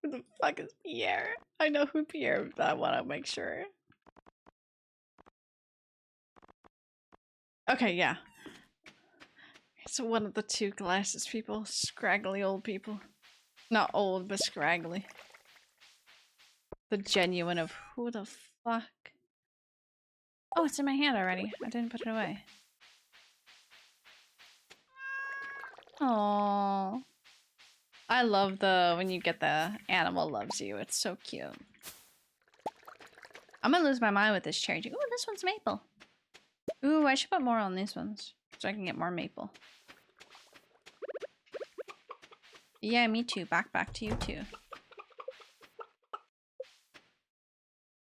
Who the fuck is Pierre? I know who Pierre is, but I want to make sure. Okay, yeah. It's one of the two glasses people. Scraggly old people. Not old, but scraggly. The genuine of who the fuck? Oh, it's in my hand already. I didn't put it away. Aww. I love when you get the animal loves you. It's so cute. I'm gonna lose my mind with this cherry. Ooh, this one's maple. Ooh, I should put more on these ones so I can get more maple. Yeah, me too. Back to you too.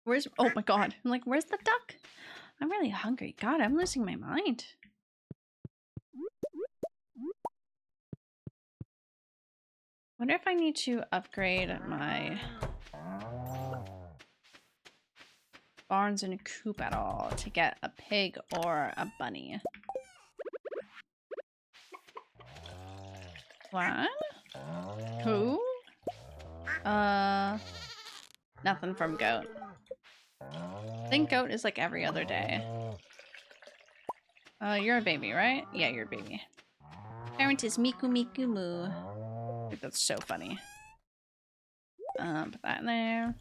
Where's... Oh my god. I'm like, where's the duck? I'm really hungry. God, I'm losing my mind. Wonder if I need to upgrade my barns and coop at all to get a pig or a bunny. What? Who? Nothing from goat. I think goat is like every other day. You're a baby, right? Yeah, you're a baby. Parent is Miku Miku Moo. I think that's so funny. Put that in there.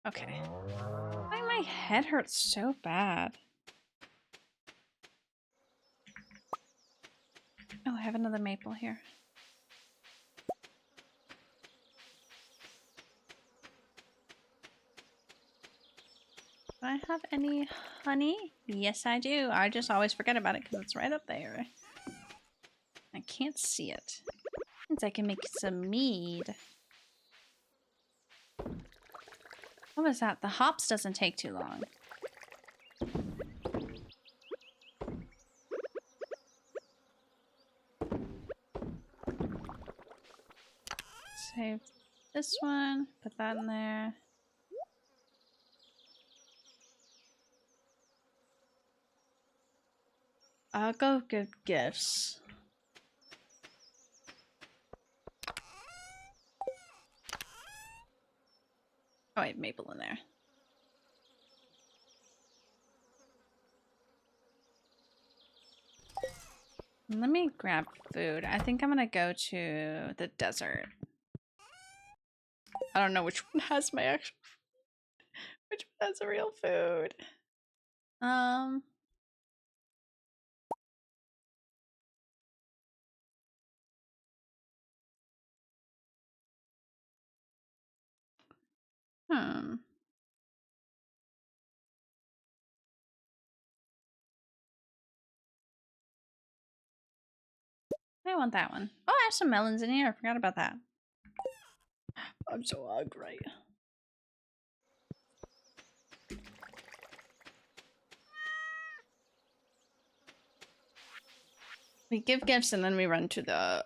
Okay. Why my head hurts so bad? Oh, I have another maple here. Do I have any honey? Yes, I do. I just always forget about it because it's right up there. I can't see it. Means I can make some mead. What was that? The hops doesn't take too long. Save this one. Put that in there. I'll go give gifts. Oh, I have maple in there. Let me grab food. I think I'm gonna go to the desert. I don't know which one has my actual... Which one has the real food? I want that one. Oh, I have some melons in here. I forgot about that. I'm so hungry. We give gifts and then we run to the,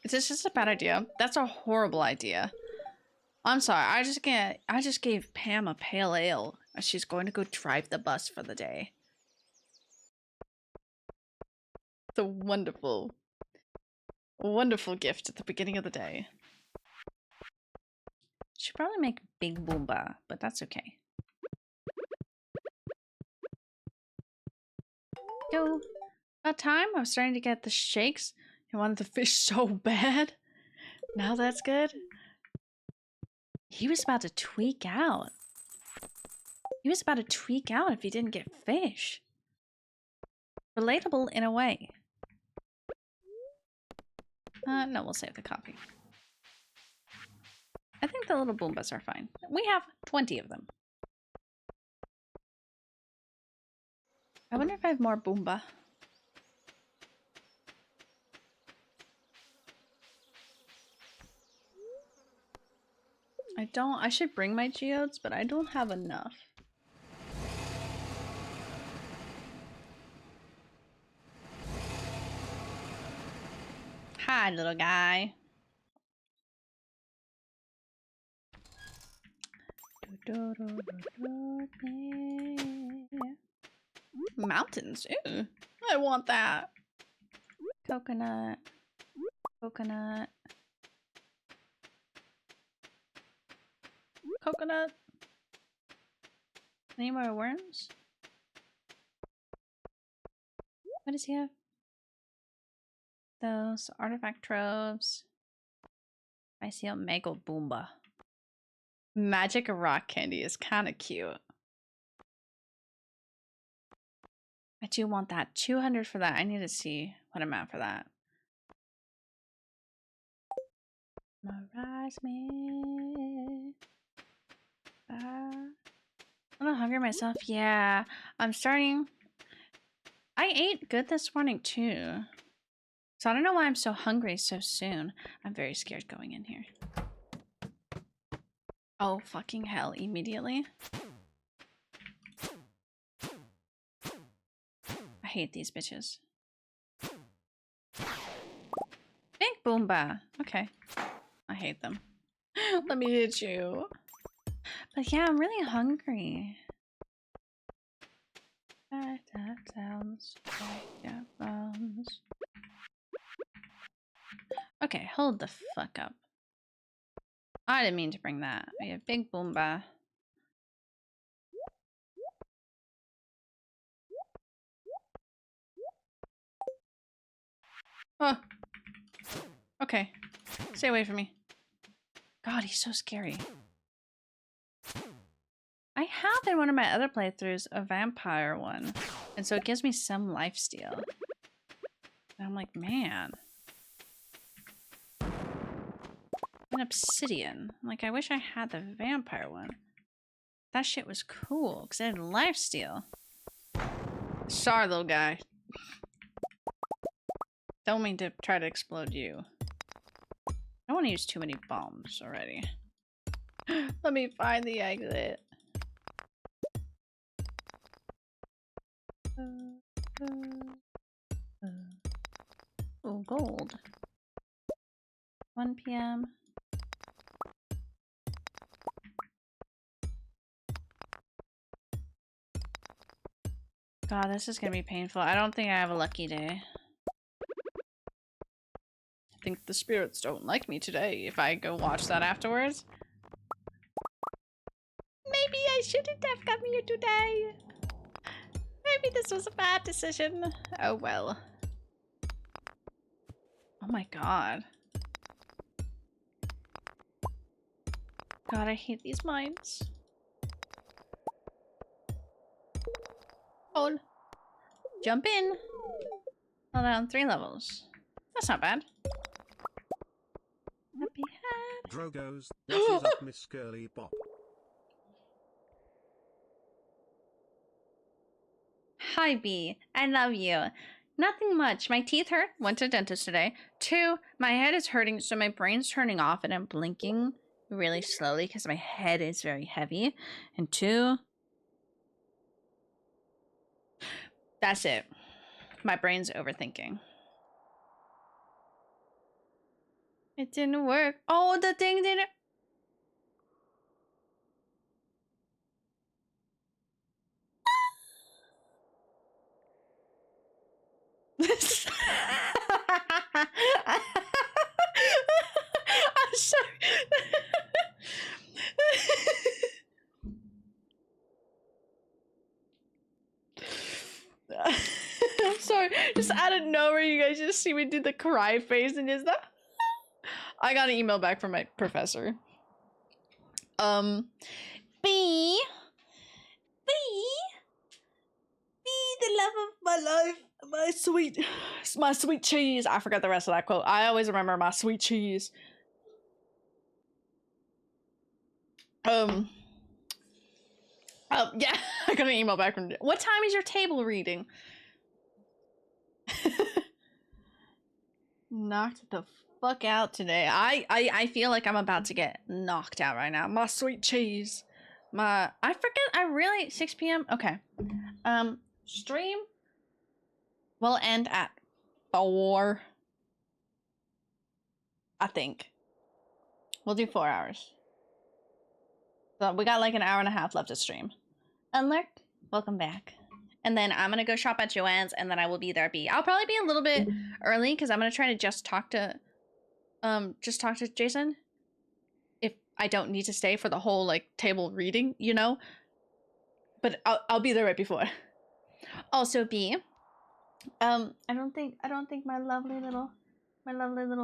Is this just a bad idea? That's a horrible idea. I'm sorry, I just gave Pam a pale ale. She's going to go drive the bus for the day. It's a wonderful, wonderful gift at the beginning of the day. Should probably make Big Boomba, but that's okay. Yo, about time. I was starting to get the shakes. I wanted the fish so bad. Now that's good. He was about to tweak out. He was about to tweak out if he didn't get fish. Relatable in a way. No, we'll save the coffee. I think the little Boombas are fine. We have 20 of them. I wonder if I have more Boomba. I should bring my geodes, but I don't have enough. Hi, little guy. Mountains, ew. I want that. Coconut. Coconut. Coconut. Any more worms? What does he have? Those artifact troves. I see a Mega Boomba. Magic rock candy is kind of cute. I do want that. 200 for that. I need to see what I'm at for that. Mirage me. I'm not hungry myself. Yeah, I'm starting. I ate good this morning too. So I don't know why I'm so hungry so soon. I'm very scared going in here. Oh, fucking hell, immediately. I hate these bitches. Big Boomba. Okay. I hate them. Let me hit you. But yeah, I'm really hungry. That sounds like bones. Okay, hold the fuck up. I didn't mean to bring that. We have Big Boomba. Oh. Okay. Stay away from me. God, he's so scary. I have in one of my other playthroughs a vampire one. And so it gives me some lifesteal. And I'm like, man. An obsidian. I'm like, I wish I had the vampire one. That shit was cool, because it had lifesteal. Sorry, little guy. Don't mean to try to explode you. I don't want to use too many bombs already. Let me find the exit. Oh, gold. 1 p.m. God, this is gonna be painful. I don't think I have a lucky day. I think the spirits don't like me today if I go watch that afterwards. Maybe I shouldn't have come here today. Maybe this was a bad decision. Oh well. Oh my god. God, I hate these mines. Hold. Jump in. Hold down 3 levels. That's not bad. Happy hat. Drogos, what is up, Miss Curly Bop? Hi, B. I love you. Nothing much. My teeth hurt. Went to the dentist today. 2, my head is hurting, so my brain's turning off and I'm blinking really slowly because my head is very heavy. And 2, that's it. My brain's overthinking. It didn't work. Oh, the thing didn't. I'm sorry. I'm sorry. Just out of nowhere, you guys just see me do the cry face and just that. I got an email back from my professor. B, the love of my life, my sweet cheese. I forgot the rest of that quote. I always remember my sweet cheese. Yeah, I got an email back from. What time is your table reading? Knocked the fuck out today. I feel like I'm about to get knocked out right now. My sweet cheese. I forget. I really 6 p.m. Okay. Stream will end at 4. I think. We'll do 4 hours. So we got like an hour and a half left to stream. Unlurk, welcome back. And then I'm gonna go shop at Joanne's and then I will be there. I'll probably be a little bit early because I'm gonna try to just talk to Jason. If I don't need to stay for the whole like table reading, you know. But I'll be there right before. Also, B. I don't think my lovely little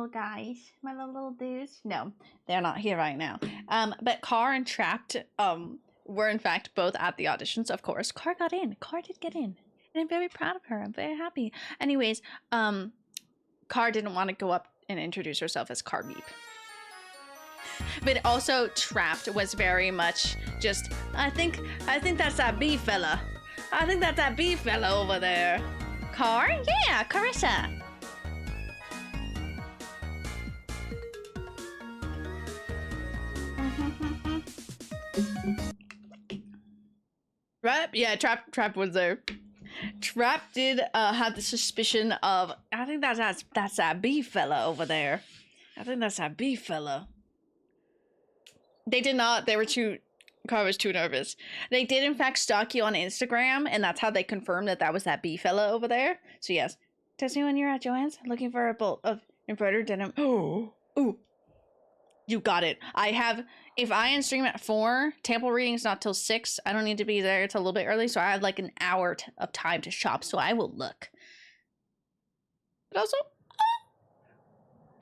guys, my lovely little dudes. No, they're not here right now. But Car and Trapped were in fact both at the auditions. Of course, Car got in. Car did get in, and I'm very proud of her. I'm very happy. Anyways, Car didn't want to go up and introduce herself as Car Meep. But also Trapped was very much just, I think that's that B fella. I think that's that B fella over there. Car? Yeah, Carissa. Right? Yeah, Trap was there. Trap did have the suspicion of, I think that's that B fella over there. I think that's that B fella. They did not. They were too. Car was too nervous. They did in fact stalk you on Instagram, and that's how they confirmed that was that B fella over there. So yes, Tessie, when you're at Joanne's looking for a bolt of embroidered denim. Oh, ooh, you got it. I have. If I end stream at 4, table reading's not till 6. I don't need to be there till a little bit early, so I have like an hour of time to shop. So I will look. But also,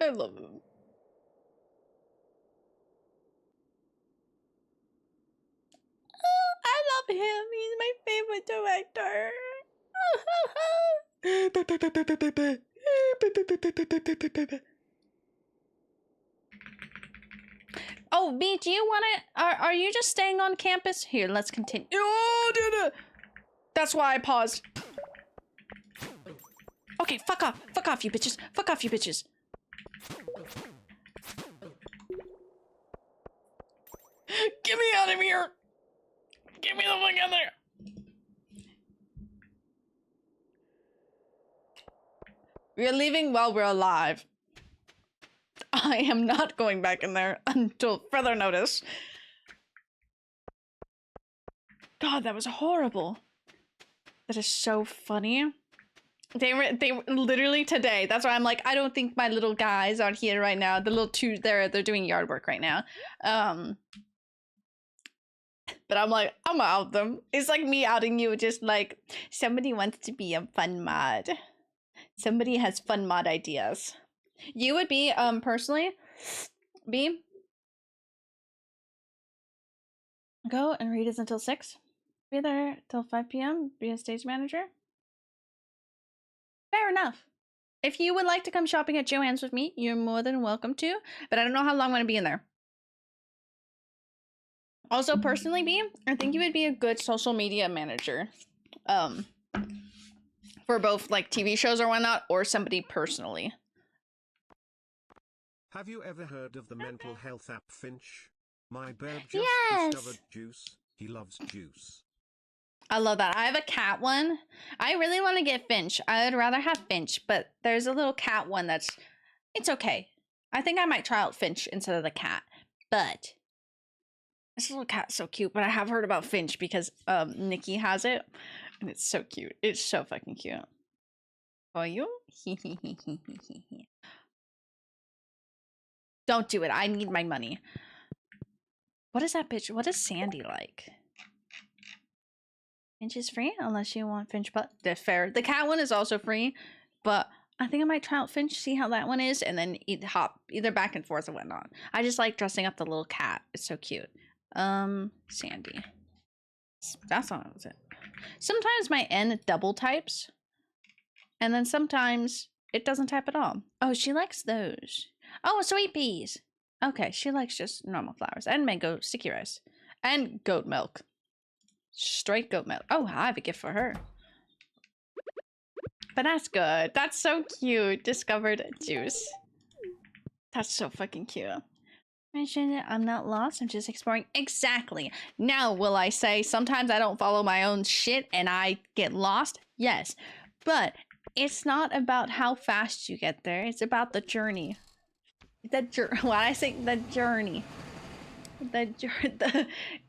I love him. I love him. He's my favorite director. Oh, B, do you want to... Are you just staying on campus? Here, let's continue. Oh, dude. That's why I paused. Okay, fuck off. Fuck off, you bitches. Fuck off, you bitches. Get me out of here. Get me the fuck out of there. We're leaving while we're alive. I am not going back in there until further notice. God, that was horrible. That is so funny. They were literally today. That's why I'm like, I don't think my little guys are here right now. The little two, they're doing yard work right now. But I'm like, I'm gonna out them. It's like me outing you, just like somebody wants to be a fun mod. Somebody has fun mod ideas. You would be, personally, B, go and read us until 6. Be there till 5 p.m. Be a stage manager. Fair enough. If you would like to come shopping at Joann's with me, you're more than welcome to. But I don't know how long I'm gonna be in there. Also, personally, B, I think you would be a good social media manager. For both like TV shows or whatnot, or somebody personally. Have you ever heard of the mental health app Finch? My bear just discovered juice. He loves juice. I love that. I have a cat one. I really want to get Finch. I'd rather have Finch, but there's a little cat one that's, it's okay. I think I might try out Finch instead of the cat. But this little cat's so cute. But I have heard about Finch because Nikki has it. And it's so cute. It's so fucking cute. For you? Don't do it. I need my money. What is that bitch? What is Sandy like? Finch is free unless you want Finch, but they're fair. The cat one is also free, but I think I might try out Finch, see how that one is, and then hop either back and forth or whatnot. I just like dressing up the little cat. It's so cute. Sandy. That's not it. Sometimes my N double types, and then sometimes it doesn't type at all. Oh, she likes those. Oh, sweet peas. Okay, she likes just normal flowers and mango sticky rice and goat milk. Straight goat milk. Oh, I have a gift for her. But that's good. That's so cute. Discovered juice. That's so fucking cute. Mention it. I'm not lost. I'm just exploring. Exactly. Now, will I say sometimes I don't follow my own shit and I get lost? Yes. But it's not about how fast you get there. It's about the journey. When I say the journey.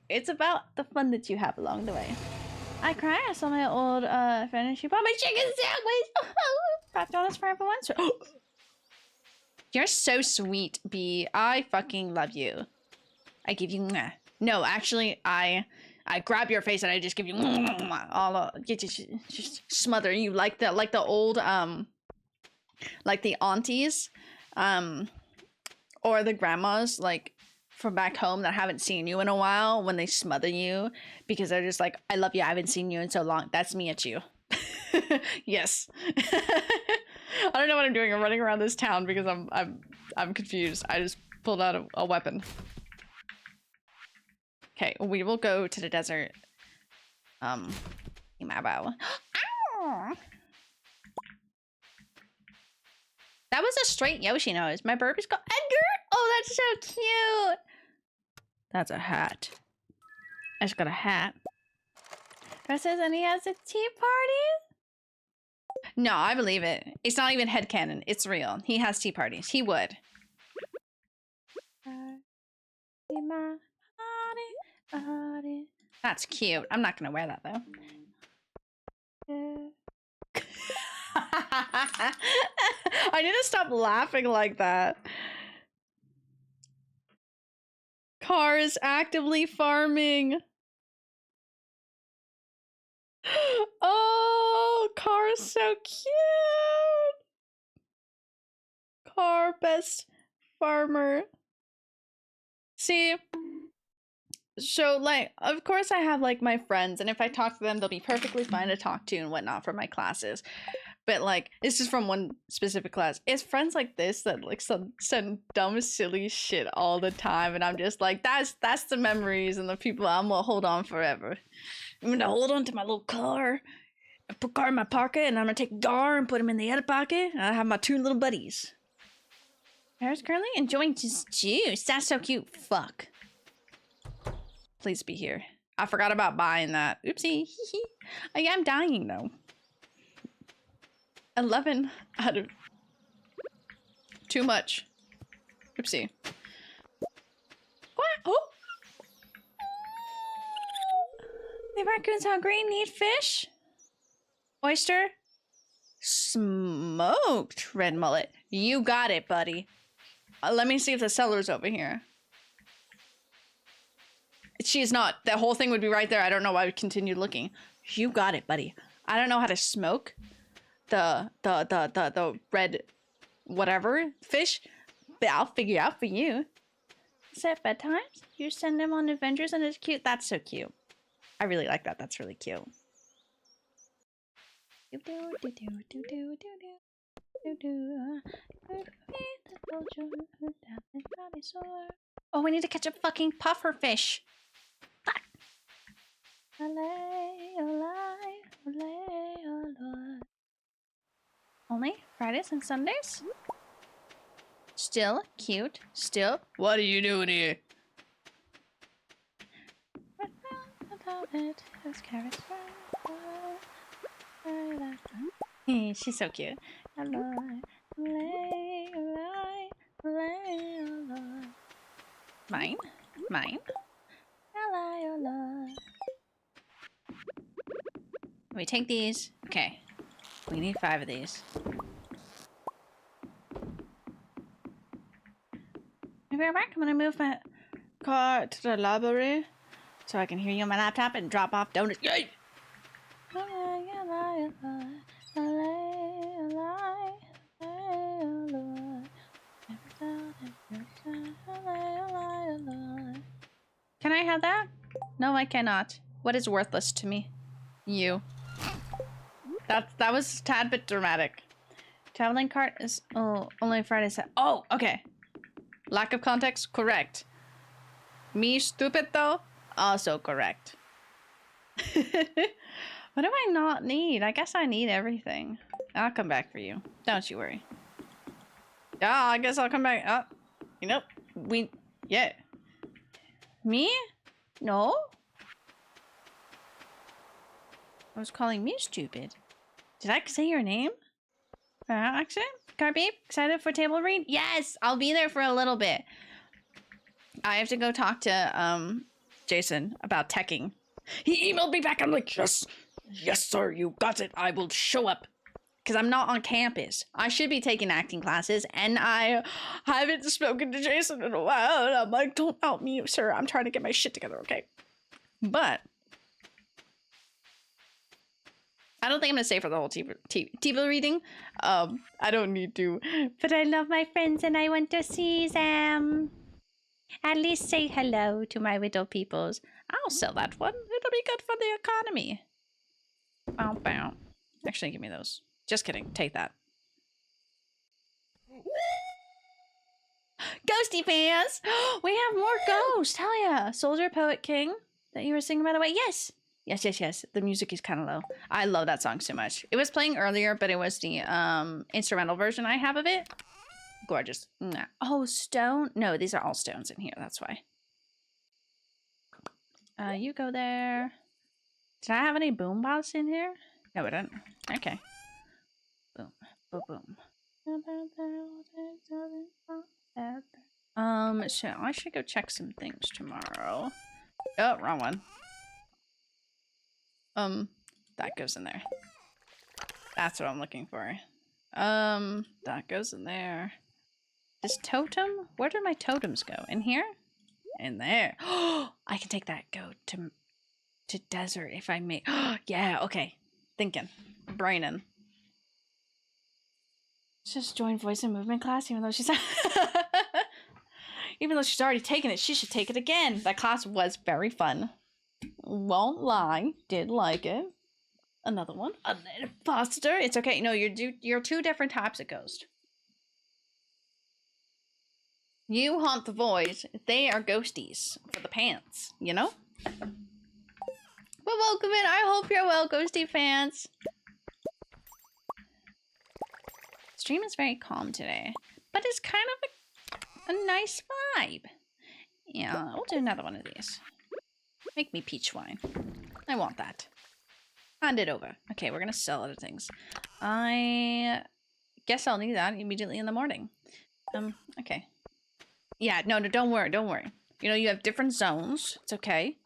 It's about the fun that you have along the way. I cry. I saw my old friend and she bought my chicken sandwich. Got donuts for everyone. You're so sweet, B. I fucking love you. I give you mwah. No, actually, I grab your face and I just give you mwah, all just smother you like the old like the aunties, or the grandmas like from back home that haven't seen you in a while when they smother you because they're just like, I love you, I haven't seen you in so long. That's me at you. Yes. I don't know what I'm doing. I'm running around this town because I'm confused. I just pulled out a weapon. Okay, we will go to the desert. My bow. That was a straight Yoshi nose. My burp is called Edgar. Oh, that's so cute. That's a hat. I just got a hat. Dresses and he has a tea party? No, I believe it. It's not even headcanon. It's real. He has tea parties. He would. That's cute. I'm not gonna wear that though. I need to stop laughing like that. Car is actively farming. Oh, Car is so cute. Car, best farmer. See, so like, of course I have like my friends, and if I talk to them, they'll be perfectly fine to talk to and whatnot for my classes. But like, it's just from one specific class. It's friends like this that like send dumb, silly shit all the time, and I'm just like, that's the memories and the people I'm gonna hold on forever. I'm gonna hold on to my little car, and put Gar in my pocket, and I'm gonna take Gar and put him in the other pocket, and I have my two little buddies. Harris currently enjoying his juice. That's so cute. Fuck. Please be here. I forgot about buying that. Oopsie. I am dying though. 11 out of too much. Oopsie. What? Oh! The raccoon's hungry. Need fish? Oyster? Smoked red mullet. You got it, buddy. Let me see if the seller's over here. She is not. That whole thing would be right there. I don't know why I would continue looking. You got it, buddy. I don't know how to smoke the red whatever fish, but I'll figure out for you. Is it bedtime? You send him on adventures and it's cute. That's so cute. I really like that. That's really cute. Oh, we need to catch a fucking puffer fish. Fuck. Only Fridays and Sundays? Still cute. Still. What are you doing here? She's so cute. Mine? Mine? Let me take these. Okay. We need 5 of these. I'll be right back. I'm gonna move my car to the library so I can hear you on my laptop and drop off donuts. Yay! Can I have that? No, I cannot. What is worthless to me? You. That was a tad bit dramatic. Traveling cart is only Friday. Oh, okay. Lack of context, correct. Me stupid though, also correct. What do I not need? I guess I need everything. I'll come back for you. Don't you worry. Yeah, I guess I'll come back. Oh, you know, yeah. Me? No? I was calling me stupid. Did I say your name? Accident? Carbeep, excited for table read? Yes, I'll be there for a little bit. I have to go talk to Jason about teching. He emailed me back. I'm like, yes, sir, you got it. I will show up. Because I'm not on campus. I should be taking acting classes, and I haven't spoken to Jason in a while. And I'm like, don't out me, sir. I'm trying to get my shit together, okay? But I don't think I'm gonna stay for the whole TV reading. I don't need to. But I love my friends and I want to see them. At least say hello to my little peoples. I'll sell that one. It'll be good for the economy. Bow, bow. Actually, give me those. Just kidding. Take that. Ghosty fans! We have more ghosts! Hell yeah! Soldier, Poet, King that you were singing, by the way. Yes! Yes. The music is kind of low. I love that song so much. It was playing earlier, but it was the instrumental version I have of it. Gorgeous. Oh, stone? No, these are all stones in here. That's why. You go there. Did I have any boom bots in here? No, I didn't. Okay. Boom. Boom. So I should go check some things tomorrow. Oh, wrong one. That goes in there. That's what I'm looking for. That goes in there. This totem? Where did my totems go? In here? In there. Oh, I can take that. Go to desert if I may. Yeah, okay. Thinking. Braining. Just join voice and movement class, even though she's even though she's already taken it, she should take it again. That class was very fun. Won't lie, did like it. Another one. A little faster. It's okay. No, you're 2 different types of ghost. You haunt the void. They are ghosties for the pants, you know? But welcome in. I hope you're well, ghosty fans. Stream is very calm today, but it's kind of a nice vibe. Yeah, we'll do another one of these. Make me peach wine. I want that. Hand it over. Okay, we're gonna sell other things. I guess I'll need that immediately in the morning. Okay. Yeah, no, don't worry. You know, you have different zones. It's okay.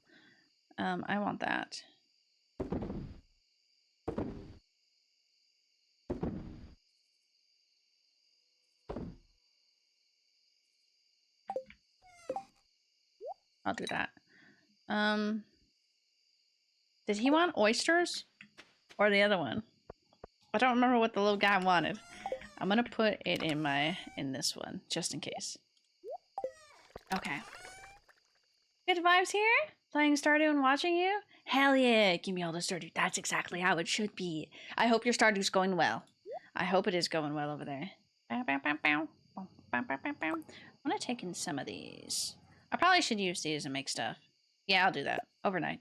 I want that. I'll do that. Did he want oysters? Or the other one? I don't remember what the little guy wanted. I'm gonna put it in this one, just in case. Okay. Good vibes here? Playing Stardew and watching you? Hell yeah, give me all the Stardew. That's exactly how it should be. I hope your Stardew's going well. I hope it is going well over there. I'm gonna take in some of these. I probably should use these and make stuff. Yeah, I'll do that. Overnight.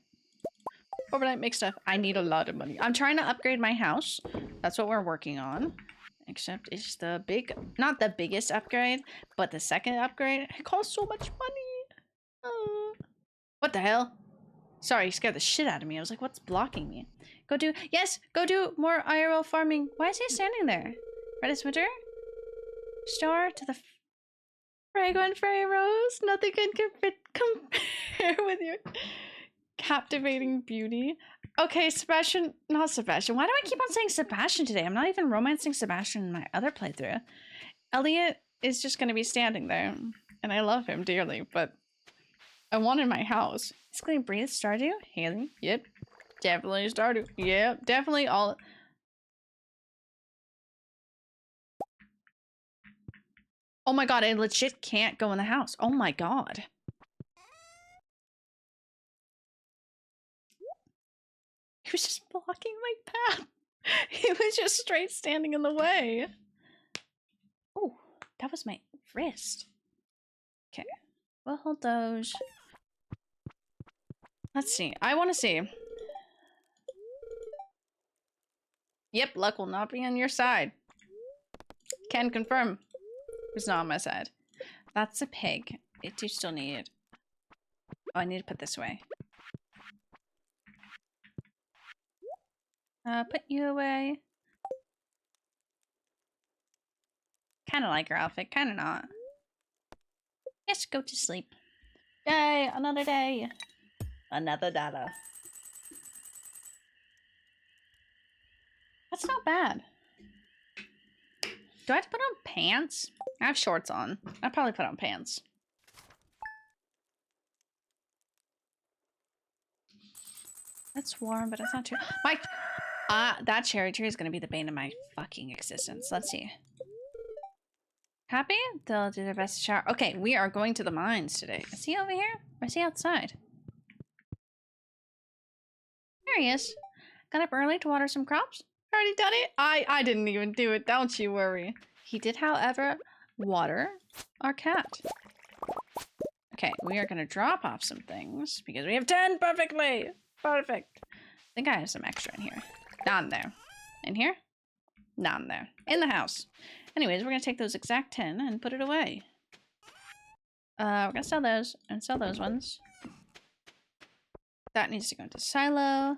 Overnight make stuff. I need a lot of money. I'm trying to upgrade my house. That's what we're working on. Except it's the not the biggest upgrade, but the second upgrade. It costs so much money. What the hell? Sorry, you scared the shit out of me. I was like, what's blocking me? Go do more IRL farming. Why is he standing there? Redis Winter? Store to the fragrant fairy rose. Nothing can compare with your captivating beauty. Okay, Sebastian, not Sebastian. Why do I keep on saying Sebastian today? I'm not even romancing Sebastian in my other playthrough. Elliot is just going to be standing there, and I love him dearly, but I wanted my house. It's going to breathe Stardew? Haley? Yep. Definitely Stardew. Yep. Definitely all... Oh my god, I legit can't go in the house. Oh my god. He was just blocking my path. He was just straight standing in the way. Oh, that was my wrist. Okay. We'll hold those. Let's see. I want to see. Yep, luck will not be on your side. Can confirm. It's not on my side. That's a pig. It do still need it. Oh, I need to put this away. Put you away. Kind of like your outfit, kind of not. Yes, go to sleep. Yay, another day. Another data. That's not bad. Do I have to put on pants? I have shorts on. I'll probably put on pants. It's warm, but it's not too... that cherry tree is going to be the bane of my fucking existence. Let's see. Happy? They'll do their best to shower. Okay, we are going to the mines today. Is he over here? Or is he outside? There he is. Got up early to water some crops. Already done it? I didn't even do it. Don't you worry. He did, however, water our cat. Okay, we are going to drop off some things because we have 10 perfectly. Perfect. I think I have some extra in here. Not in there. In here? Not in there. In the house. Anyways, we're going to take those exact 10 and put it away. We're going to sell those and sell those ones. That needs to go into silo.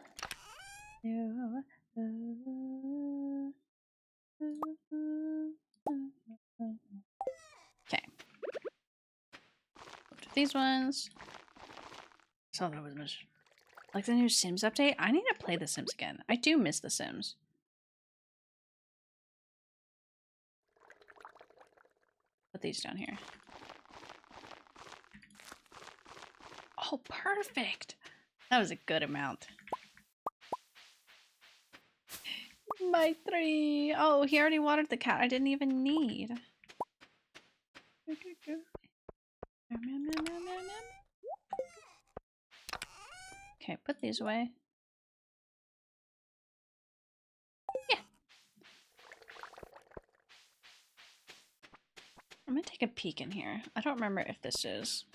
Okay. These ones. So that was much. Like the new Sims update? I need to play The Sims again. I do miss The Sims. Put these down here. Oh, perfect. That was a good amount. My 3. Oh, he already watered the cat I didn't even need. Okay, put these away. Yeah. I'm gonna take a peek in here. I don't remember if this is.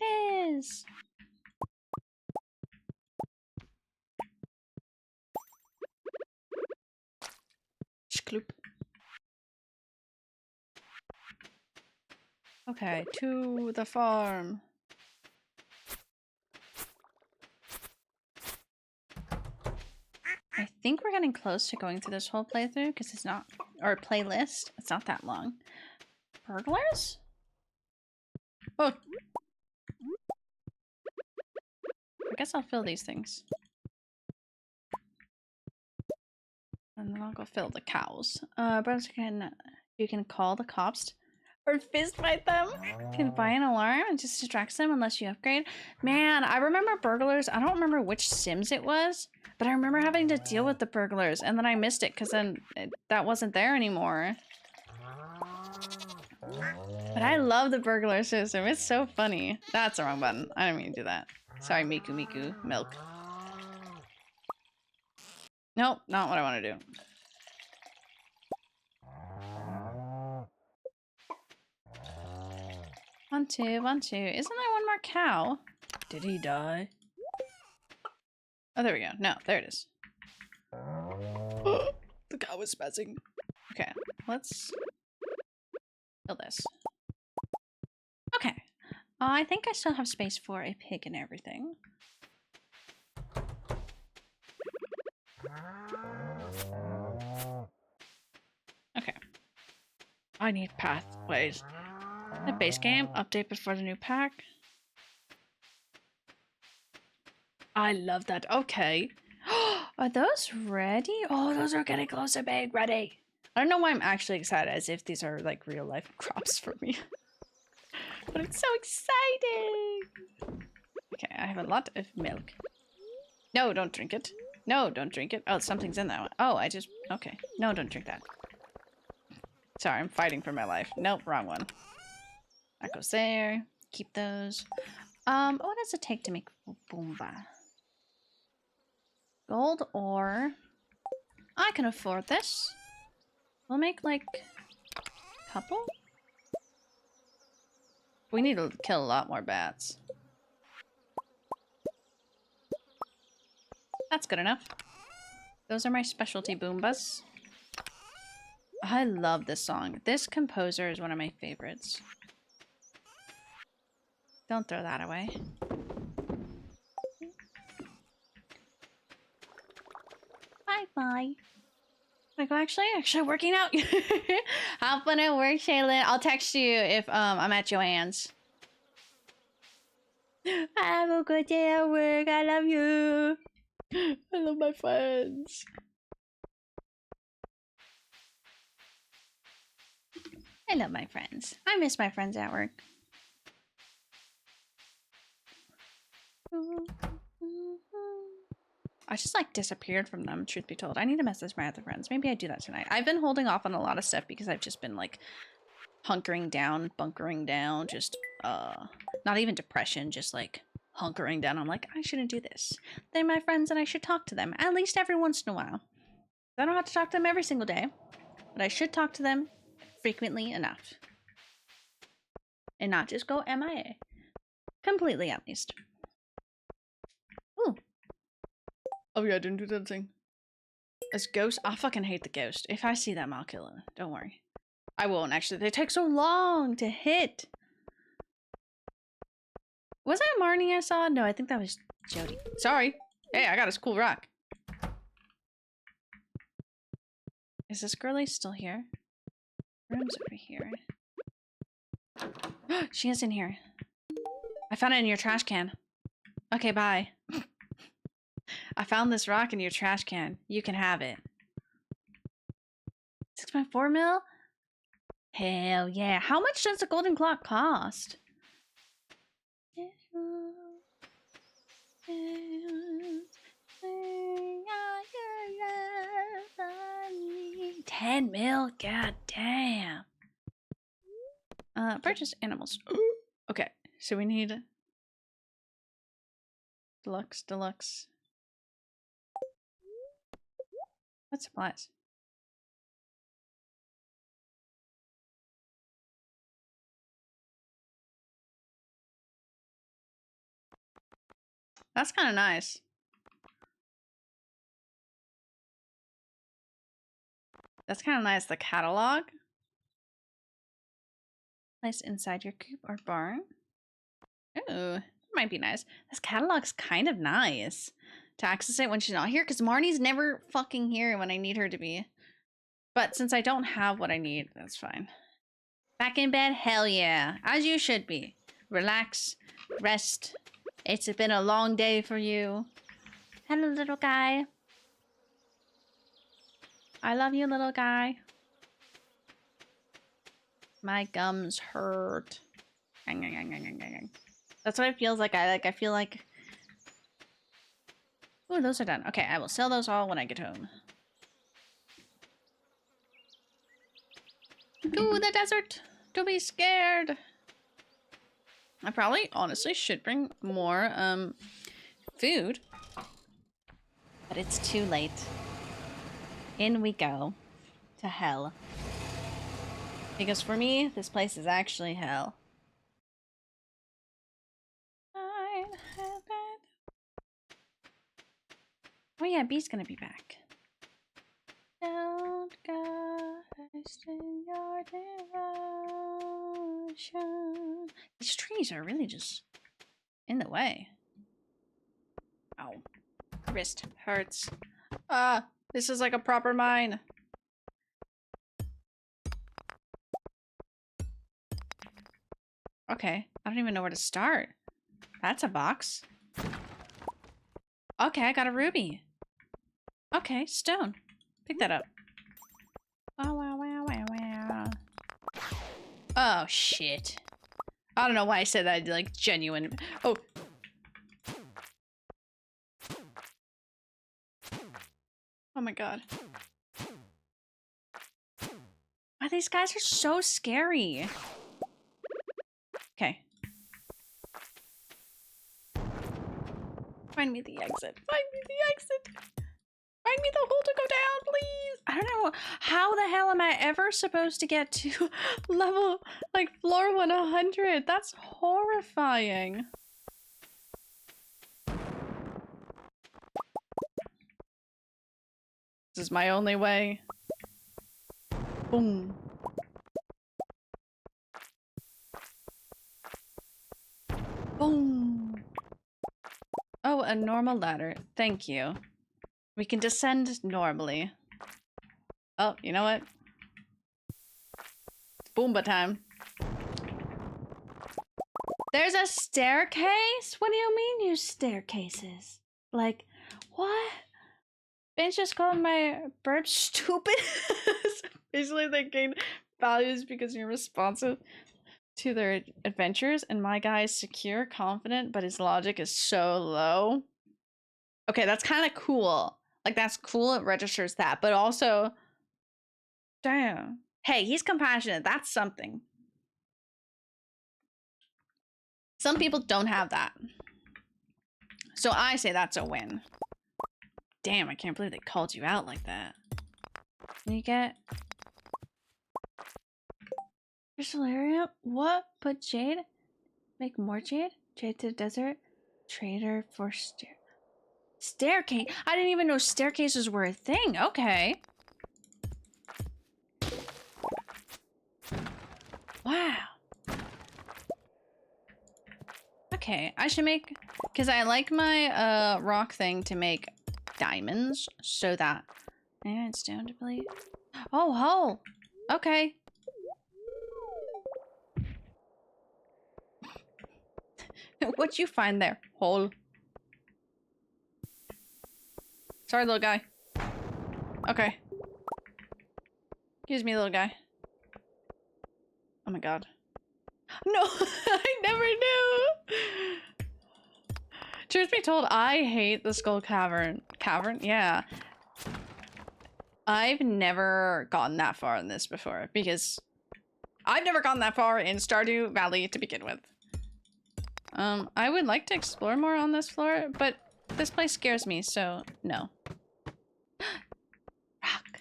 It is! Shkloop. Okay, to the farm. I think we're getting close to going through this whole playthrough because it's not, or playlist. It's not that long. Burglars? Oh. I guess I'll fill these things. And then I'll go fill the cows. But you can call the cops. Or fist fight them. You can buy an alarm and just distracts them unless you upgrade. Man, I remember burglars. I don't remember which Sims it was, but I remember having to deal with the burglars and then I missed it because then that wasn't there anymore. But I love the burglar system. It's so funny. That's the wrong button. I didn't mean to do that. Sorry, Miku Miku. Milk. Nope, not what I want to do. One, two, one, two. Isn't there one more cow? Did he die? Oh, there we go. No, there it is. The cow is spazzing. Okay, let's kill this. Okay. I think I still have space for a pig and everything. Okay. I need pathways. The base game, update before the new pack. I love that. Okay. Are those ready? Oh, those are getting close to being ready. I don't know why I'm actually excited, as if these are like real life crops for me. But it's so exciting. Okay, I have a lot of milk. No, don't drink it. No, don't drink it. Oh, something's in that one. Oh, okay. No, don't drink that. Sorry, I'm fighting for my life. Nope, wrong one. That goes there. Keep those. What does it take to make Boomba? Gold ore. I can afford this. We'll make like a couple. We need to kill a lot more bats. That's good enough. Those are my specialty Boombas. I love this song. This composer is one of my favorites. Don't throw that away. Bye-bye. Like, actually working out. How fun at work, Shaylin. I'll text you if I'm at Joanne's. Have a good day at work. I love you. I love my friends. I love my friends. I miss my friends at work. I just like disappeared from them, truth be told. I need to message my other friends. Maybe I do that tonight. I've been holding off on a lot of stuff because I've just been like hunkering down, bunkering down, just not even depression, just like hunkering down. I'm like, I shouldn't do this. They're my friends and I should talk to them at least every once in a while. I don't have to talk to them every single day, but I should talk to them frequently enough. And not just go MIA. Completely, at least. Ooh. Oh yeah, I didn't do that thing. As ghost? I fucking hate the ghost. If I see them, I'll kill them. Don't worry. I won't, actually. They take so long to hit. Was that Marnie I saw? No, I think that was Jody. Sorry. Hey, I got a cool rock. Is this girlie still here? Room's over here. She is in here. I found it in your trash can. Okay, bye. I found this rock in your trash can. You can have it. 6.4 mil? Hell yeah. How much does a golden clock cost? 10 mil? God damn. Purchase animals. Okay, so we need deluxe. What supplies? That's kind of nice. That's kind of nice. The catalog. Place inside your coop or barn. Ooh, might be nice. This catalog's kind of nice to access it when she's not here, because Marnie's never fucking here when I need her to be. But since I don't have what I need, that's fine. Back in bed? Hell yeah. As you should be. Relax. Rest. It's been a long day for you. Hello, little guy. I love you, little guy. My gums hurt. That's what it feels like. I feel like... Oh, those are done. Okay, I will sell those all when I get home. To the desert! Don't be scared! I probably, honestly, should bring more, food. But it's too late. In we go. To hell. Because for me, this place is actually hell. Oh yeah, B's gonna be back. Don't go in your devotion. These trees are really just in the way. Ow. Wrist hurts. Ah, this is like a proper mine. Okay, I don't even know where to start. That's a box. Okay, I got a ruby. Okay, stone. Pick that up. Oh, wow, wow, wow, wow. Oh, shit. I don't know why I said that, like, genuine. Oh. Oh my god. Oh, these guys are so scary. Okay. Find me the exit. Find me the exit. Find me the hole to go down, please. I don't know. How the hell am I ever supposed to get to level, like, floor 100? That's horrifying. This is my only way. Boom. Boom. Oh, a normal ladder. Thank you. We can descend normally. Oh, you know what? It's Boomba time. There's a staircase? What do you mean use staircases? Like, what? Ben's just calling my bird stupid. Basically, they gain values because you're responsive to their adventures, and my guy is secure, confident, but his logic is so low. Okay, that's kind of cool. Like, that's cool, it registers that, but also, damn. Hey, he's compassionate, that's something. Some people don't have that. So I say that's a win. Damn, I can't believe they called you out like that. Can you get... Crystal area? What? Put jade? Make more jade? Jade to the desert? Trader for staircase? I didn't even know staircases were a thing. Okay. Wow. Okay, I should make... Because I like my rock thing to make diamonds so that... Yeah, it's down to believe. Oh, hole. Okay. What'd you find there? Hole. Sorry, little guy. Okay. Excuse me, little guy. Oh my god. No! I never knew! Truth be told, I hate the Skull Cavern. Cavern? Yeah. I've never gotten that far in this before, because I've never gotten that far in Stardew Valley to begin with. I would like to explore more on this floor, but this place scares me, so no. Rock.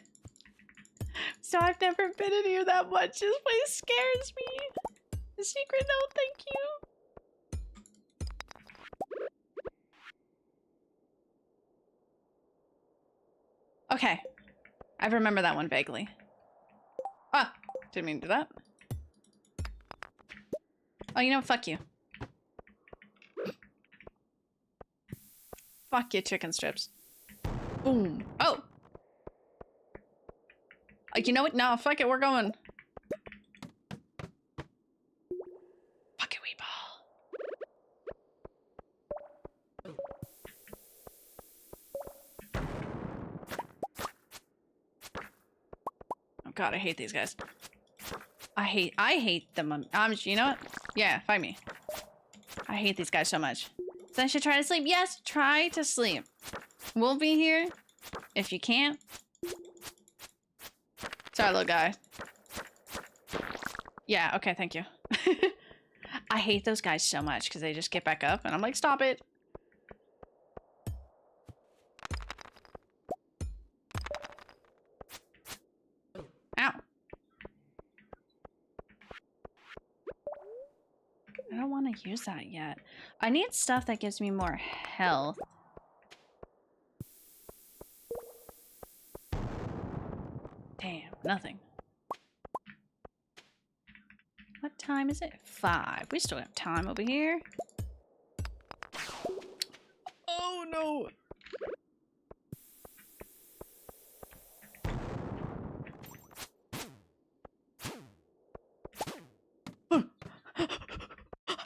So I've never been in here that much. This place scares me. The secret note, thank you. Okay. I remember that one vaguely. Ah! Didn't mean to do that. Oh, you know, fuck you. Fuck you, chicken strips. Boom. Oh! You know what? No, fuck it, we're going. Fuck it, wee ball. Oh god, I hate these guys. I hate them. You know what? Yeah, fight me. I hate these guys so much. So I should try to sleep. Yes, try to sleep. We'll be here if you can't. Sorry, little guy. Yeah, okay, thank you. I hate those guys so much because they just get back up and I'm like, stop it. Ow. I don't want to use that yet. I need stuff that gives me more health. Damn, nothing. What time is it? 5. We still have time over here. Oh no!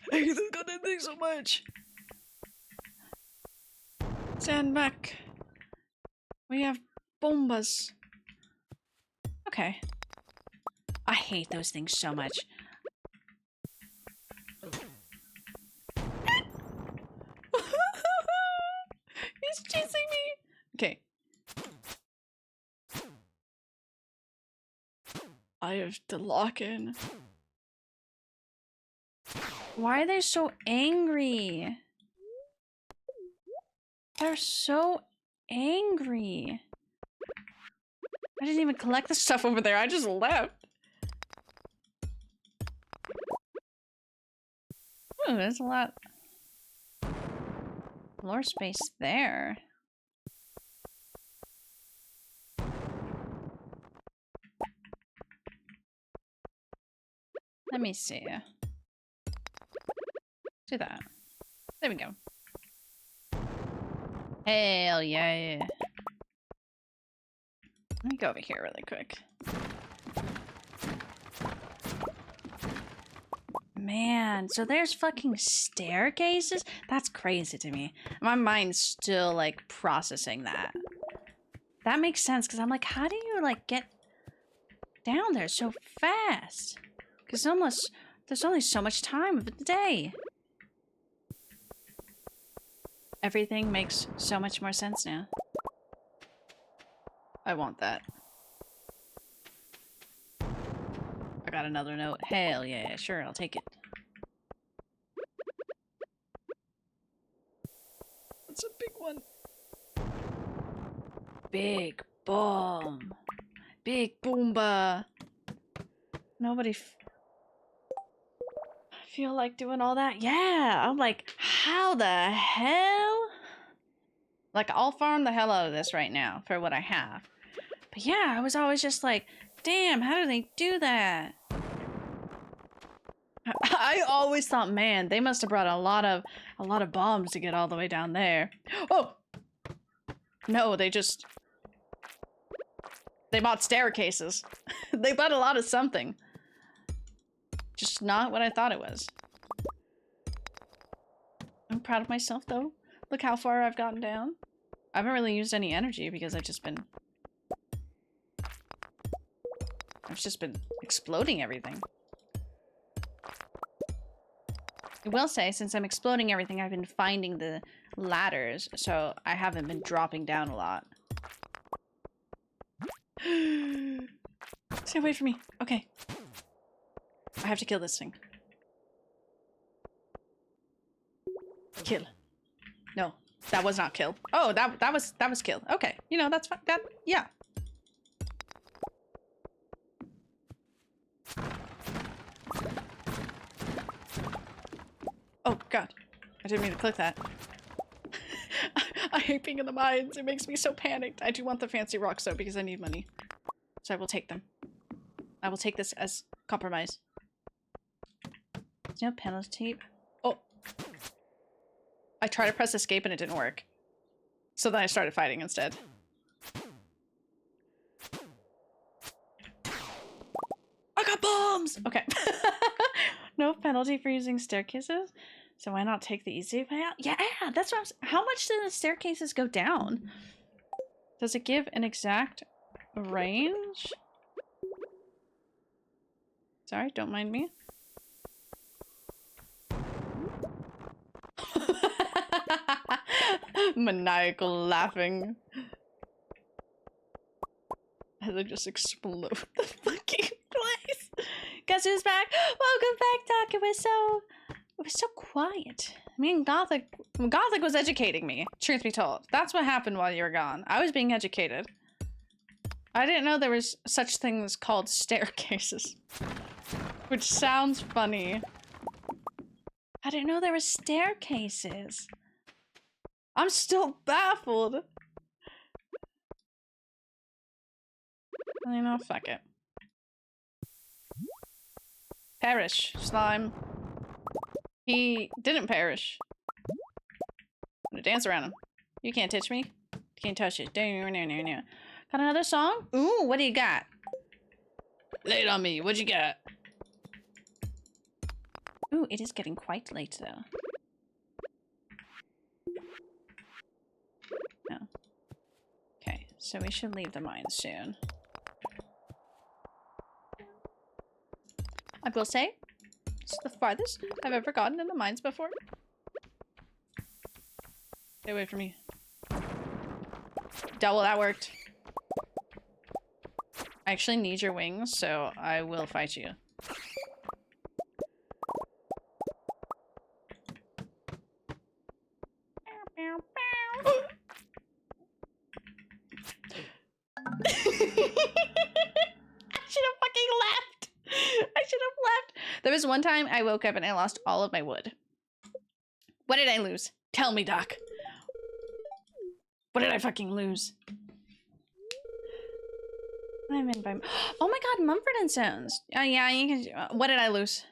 I hate this goddamn thing so much. Stand back. We have bombas. Okay. I hate those things so much. He's chasing me. Okay. I have to lock in. Why are they so angry? They're so angry. I didn't even collect the stuff over there. I just left. Ooh, there's a lot. Floor space there. Let me see. Do that. There we go. Hell yeah. Let me go over here really quick. Man, so there's fucking staircases? That's crazy to me. My mind's still like processing that. That makes sense because I'm like, how do you like get down there so fast? Because there's only so much time of the day. Everything makes so much more sense now. I want that. I got another note. Hell yeah, sure, I'll take it. That's a big one. Big bomb. Big boomba. Nobody feel like doing all that? Yeah, I'm like, how the hell? Like, I'll farm the hell out of this right now for what I have. But yeah, I was always just like, damn, how do they do that? I always thought, man, they must have brought a lot of bombs to get all the way down there. Oh! No, they bought staircases. They bought a lot of something. Just not what I thought it was. I'm proud of myself, though. Look how far I've gotten down. I haven't really used any energy because I've just been exploding everything. I will say, since I'm exploding everything, I've been finding the ladders, so I haven't been dropping down a lot. Stay away from me. Okay. I have to kill this thing. Kill. No, that was not kill. Oh, that was kill. Okay, you know, that's fine. Yeah. Oh god, I didn't mean to click that. I hate being in the mines. It makes me so panicked. I do want the fancy rocks though because I need money, so I will take them. I will take this as compromise. There's no penalty. Oh. I tried to press escape and it didn't work. So then I started fighting instead. I got bombs! Okay. No penalty for using staircases? So why not take the easy way out? Yeah, that's what how much do the staircases go down? Does it give an exact range? Sorry, don't mind me. Maniacal laughing. As I just explode the fucking place. Guess who's back? Welcome back, Doc. It was so quiet. I mean, Gothic was educating me, truth be told. That's what happened while you were gone. I was being educated. I didn't know there was such things called staircases. Which sounds funny. I didn't know there were staircases. I'm still baffled. You know, fuck it. Perish, slime. He didn't perish. I'm gonna dance around him. You can't touch me. You can't touch it. Got another song? Ooh, what do you got? Lay it on me. What you got? Ooh, it is getting quite late though. No. Okay, so we should leave the mine soon. I will say, it's the farthest I've ever gotten in the mines before. Stay away from me. Well, that worked. I actually need your wings, so I will fight you. There was one time I woke up and I lost all of my wood. What did I lose? Tell me, Doc. What did I fucking lose? I'm in by... Oh my god, Mumford and Sons. Yeah, you can... What did I lose?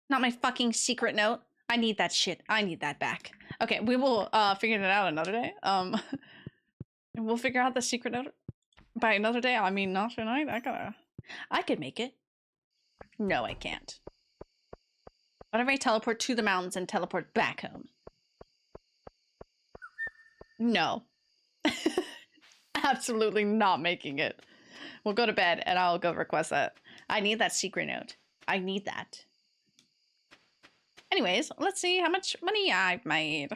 Not my fucking secret note. I need that shit. I need that back. Okay, we will figure it out another day. We'll figure out the secret note by another day. I mean, not tonight. I could make it. No, I can't. What if I teleport to the mountains and teleport back home? No. Absolutely not making it. We'll go to bed and I'll go request that. I need that secret note. I need that. Anyways, let's see how much money I've made.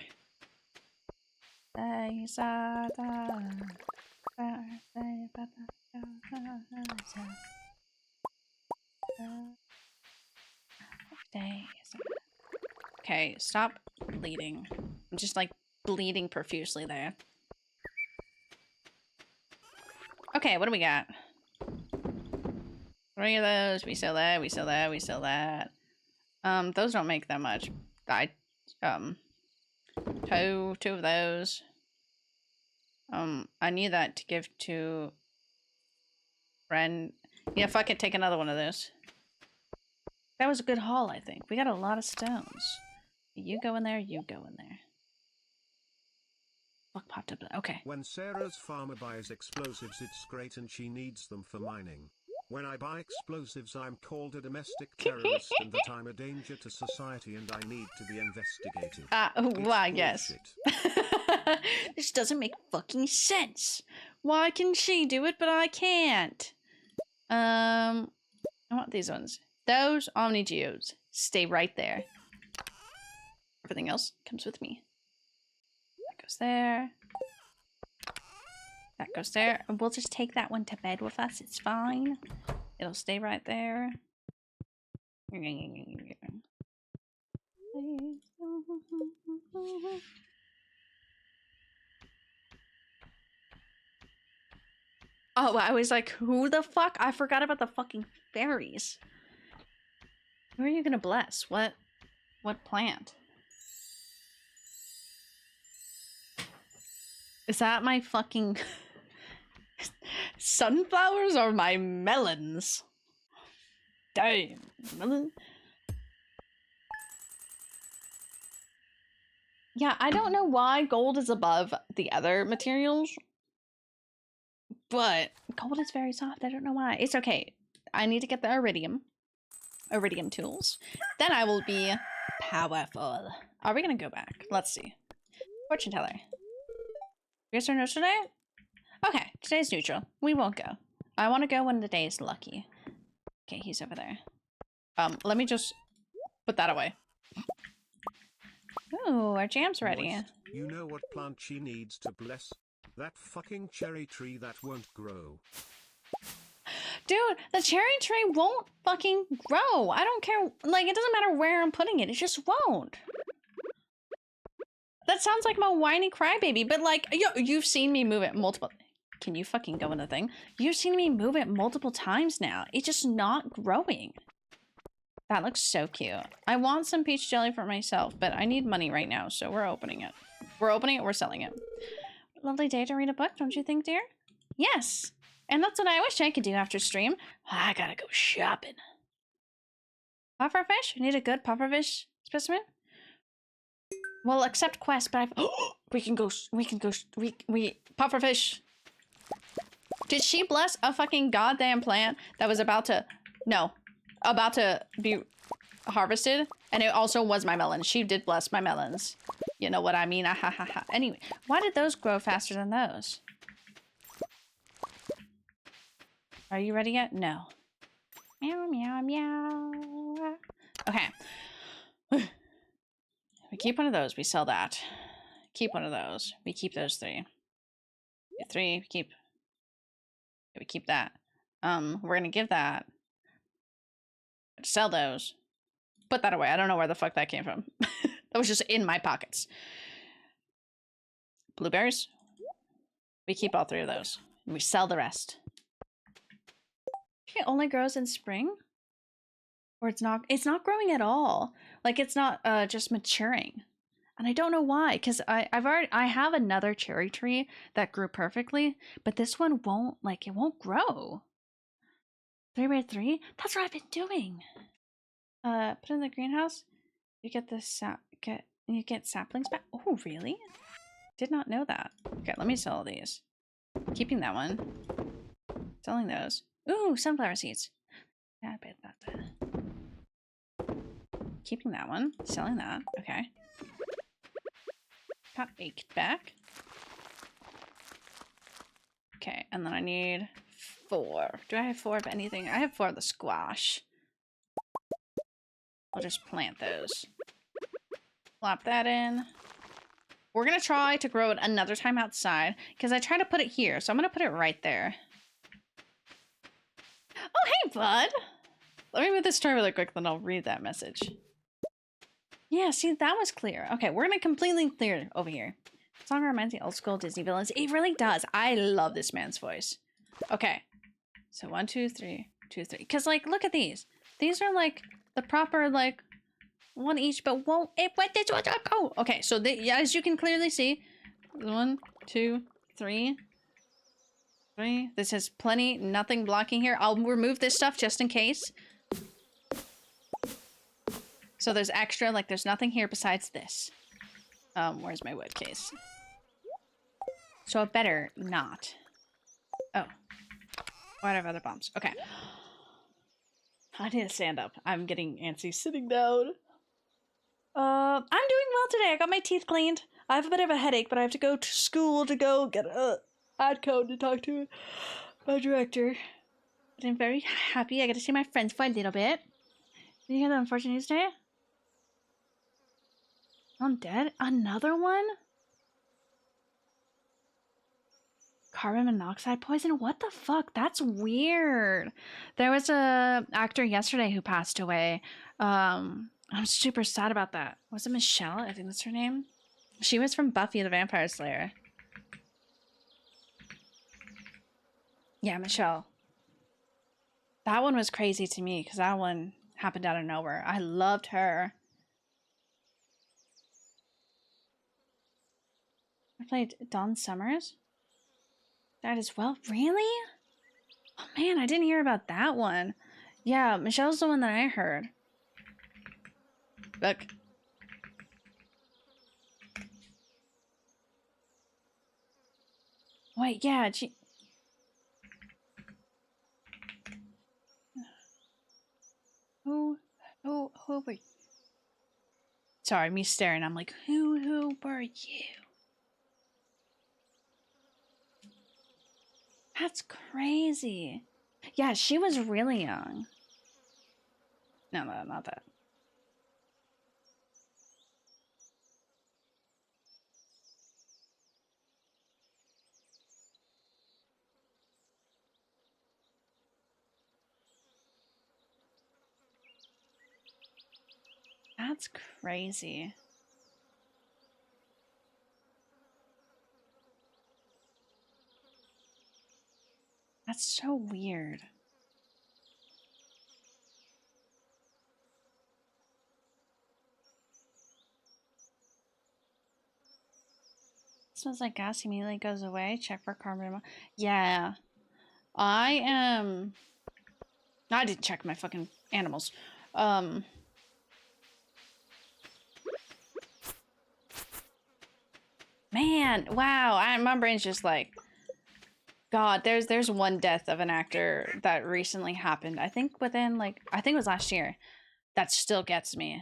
Okay, stop bleeding. I'm just like bleeding profusely there. Okay, what do we got? 3 of those. We sell that, we sell that, we sell that. Those don't make that much. Two of those. I need that to give to friend. Yeah, fuck it, take another one of those. That was a good haul, I think. We got a lot of stones. You go in there, you go in there. Fuck popped up. Okay. When Sarah's farmer buys explosives, it's great and she needs them for mining. When I buy explosives, I'm called a domestic terrorist and that I'm a danger to society and I need to be investigated. Why, yes. This doesn't make fucking sense. Why can she do it, but I can't? I want these ones. Those Omni Geos stay right there. Everything else comes with me. That goes there. That goes there. And we'll just take that one to bed with us. It's fine. It'll stay right there. Oh, I was like, who the fuck? I forgot about the fucking fairies. Who are you gonna bless? What plant? Is that my fucking sunflowers or my melons? Damn, melon. Yeah, I don't know why gold is above the other materials, but gold is very soft. I don't know why. It's okay. I need to get the iridium tools. Then I will be powerful. Are we gonna go back? Let's see. Fortune teller. Yes or no today? Okay, today's neutral. We won't go. I want to go when the day is lucky. Okay, he's over there. Let me just put that away. Ooh, our jam's ready. Moist, you know what plant she needs to bless? That fucking cherry tree that won't grow. Dude, the cherry tree won't fucking grow. I don't care. Like, it doesn't matter where I'm putting it. It just won't. That sounds like my whiny crybaby, but like, you've seen me move it multiple... Can you fucking go in the thing? You've seen me move it multiple times now. It's just not growing. That looks so cute. I want some peach jelly for myself, but I need money right now, so we're opening it. We're opening it, we're selling it. Lovely day to read a book, don't you think, dear? Yes. And that's what I wish I could do after stream. I gotta go shopping. Pufferfish? Need a good pufferfish specimen? Well, accept quest, but I've... we can go, pufferfish. Did she bless a fucking goddamn plant that was about to... No. About to be harvested? And it also was my melon. She did bless my melons. You know what I mean? Anyway, why did those grow faster than those? Are you ready yet? No. Meow, meow, meow. Okay. We keep one of those. We sell that. Keep one of those. We keep those 3. 3. We keep that. We're gonna give that. Sell those. Put that away. I don't know where the fuck that came from. That was just in my pockets. Blueberries. We keep all 3 of those. And we sell the rest. It only grows in spring? Or it's not growing at all. Like it's not just maturing. And I don't know why, because I have another cherry tree that grew perfectly, but this one won't, like, it won't grow. 3x3? That's what I've been doing. Put in the greenhouse. You get you get saplings back. Oh, really? Did not know that. Okay, let me sell these. Keeping that one. Selling those. Ooh, sunflower seeds. Yeah, I bet that. Keeping that one. Selling that. Okay. Got 8 back. Okay, and then I need 4. Do I have 4 of anything? I have 4 of the squash. I'll just plant those. Plop that in. We're gonna try to grow it another time outside, because I tried to put it here, so I'm gonna put it right there. Oh, hey, bud! Let me move this story really quick, then I'll read that message. Yeah, see, that was clear. Okay, we're gonna completely clear over here. Song reminds me of old school Disney villains. It really does. I love this man's voice. Okay. So 1, 2, 3, 2, 3. Because, like, look at these. These are, like, the proper, like, one each, but won't it went this one go? Okay, so as you can clearly see, 1, 2, 3. 3. This has plenty, nothing blocking here. I'll remove this stuff just in case. So there's extra, like there's nothing here besides this. Where's my wood case? So it better not. Oh. Why do I have other bombs? Okay. I need to stand up. I'm getting antsy sitting down. I'm doing well today. I got my teeth cleaned. I have a bit of a headache, but I have to go to school to go get a ad code to talk to my director. But I'm very happy. I get to see my friends for a little bit. Did you hear the unfortunate news today? I'm dead? Another one? Carbon monoxide poison? What the fuck? That's weird. There was a actor yesterday who passed away. I'm super sad about that. Was it Michelle? I think that's her name. She was from Buffy the Vampire Slayer. Yeah, Michelle. That one was crazy to me because that one happened out of nowhere. I loved her. I played Dawn Summers. That as well? Really? Oh man, I didn't hear about that one. Yeah, Michelle's the one that I heard. Look. Wait, yeah, she... Who were you? Sorry, me staring. I'm like, who were you? That's crazy. Yeah, she was really young. No, not that. That's crazy. That's so weird. Smells like gas immediately goes away. Check for carbon. Yeah. I didn't check my fucking animals. Man, wow. My brain's just like, God, there's one death of an actor that recently happened. I think within I think it was last year. That still gets me.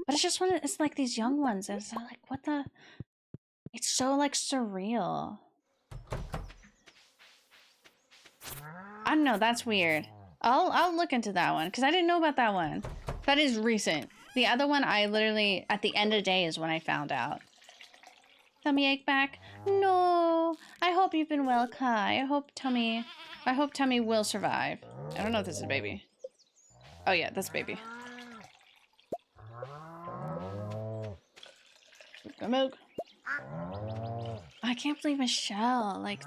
But it's just it's like these young ones. It's like, what the? It's so like surreal. I don't know. That's weird. I'll look into that one because I didn't know about that one. That is recent. The other one, I literally at the end of the day is when I found out. Tummy ache back? No. I hope you've been well, Kai. I hope Tummy will survive. I don't know if this is a baby. Oh yeah, that's a baby. Milk. I can't believe Michelle. Like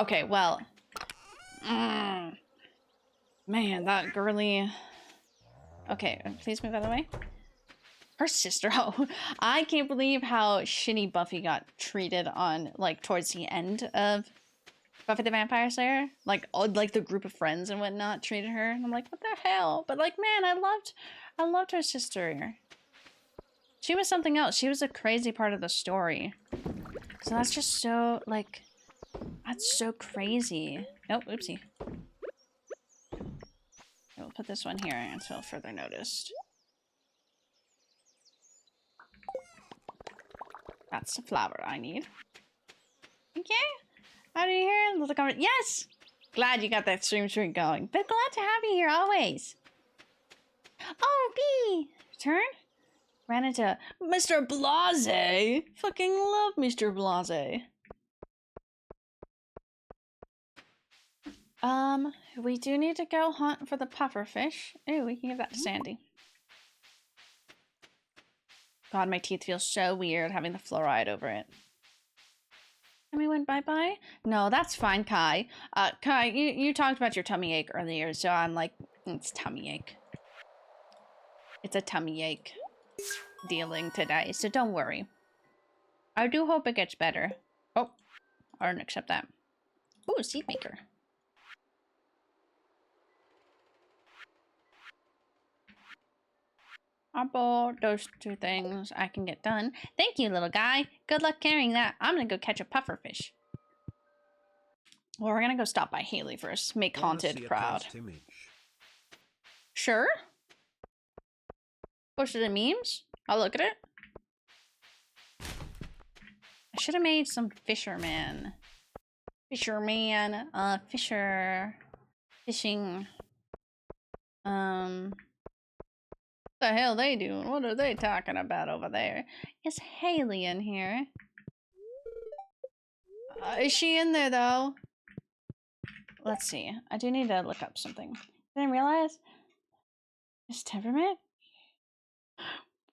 okay, well. Man, that girly. Okay, please move out of the way. Her sister. Oh, I can't believe how shitty Buffy got treated on towards the end of Buffy the Vampire Slayer. Like the group of friends and whatnot treated her. And I'm like, what the hell? But like, man, I loved her sister. She was something else. She was a crazy part of the story. So that's just so that's so crazy. Nope, oopsie. We'll put this one here until further noticed. That's the flower I need. Okay. How do you hear? Little comment. Yes! Glad you got that stream going. But glad to have you here always. Oh, B! Turn? Ran into Mr. Blase. Fucking love Mr. Blase. We do need to go hunt for the pufferfish. Ooh, we can give that to Sandy. God, my teeth feel so weird having the fluoride over it. And we went bye-bye? No, that's fine, Kai. Kai, you talked about your tummy ache earlier, so I'm like, it's tummy ache. It's a tummy ache dealing today, so don't worry. I do hope it gets better. Oh, I don't accept that. Ooh, seed maker. I bought those two things I can get done. Thank you, little guy. Good luck carrying that. I'm gonna go catch a pufferfish. Well, we're gonna go stop by Haley first. Make Haunted proud. Sure. Post it in memes. I'll look at it. I should have made some fisherman. Fisherman. Fishing. What the hell they doing? What are they talking about over there? Is Haley in here? Is she in there though? Let's see. I do need to look up something. Didn't realize. Is temperament?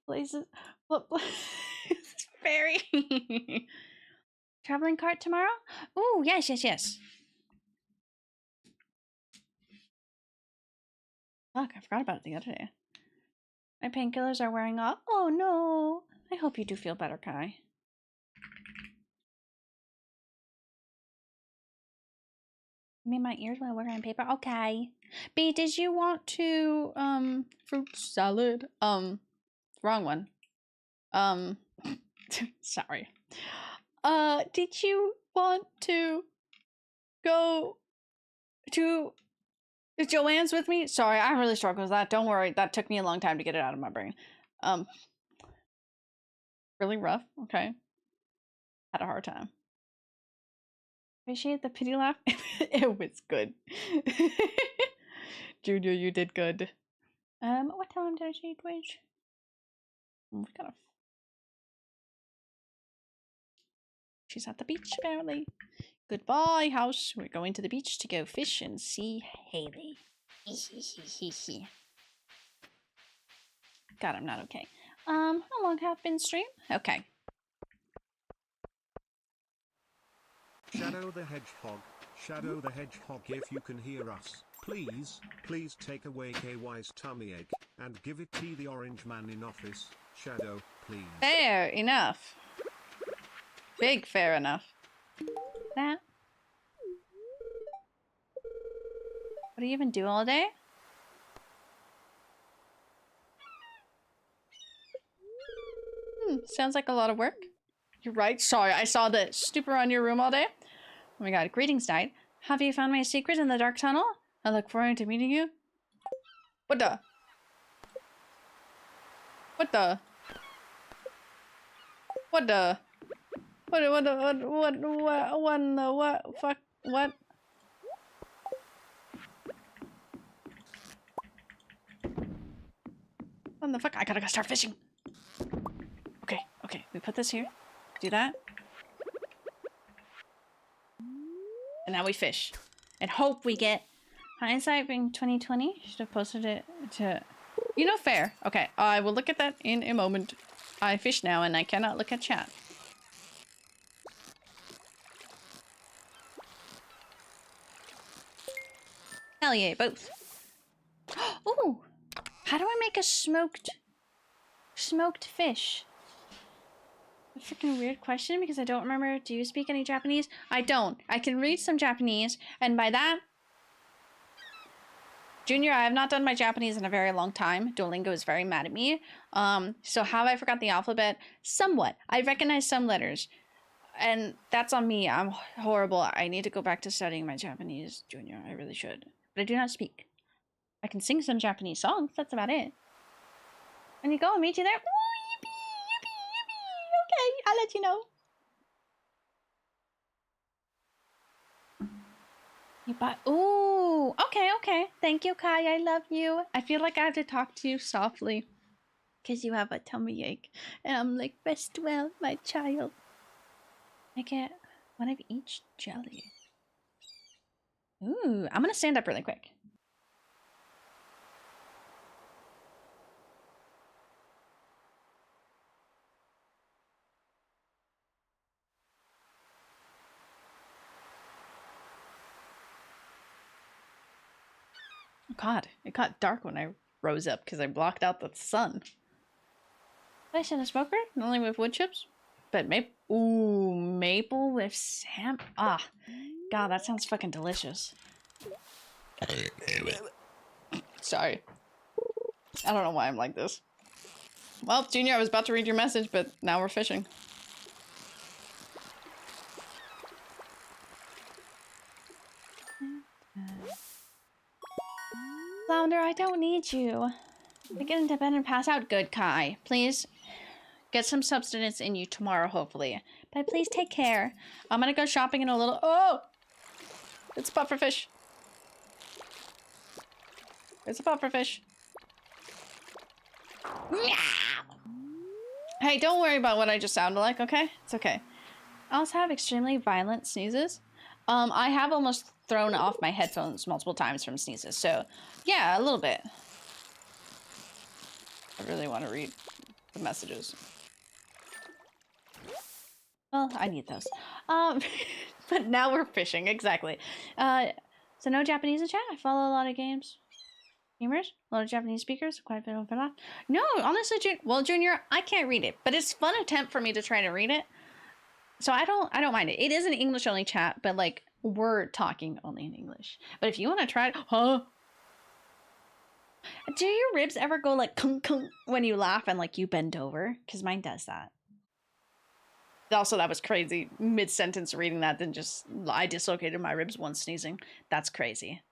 Places. What places? Fairy. Traveling cart tomorrow? Oh, yes. Fuck, I forgot about it the other day. My painkillers are wearing off. Oh no. I hope you do feel better, Kai. You mean my ears while wearing paper? Okay. B, did you want to fruit salad? Wrong one. Sorry. Did you want to go to Joanne's with me? Sorry, I really struggle with that. Don't worry, that took me a long time to get it out of my brain. Really rough. Okay. Had a hard time. Appreciate the pity laugh. It was good. Junior, you did good. What time did I say Twitch? We gotta... She's at the beach, apparently. Goodbye, house. We're going to the beach to go fish and see Haley. God, I'm not okay. How long have been stream? Okay. Shadow the Hedgehog. Shadow the Hedgehog, if you can hear us, please take away KY's tummy ache and give it to the orange man in office. Shadow, please. Fair enough. Big fair enough. That. What do you even do all day? Sounds like a lot of work. You're right. Sorry, I saw the stupor on your room all day. Oh my god, greetings, Knight. Have you found my secret in the dark tunnel? I look forward to meeting you. What the? What the? What the? What fuck, what? What the fuck? I gotta go start fishing. Okay, we put this here. Do that. And now we fish. And hope we get hindsight being 2020. Should have posted it to... You know, fair. Okay, I will look at that in a moment. I fish now and I cannot look at chat. Hell yeah, both. Ooh! How do I make a smoked fish? A freaking weird question because I don't remember. Do you speak any Japanese? I don't. I can read some Japanese, and by that... Junior, I have not done my Japanese in a very long time. Duolingo is very mad at me. So have I forgot the alphabet? Somewhat. I recognize some letters. And that's on me. I'm horrible. I need to go back to studying my Japanese, Junior. I really should. But I do not speak. I can sing some Japanese songs. That's about it. And you go, I'll meet you there. Ooh, yippee, yippee, yippee. Okay, I'll let you know. You buy... Ooh, okay. Thank you, Kai. I love you. I feel like I have to talk to you softly. Because you have a tummy ache. And I'm like, rest well, my child. I get one of each jelly. Ooh, I'm gonna stand up really quick. God, it got dark when I rose up because I blocked out the sun. Place in a smoker, only with wood chips, but maple. Ooh, maple with Sam. Ah, God, that sounds fucking delicious. Sorry, I don't know why I'm like this. Well, Junior, I was about to read your message, but now we're fishing. Flounder, I don't need you. I get into bed and pass out. Good, Kai. Please get some substance in you tomorrow, hopefully. But please take care. I'm gonna go shopping in a little... Oh! It's a pufferfish. It's a pufferfish. Hey, don't worry about what I just sounded like, okay? It's okay. I also have extremely violent sneezes. I have almost thrown off my headphones multiple times from sneezes, so yeah, a little bit. I really want to read the messages. Well, I need those. But now we're fishing, exactly. So no Japanese in chat? I follow a lot of gamers, a lot of Japanese speakers, quite a bit of that. No, honestly, Junior, I can't read it, but it's a fun attempt for me to try to read it. So I don't mind it. It is an English only chat, but like we're talking only in English. But if you want to try it, huh? Do your ribs ever go like kunk kunk when you laugh and like you bend over? Because mine does that. Also, that was crazy. Mid-sentence reading that, then just I dislocated my ribs once sneezing. That's crazy.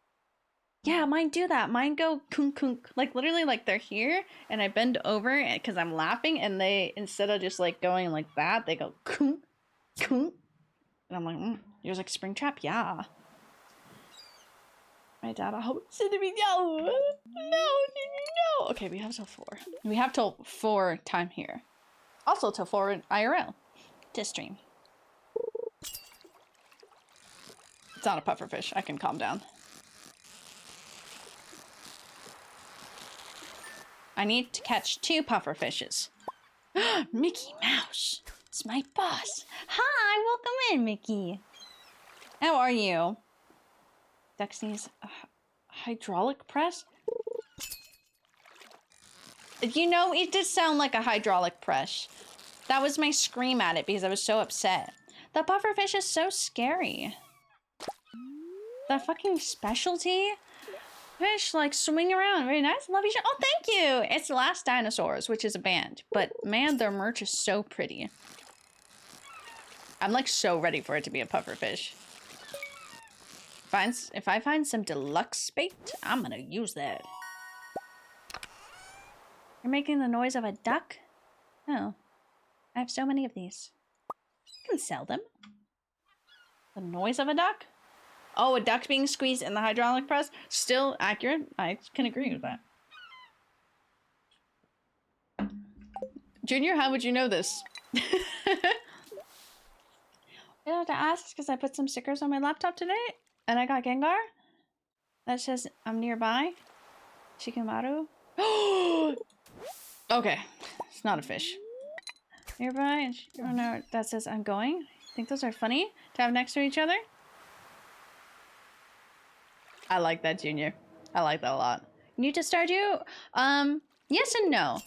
Yeah, mine do that. Mine go kunk kunk. Like literally like they're here and I bend over because I'm laughing and they, instead of just like going like that, they go kunk kunk. And I'm like, Yours like Springtrap? Yeah. My dad, I hope it's in the video. No, no. Okay, we have till 4. We have till 4 time here. Also till 4 IRL to stream. It's not a pufferfish. I can calm down. I need to catch 2 pufferfishes. Mickey Mouse. It's my boss. Hi, welcome in, Mickey. How are you? Dexy's hydraulic press? You know, it did sound like a hydraulic press. That was my scream at it because I was so upset. The pufferfish is so scary. The fucking specialty fish like swing around. Very nice. Love you. Oh, thank you. It's The Last Dinosaurs, which is a band. But man, their merch is so pretty. I'm like so ready for it to be a pufferfish. If I find some deluxe bait, I'm gonna use that. You're making the noise of a duck? Oh. I have so many of these. I can sell them. The noise of a duck? Oh, a duck being squeezed in the hydraulic press? Still accurate. I can agree with that. Junior, how would you know this? I have to ask because I put some stickers on my laptop today and I got Gengar. That says I'm nearby. Shikamaru. Okay. It's not a fish. Nearby. Oh no, that says I'm going. I think those are funny to have next to each other. I like that, Junior. I like that a lot. New to Stardew? Yes and no.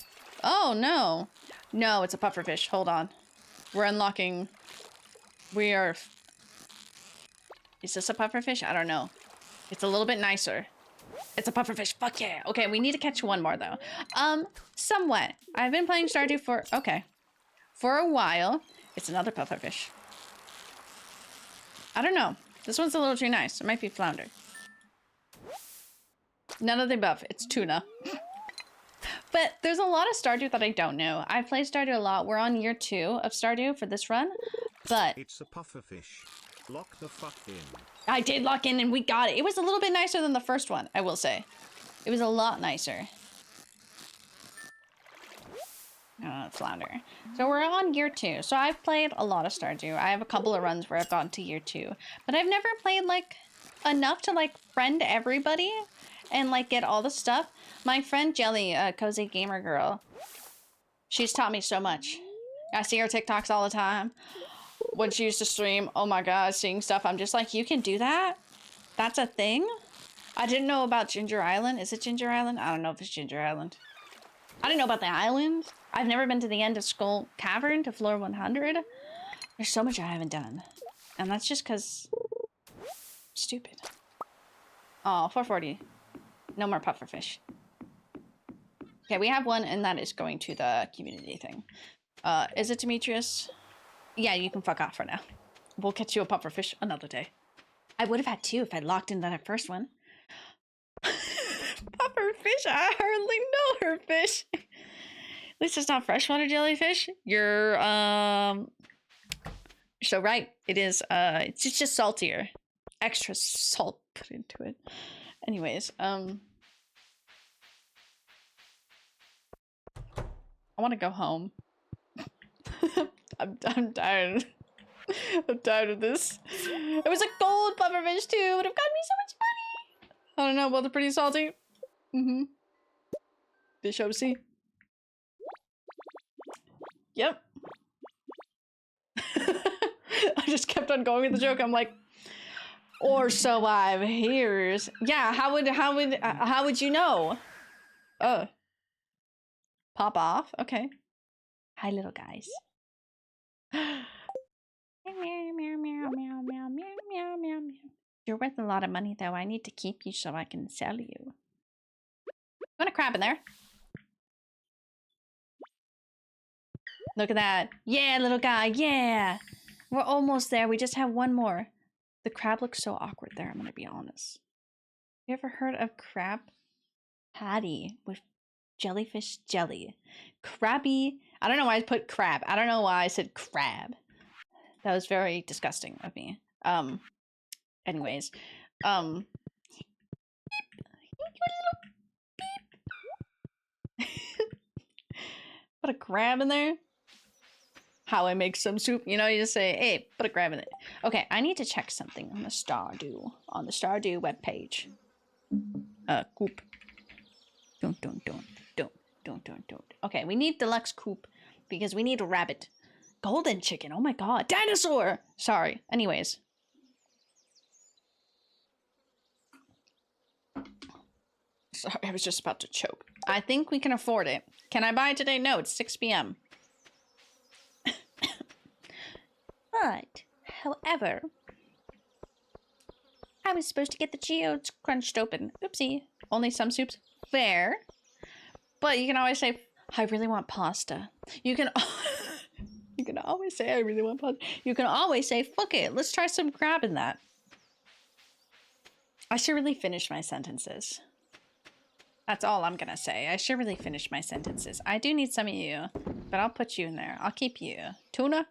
Oh, no. No, it's a pufferfish. Hold on. We're unlocking... We are... Is this a pufferfish? I don't know. It's a little bit nicer. It's a pufferfish. Fuck yeah. Okay, we need to catch 1 more, though. Somewhat. I've been playing Stardew for... Okay. For a while. It's another pufferfish. I don't know. This one's a little too nice. It might be flounder. None of the above. It's tuna. But there's a lot of Stardew that I don't know. I've played Stardew a lot. We're on year 2 of Stardew for this run. But... It's a pufferfish. Lock the fuck in. I did lock in and we got it. It was a little bit nicer than the first one, I will say. It was a lot nicer. Flounder. So we're on year 2. So I've played a lot of Stardew. I have a couple of runs where I've gotten to year 2. But I've never played, like, enough to, like, friend everybody and, like, get all the stuff. My friend Jelly, Cozy Gamer Girl, she's taught me so much. I see her TikToks all the time. When she used to stream, oh my god, seeing stuff, I'm just like, you can do that? That's a thing? I didn't know about Ginger Island. Is it Ginger Island? I don't know if it's Ginger Island. I didn't know about the island. I've never been to the end of Skull Cavern to floor 100. There's so much I haven't done. And that's just because... Stupid. Oh, 440. No more pufferfish. Okay, we have 1, and that is going to the community thing. Is it Demetrius? Yeah, you can fuck off for now. We'll catch you a pufferfish another day. I would have had 2 if I locked in that first one. Pufferfish? I hardly know her fish. At least it's not freshwater jellyfish. You're, so right. It is, it's just saltier. Extra salt put into it. Anyways, I want to go home. I'm tired. I'm tired of this. It was a gold pufferfish too. It would have gotten me so much money. I don't know. Well, they're pretty salty. Mm-hmm. Fish OC. Yep. I just kept on going with the joke. I'm like, or so I've hears. Yeah. How would you know? Oh. Pop off. Okay. Hi, little guys. You're worth a lot of money, though. I need to keep you so I can sell you. Want a crab in there? Look at that. Yeah, little guy. Yeah. We're almost there. We just have 1 more. The crab looks so awkward there, I'm gonna be honest. You ever heard of crab patty with jellyfish jelly? Crabby. I don't know why I put crab. I don't know why I said crab. That was very disgusting of me. Anyways, put a crab in there. How I make some soup, you know, you just say, hey, put a crab in it. Okay, I need to check something on the Stardew webpage. Coop. Don't. Okay, we need deluxe coop because we need a rabbit. Golden chicken, oh my god. Dinosaur! Sorry, anyways. Sorry, I was just about to choke. I think we can afford it. Can I buy it today? No, it's 6 p.m. But, however, I was supposed to get the geodes crunched open. Oopsie. Only some soups. Fair. But you can always say, I really want pasta. You can you can always say, I really want pasta. You can always say, fuck it, let's try some crab in that. I should really finish my sentences. That's all I'm gonna say. I should really finish my sentences. I do need some of you, but I'll put you in there. I'll keep you. Tuna?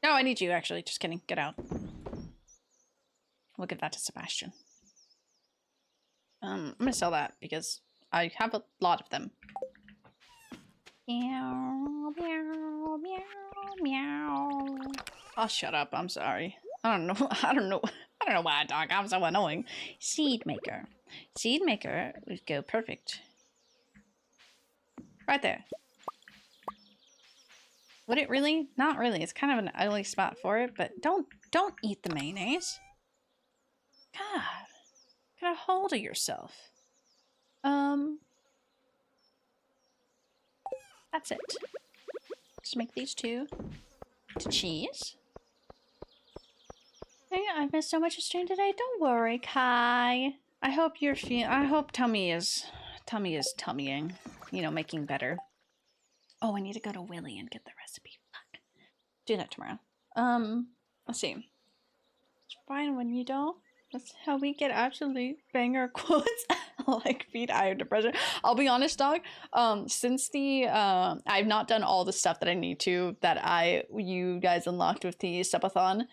No, I need you, actually. Just kidding. Get out. We'll give that to Sebastian. I'm gonna sell that because I have a lot of them. Meow, meow, meow, meow. Oh, shut up. I'm sorry. I don't know why I talk. I'm so annoying. Seed maker. Seed maker would go perfect. Right there. Would it really? Not really. It's kind of an ugly spot for it, but don't eat the mayonnaise. God. Get a hold of yourself. That's it. Just make these two to cheese. Hey, I've missed so much of stream today. Don't worry, Kai. I hope you're I hope tummy is tummying. You know, making better. Oh, I need to go to Willy and get the recipe. Fuck. Do that tomorrow. Let's see. It's fine when you don't. That's how we get absolute banger quotes. Like feed iron depression. I'll be honest, dog. Since the I've not done all the stuff that I need to that you guys unlocked with the subathon.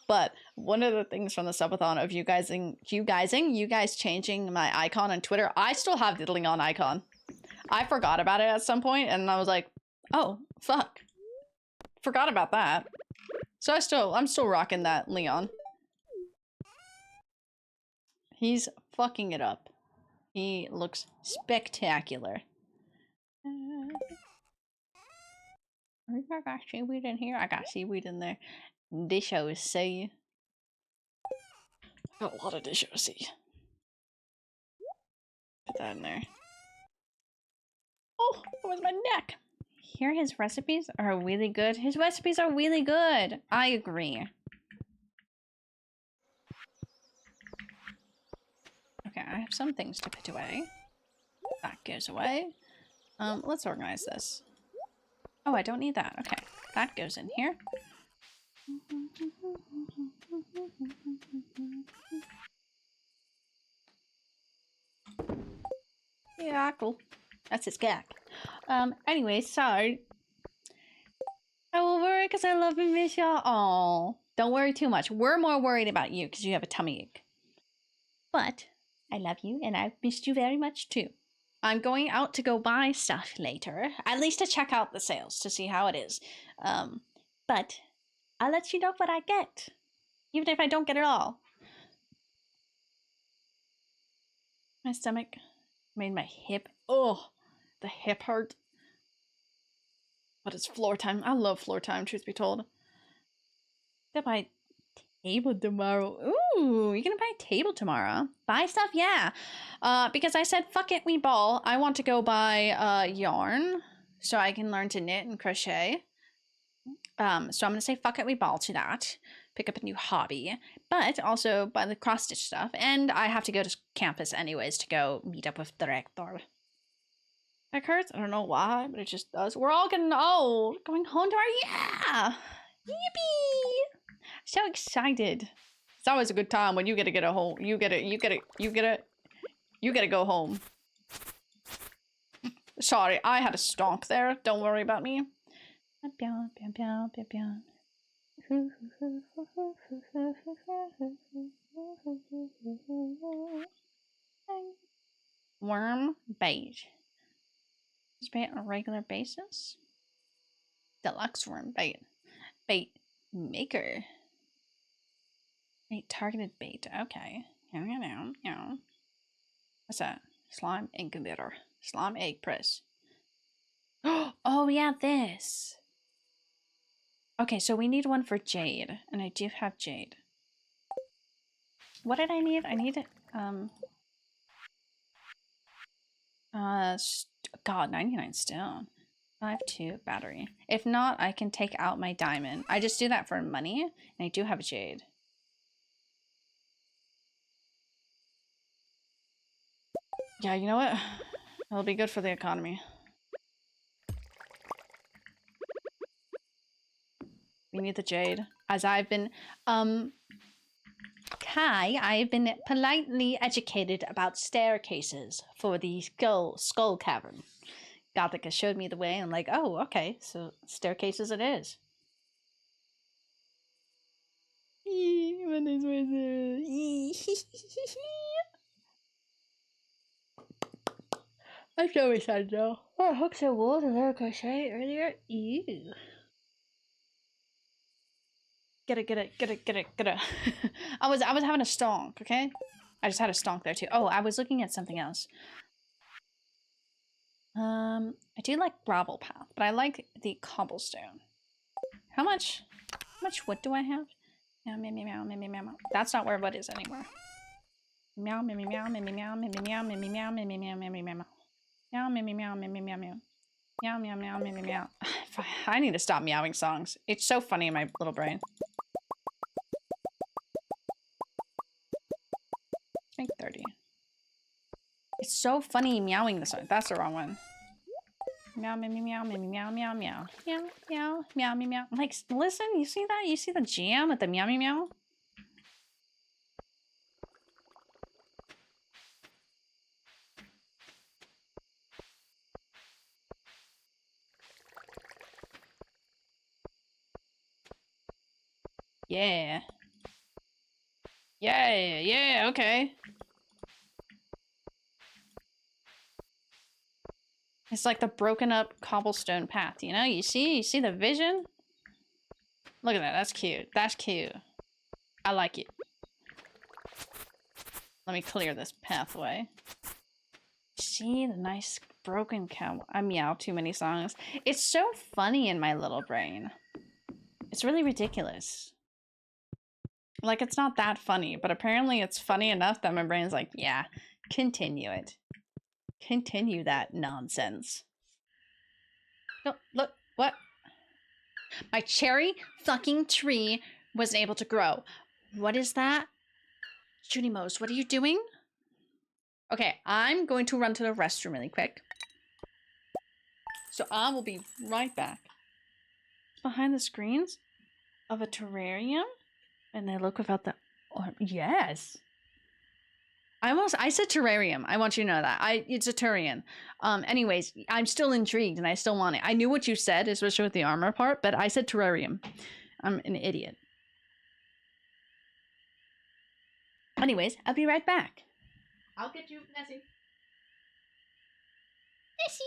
But one of the things from the subathon of you guys changing my icon on Twitter, I still have the Leon icon. I forgot about it at some point, and I was like, oh, fuck. Forgot about that. So I'm still rocking that Leon. He's fucking it up. He looks spectacular. I got seaweed in here. I got seaweed in there. Dish O.C. Got a lot of Dish O.C. Put that in there. Oh, it was my neck. Here, his recipes are really good. His recipes are really good. I agree. Okay, I have some things to put away. That goes away. Let's organize this. Oh, I don't need that. Okay, that goes in here. Yeah, cool. That's his gag. Anyway, so I will worry because I love and miss y'all. Oh, don't worry too much. We're more worried about you because you have a tummy ache. But I love you and I've missed you very much too. I'm going out to go buy stuff later, at least to check out the sales to see how it is. But I'll let you know what I get, even if I don't get it all. My stomach made my hip. Oh, the hip hurt. But it's floor time. I love floor time, truth be told. Get my table tomorrow. Ooh, you're gonna buy a table tomorrow? Buy stuff? Yeah. Because I said, fuck it, we ball. I want to go buy yarn so I can learn to knit and crochet. So I'm gonna say, fuck it, we ball to that. Pick up a new hobby. But also buy the cross-stitch stuff. And I have to go to campus anyways to go meet up with the rector. That hurts. I don't know why, but it just does. We're all getting old. Going home to our yippee! So excited. It's always a good time when you get to get a home. You get to go home. Sorry, I had a stonk there. Don't worry about me. Worm bait. Is bait on a regular basis? Deluxe worm bait. Bait maker. Bait targeted bait. Okay. What's that? Slime incubator. Slime egg press. Oh yeah, this. Okay, so we need one for Jade, and I do have Jade. What did I need? I need God, 99 stone. 5-2 battery. If not, I can take out my diamond. I just do that for money, and I do have Jade. Yeah, you know what? It'll be good for the economy. We need the Jade. As I've been, Kai, I've been politely educated about staircases for the skull cavern. Gothica showed me the way, and like, oh, okay, so staircases it is. I'm so excited though. Oh, hooks and wool to learn crochet earlier. Ew. Get it. I was having a stonk, okay? I just had a stonk there too. Oh, I was looking at something else. I do like gravel path, but I like the cobblestone. How much wood do I have? Meow, meow, meow, meow, meow, meow, meow. That's not where wood is anymore. Meow, meow, meow, meow, meow, meow, meow, meow, meow, meow, meow, meow, meow, meow, meow, meow. Meow, meow, meow, meow, meow, meow, meow. Meow, meow, meow, meow, meow, meow. I need to stop meowing songs. It's so funny in my little brain. Make 30. It's so funny meowing the song. That's the wrong one. Meow, meow, meow, meow, meow, meow, meow, meow, meow, meow, meow, meow, meow. Like, listen, you see that? You see the jam at the meow, meow, meow? Yeah. Yeah, okay. It's like the broken up cobblestone path, you know? You see the vision? Look at that, that's cute. That's cute. I like it. Let me clear this pathway. See the nice broken cow. I meow too many songs. It's so funny in my little brain. It's really ridiculous. Like, it's not that funny, but apparently it's funny enough that my brain's like, yeah, continue it. Continue that nonsense. No, look, what? My cherry fucking tree wasn't able to grow. What is that? Junimos, what are you doing? Okay, I'm going to run to the restroom really quick. So I will be right back. Behind the screens of a terrarium? And they look without the... Oh, yes. I said terrarium. I want you to know that. It's a Turian. Anyways, I'm still intrigued and I still want it. I knew what you said, especially with the armor part, but I said terrarium. I'm an idiot. Anyways, I'll be right back. I'll get you, Nessie. Nessie!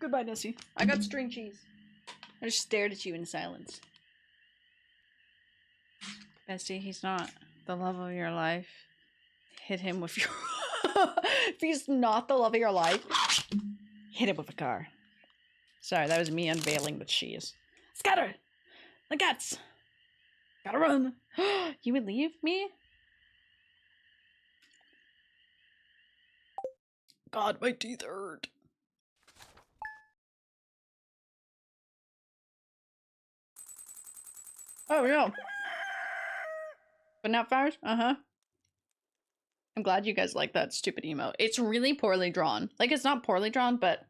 Goodbye, Nessie. I got string cheese. I just stared at you in silence. Bestie, he's not the love of your life. Hit him with your... If he's not the love of your life, hit him with a car. Sorry, that was me unveiling the cheese. Scatter! The cats! Gotta run! You would leave me? God, my teeth hurt. Oh, no. But not fires? Uh-huh. I'm glad you guys like that stupid emo. It's really poorly drawn. Like, it's not poorly drawn, but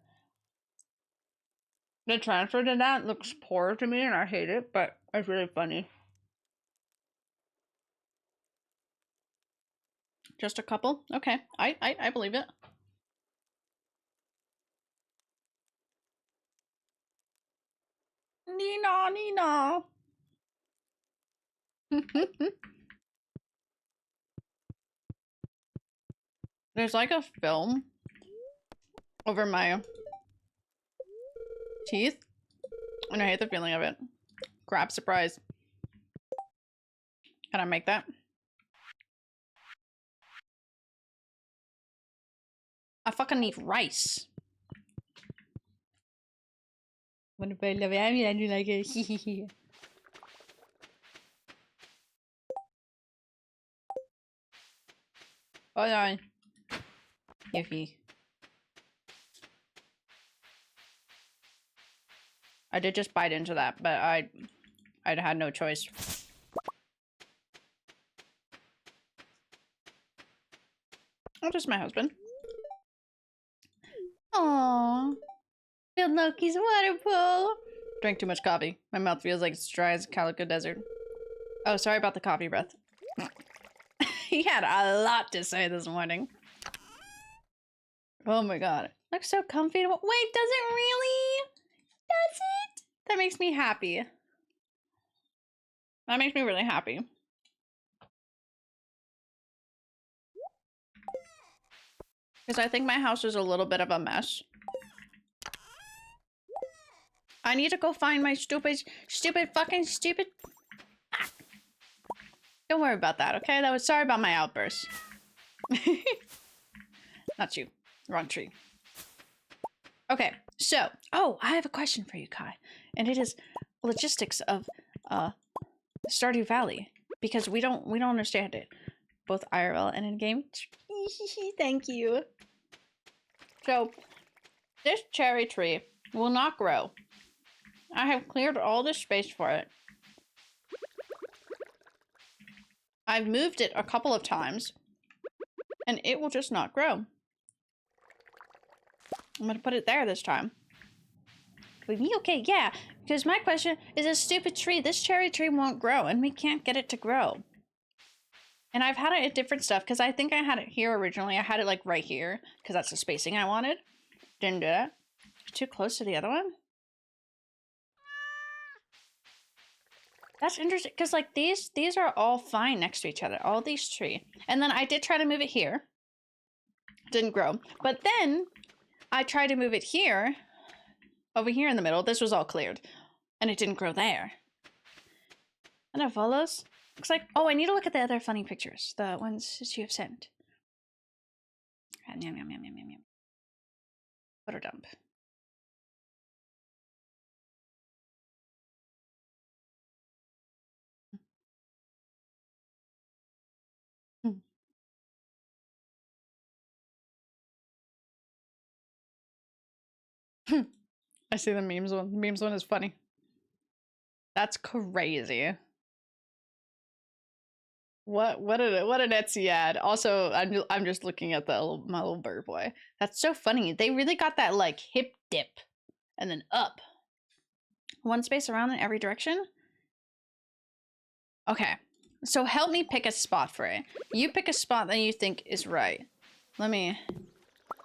the transfer to that looks poor to me and I hate it, but it's really funny. Just a couple? Okay. I believe it. Nina, Nina. There's like a film over my teeth, and I hate the feeling of it. Crap, surprise. Can I make that? I fucking need rice. What if I love it? I mean, I do like it. Hold on. Yiffy. I did just bite into that, but I'd had no choice. Oh, just my husband. Aww. Filled Loki's water pool. Drank too much coffee. My mouth feels like it's dry as a Calico Desert. Oh, sorry about the coffee breath. He had a lot to say this morning. Oh my god. Looks so comfy. Wait, does it really? Does it? That makes me happy. That makes me really happy. Because I think my house is a little bit of a mess. I need to go find my stupid. Ah. Don't worry about that, okay? That was sorry about my outburst. Not you. Wrong tree. Okay, so, oh, I have a question for you, Kai. And it is logistics of Stardew Valley. Because we don't understand it. Both IRL and in-game. Thank you. So, this cherry tree will not grow. I have cleared all this space for it. I've moved it a couple of times. And it will just not grow. I'm gonna put it there this time. With me? Okay, yeah. Because my question is a stupid tree. This cherry tree won't grow, and we can't get it to grow. And I've had it at different stuff, because I think I had it here originally. I had it, like, right here, because that's the spacing I wanted. Didn't do that. Too close to the other one? That's interesting, because, like, these are all fine next to each other. All these trees. And then I did try to move it here. Didn't grow. But then I tried to move it here. Over here in the middle. This was all cleared. And it didn't grow there. And it follows. Looks like... Oh, I need to look at the other funny pictures. The ones that you have sent. Yum, yum, yum, yum, yum, yum. Butter dump. I see the memes one. The memes one is funny. That's crazy. What an Etsy ad. Also, I'm just looking at my little bird boy. That's so funny. They really got that like hip dip and then up. One space around in every direction. Okay. So help me pick a spot for it. You pick a spot that you think is right. Let me,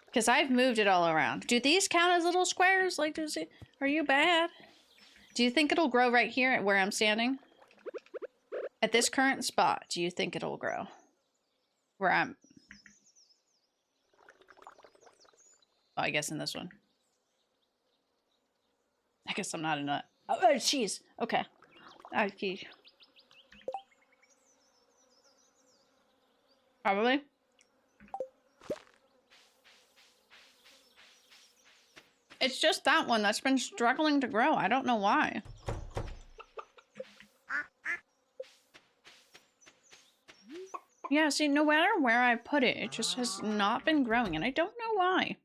because I've moved it all around. Do these count as little squares? Like, are you bad? Do you think it'll grow right here where I'm standing? At this current spot, do you think it'll grow? Where I'm... Oh, I guess in this one. I guess I'm not in a... Oh, cheese. Okay. Oh, geez. Probably. It's just that one that's been struggling to grow. I don't know why. Yeah, see, no matter where I put it, it just has not been growing, and I don't know why.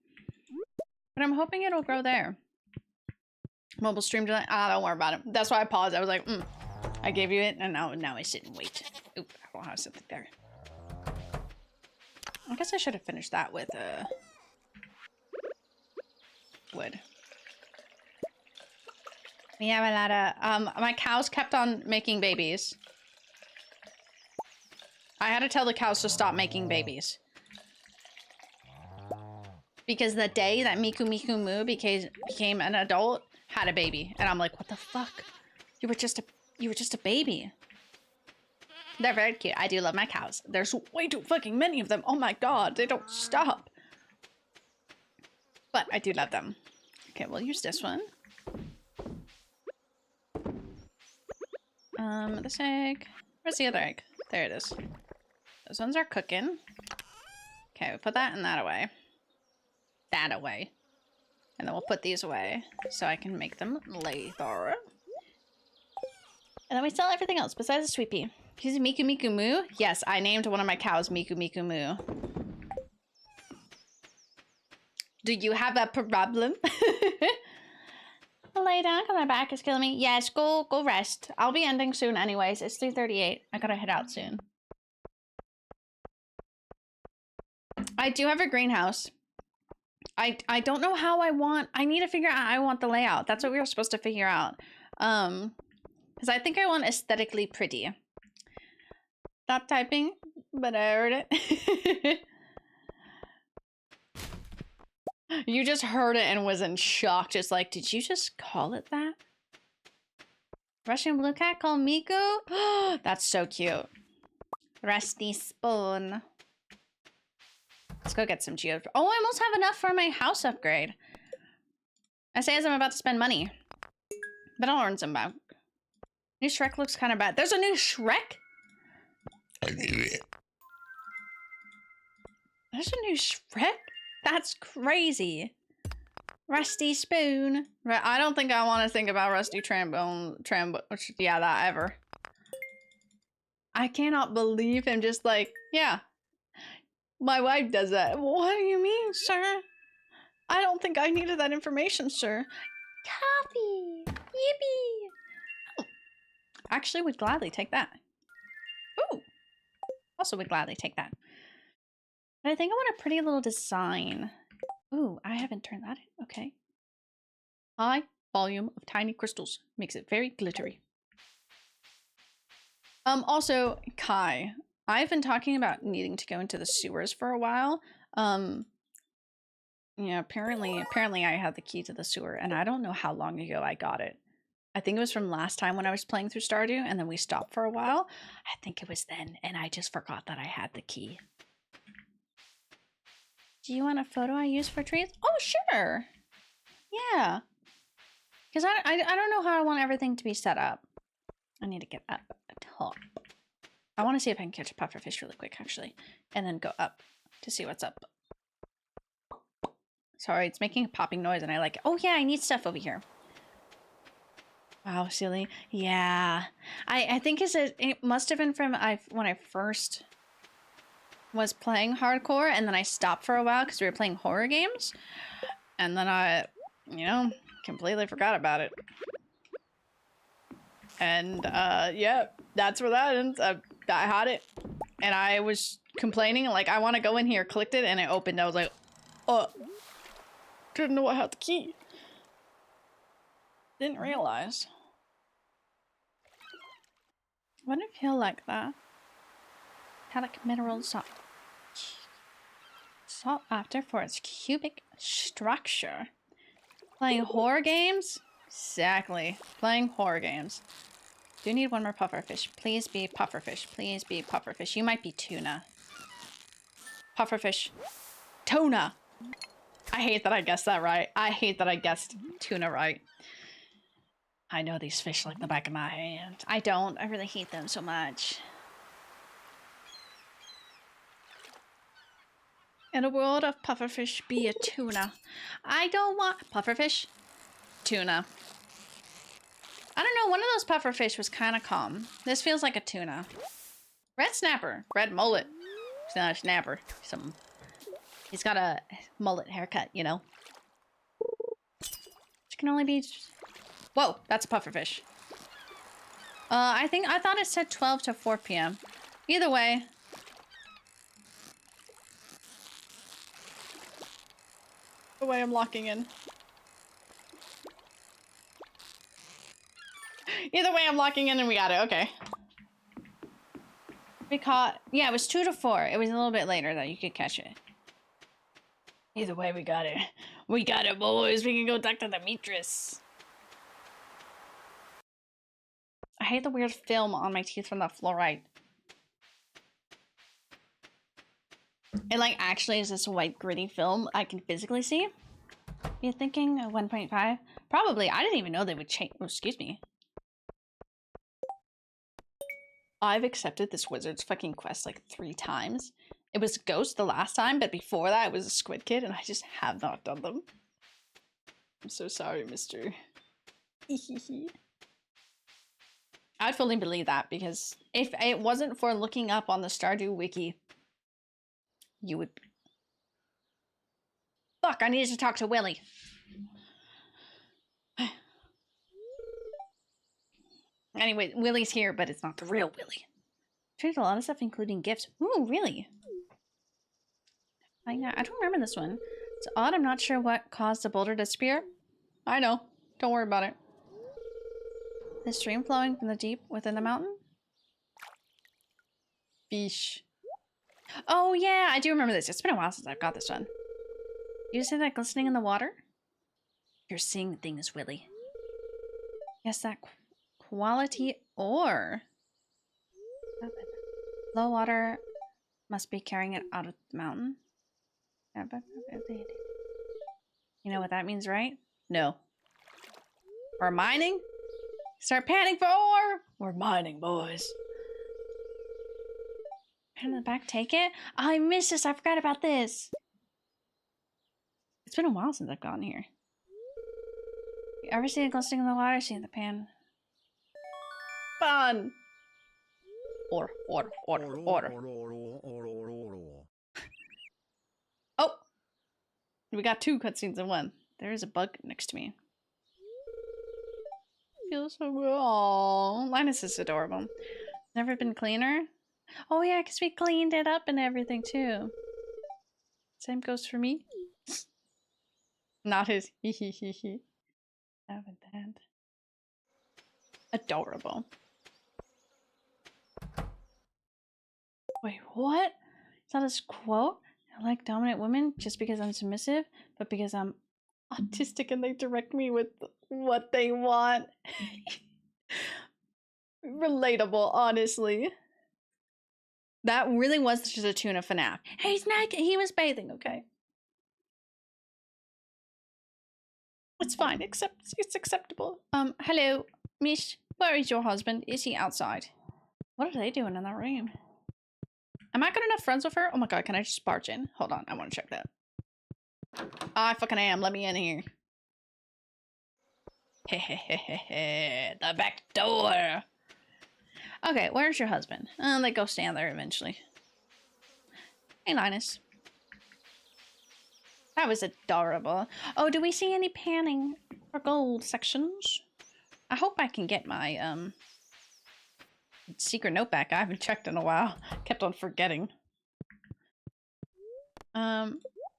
But I'm hoping it'll grow there. Mobile stream tonight? Ah, don't worry about it. That's why I paused. I was like, I gave you it, and now I sit and wait. Oop, I don't have something there. I guess I should have finished that with, wood. We have a lot of, my cows kept on making babies. I had to tell the cows to stop making babies. Because the day that Miku Miku Moo became an adult, had a baby. And I'm like, what the fuck? You were just a baby. They're very cute. I do love my cows. There's way too fucking many of them. Oh my god, they don't stop. But I do love them. Okay, we'll use this one. This egg. Where's the other egg? There it is. Those ones are cooking. Okay, we put that and that away. That away. And then we'll put these away so I can make them later. And then we sell everything else besides the sweet pea. He's Miku Miku Moo? Yes, I named one of my cows Miku Miku Moo. Do you have a problem? Lay down because my back is killing me. Yes, go rest. I'll be ending soon anyways. It's 3:38. I gotta head out soon. I do have a greenhouse. I don't know how I need to figure out how I want the layout. That's what we were supposed to figure out. Because I think I want aesthetically pretty. Stop typing, but I heard it. You just heard it and was in shock. Just like, did you just call it that? Russian blue cat called Miku? That's so cute. Rusty spoon. Let's go get some geode. Oh, I almost have enough for my house upgrade. I say as I'm about to spend money. But I'll earn some back. New Shrek looks kind of bad. There's a new Shrek? There's a new Shrek? That's crazy. Rusty spoon. I don't think I want to think about Rusty trombone. Yeah, that ever. I cannot believe him just like, yeah. My wife does that. What do you mean, sir? I don't think I needed that information, sir. Coffee! Yippee! Oh. Actually, would gladly take that. Ooh! Also would gladly take that. But I think I want a pretty little design. Ooh, I haven't turned that in. Okay. High volume of tiny crystals. Makes it very glittery. Also, Kai. I've been talking about needing to go into the sewers for a while. Yeah, apparently I had the key to the sewer, and I don't know how long ago I got it. I think it was from last time when I was playing through Stardew, and then we stopped for a while. I think it was then, and I just forgot that I had the key. Do you want a photo I use for trees? Oh, sure. Yeah. Because I don't know how I want everything to be set up. I need to get up top. I want to see if I can catch a pufferfish really quick, actually. And then go up to see what's up. Sorry, it's making a popping noise and I like it. Oh yeah, I need stuff over here. Wow, silly. Yeah. I think it must have been from when I first was playing hardcore, and then I stopped for a while because we were playing horror games. And then I, you know, completely forgot about it. And yeah, that's where that ends. I had it, and I was complaining, like, I want to go in here, clicked it, and it opened. I was like, oh, didn't know I had the key. Didn't realize. Wouldn't it feel like that? Metallic mineral salt. Sought after for its cubic structure. Playing horror games? Exactly. Playing horror games. Do need one more pufferfish. Please be pufferfish. Please be pufferfish. You might be tuna. Pufferfish. Tuna! I hate that I guessed that right. I hate that I guessed tuna right. I know these fish like the back of my hand. I don't. I really hate them so much. In a world of pufferfish, be a tuna. I don't want pufferfish. Tuna. I don't know. One of those pufferfish was kind of calm. This feels like a tuna. Red snapper. Red mullet. He's not a snapper. He's got a mullet haircut, you know. Which can only be... Whoa, that's a pufferfish. I thought it said 12 to 4 p.m. Either way. The way I'm locking in. Either way I'm locking in and we got it, okay. We caught, yeah, it was 2 to 4. It was a little bit later that you could catch it. Either way, we got it. We got it, boys. We can go talk to the mistress. I hate the weird film on my teeth from that fluoride. It like actually is this white gritty film I can physically see. You're thinking 1.5? Probably. I didn't even know they would change. Oh, excuse me. I've accepted this wizard's fucking quest like 3 times. It was Ghost the last time, but before that it was a Squid Kid, and I just have not done them. I'm so sorry, mister. I'd fully believe that, because if it wasn't for looking up on the Stardew wiki, you would... Fuck, I needed to talk to Willy. Anyway, Willy's here, but it's not the real Willy. Traded a lot of stuff, including gifts. Ooh, really? I don't remember this one. It's odd, I'm not sure what caused the boulder to disappear. I know. Don't worry about it. The stream flowing from the deep within the mountain? Fish. Oh yeah, I do remember this. It's been a while since I've got this one. You see that glistening in the water? You're seeing things, Willy. Yes, that quality ore. Low water must be carrying it out of the mountain. You know what that means, right? No. We're mining? Start panning for ore! We're mining, boys. In the back, take it? Oh, I missed this. I forgot about this. It's been a while since I've gone here. You ever see it glistening in the water? See in the pan. Fun! Order. Oh! We got 2 cutscenes in one. There is a bug next to me. Feels so good. Aww. Linus is adorable. Never been cleaner? Oh yeah, because we cleaned it up and everything too. Same goes for me. Not his hee. Adorable. Wait, what? Is that his quote? I like dominant women just because I'm submissive, but because I'm autistic and they direct me with what they want. Relatable, honestly. That really was just a tuna FNAF. Hey, he's naked. He was bathing, okay? It's fine, except it's acceptable. Hello, miss. Where is your husband? Is he outside? What are they doing in that room? Am I good enough friends with her? Oh my god, can I just barge in? Hold on, I want to check that. I fucking am. Let me in here. Hehehehe. The back door. Okay, where's your husband? They go stand there eventually. Hey, Linus. That was adorable. Oh, do we see any panning for gold sections? I hope I can get my, secret note back. I haven't checked in a while. Kept on forgetting.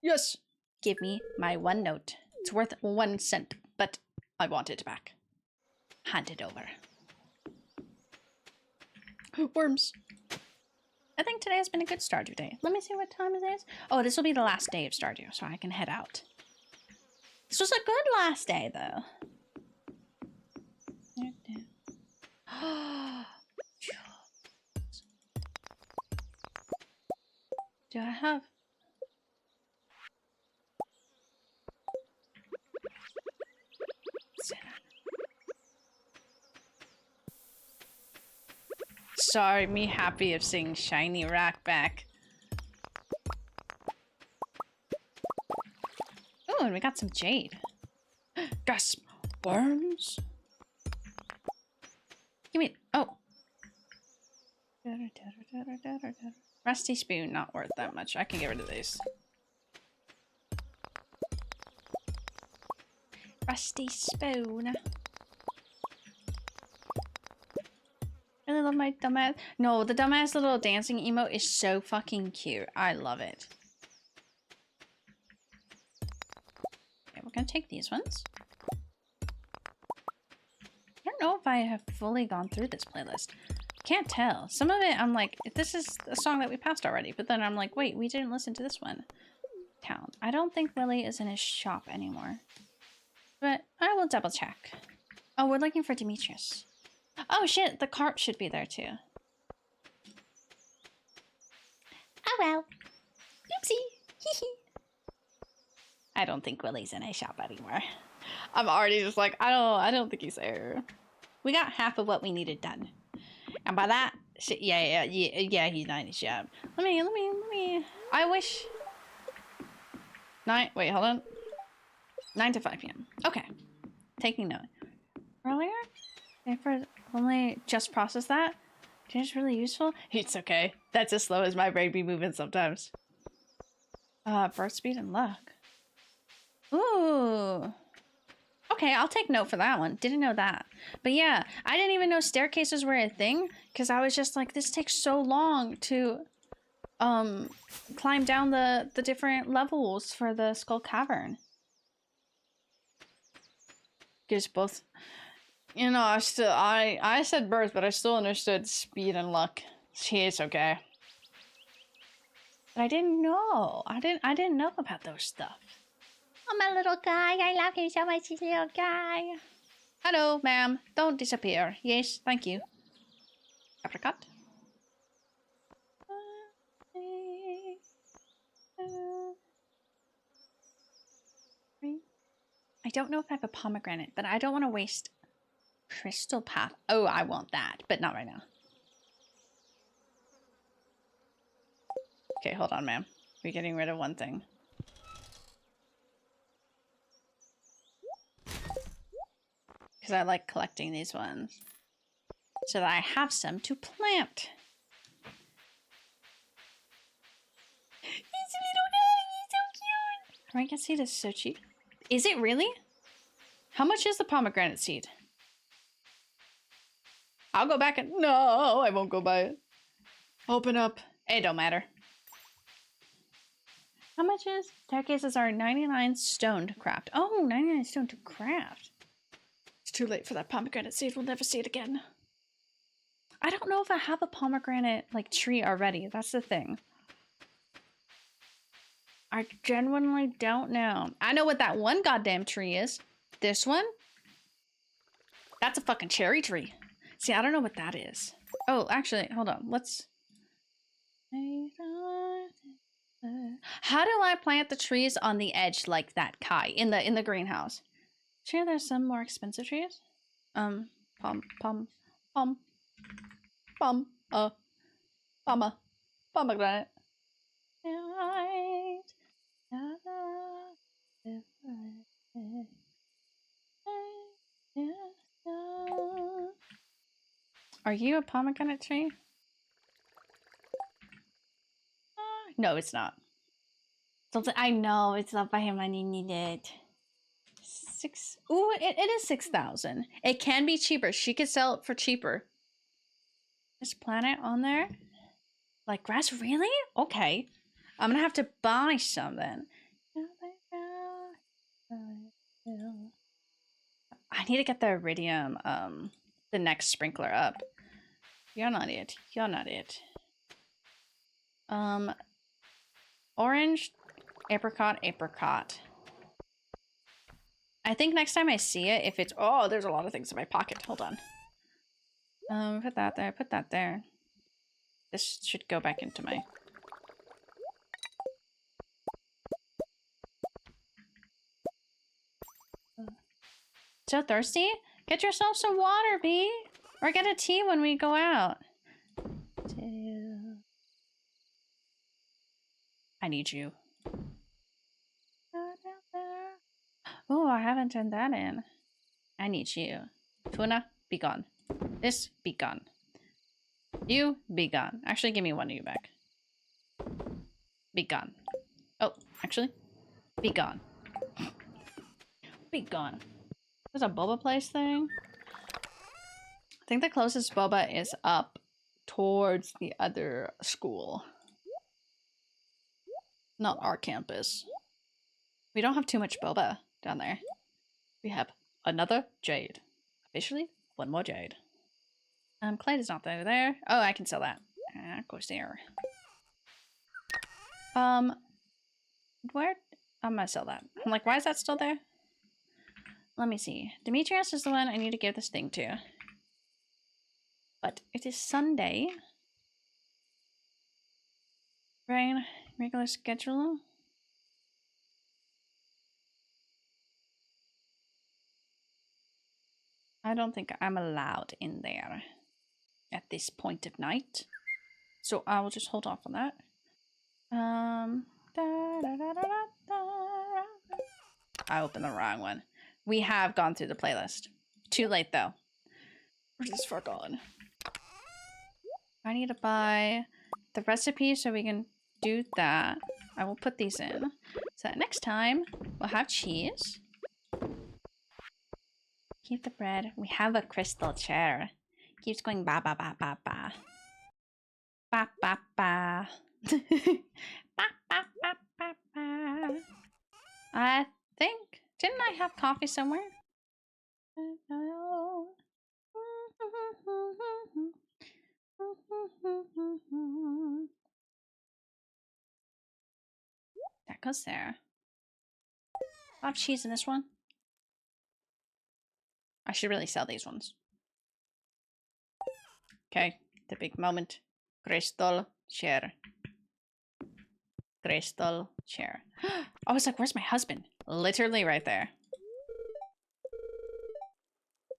Yes. Give me my 1 note. It's worth 1 cent, but I want it back. Hand it over. Worms. I think today has been a good Stardew day. Let me see what time it is. Oh, this will be the last day of Stardew, so I can head out. This was a good last day, though. Do I have... sorry, me happy of seeing shiny rock back. Oh, and we got some jade. Gas worms. Give me. Oh. Rusty spoon, not worth that much. I can get rid of these. Rusty spoon. Really love my dumbass. No, the dumbass little dancing emote is so fucking cute. I love it. Okay, we're gonna take these ones. I don't know if I have fully gone through this playlist. Can't tell. Some of it I'm like, this is a song that we passed already, but then I'm like, wait, we didn't listen to this one. Town. I don't think Willie is in his shop anymore. But I will double check. Oh, we're looking for Demetrius. Oh shit, the cart should be there too. Oh well. Oopsie. Hee hee. I don't think Willie's in his shop anymore. I'm already just like, I don't think he's there. We got half of what we needed done. And by that, yeah, he's not in his shop. Let me. I wish. Wait, hold on. 9 to 5 p.m. Okay. Taking note. Earlier? If only just process that? It's really useful? It's okay. That's as slow as my brain be moving sometimes. Birth speed and luck. Ooh. Okay, I'll take note for that one. Didn't know that. But yeah, I didn't even know staircases were a thing, because I was just like, this takes so long to climb down the different levels for the Skull Cavern. Gives both, you know, I said birth, but I still understood speed and luck. It's okay. But I didn't know. I didn't know about those stuff. Oh, my little guy. I love him so much, this little guy. Hello, ma'am. Don't disappear. Yes, thank you. Apricot. I don't know if I have a pomegranate, but I don't want to waste crystal path. Oh, I want that, but not right now. Okay, hold on, ma'am. We're getting rid of one thing. Because I like collecting these ones. So that I have some to plant. He's a little guy. He's so cute. Rankin seed is so cheap. Is it really? How much is the pomegranate seed? I'll go back and... No, I won't go buy it. Open up. It don't matter. How much is... Staircases are 99 stone to craft. Oh, 99 stone to craft. It's too late for that pomegranate seed. We'll never see it again. I don't know if I have a pomegranate, like, tree already. That's the thing. I genuinely don't know. I know what that one goddamn tree is. This one? That's a fucking cherry tree. See, I don't know what that is. Oh, actually, hold on. Let's... How do I plant the trees on the edge like that, Kai? In the greenhouse? Sure, there's some more expensive trees. Pomegranate. Are you a pomegranate tree? No, it's not. Something I know it's not by him. I need it. 6. Ooh, it is 6,000. It can be cheaper. She could sell it for cheaper. This planet on there? Like grass? Really? Okay. I'm gonna have to buy some then. I need to get the iridium, the next sprinkler up. You're not it. You're not it. Orange, apricot. I think next time I see it, if it's... Oh, there's a lot of things in my pocket. Hold on. Put that there. Put that there. This should go back into my... So thirsty? Get yourself some water, B. Or get a tea when we go out. need you. Oh, I haven't turned that in. I need you. Tuna, be gone. This, be gone. You, be gone. Actually, give me one of you back. Be gone. Oh, actually, be gone. Be gone. There's a boba place thing. I think the closest boba is up towards the other school. Not our campus. We don't have too much boba down there. We have another jade. Officially, one more jade. Clay is not over there. Oh, I can sell that. Of course there. Where? I'm gonna sell that. I'm like, why is that still there? Let me see. Demetrius is the one I need to give this thing to. But it is Sunday. Rain, regular schedule. I don't think I'm allowed in there at this point of night. So I will just hold off on that. I opened the wrong one. We have gone through the playlist. Too late though. We're just far gone. I need to buy the recipe so we can do that. I will put these in. So that next time we'll have cheese. Keep the bread. We have a crystal chair. Keeps going ba ba ba ba ba. Ba ba ba. Ba ba ba ba ba. I think, didn't I have coffee somewhere? That goes there. I have cheese in this one. I should really sell these ones. Okay, the big moment. Crystal chair. Crystal chair. I was like, where's my husband? Literally right there.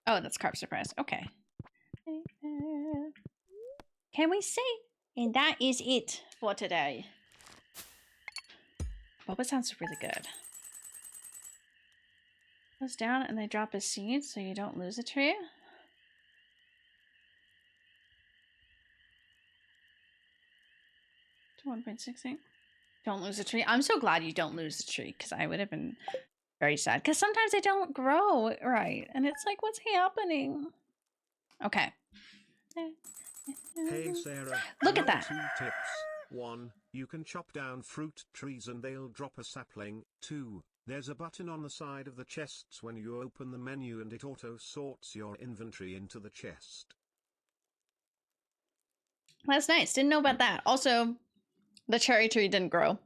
Oh, that's carb surprise. Okay. Can we say? And that is it for today. Boba sounds really good. Goes down and they drop a seed so you don't lose a tree. 1.68. Don't lose a tree. I'm so glad you don't lose a tree because I would have been very sad. Because sometimes they don't grow right. And it's like, what's happening? Okay. Hey Sarah, look at that. 2 tips. 1. You can chop down fruit trees and they'll drop a sapling. 2. There's a button on the side of the chests when you open the menu and it auto sorts your inventory into the chest. That's nice. Didn't know about that. Also, the cherry tree didn't grow.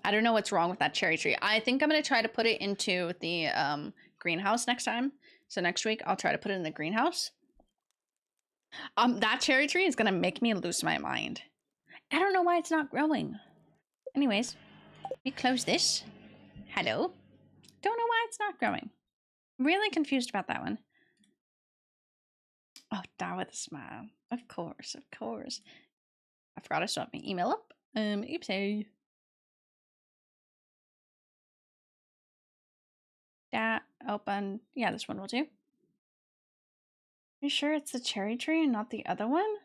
I don't know what's wrong with that cherry tree. I think I'm going to try to put it into the greenhouse next time. So next week, I'll try to put it in the greenhouse. That cherry tree is going to make me lose my mind. I don't know why it's not growing. Anyways, we close this. Hello. Don't know why it's not growing. Really confused about that one. Oh, down with a smile. Of course, of course. I forgot I still have my email up. Oopsie. That open. Yeah, this one will do. You sure it's the cherry tree and not the other one?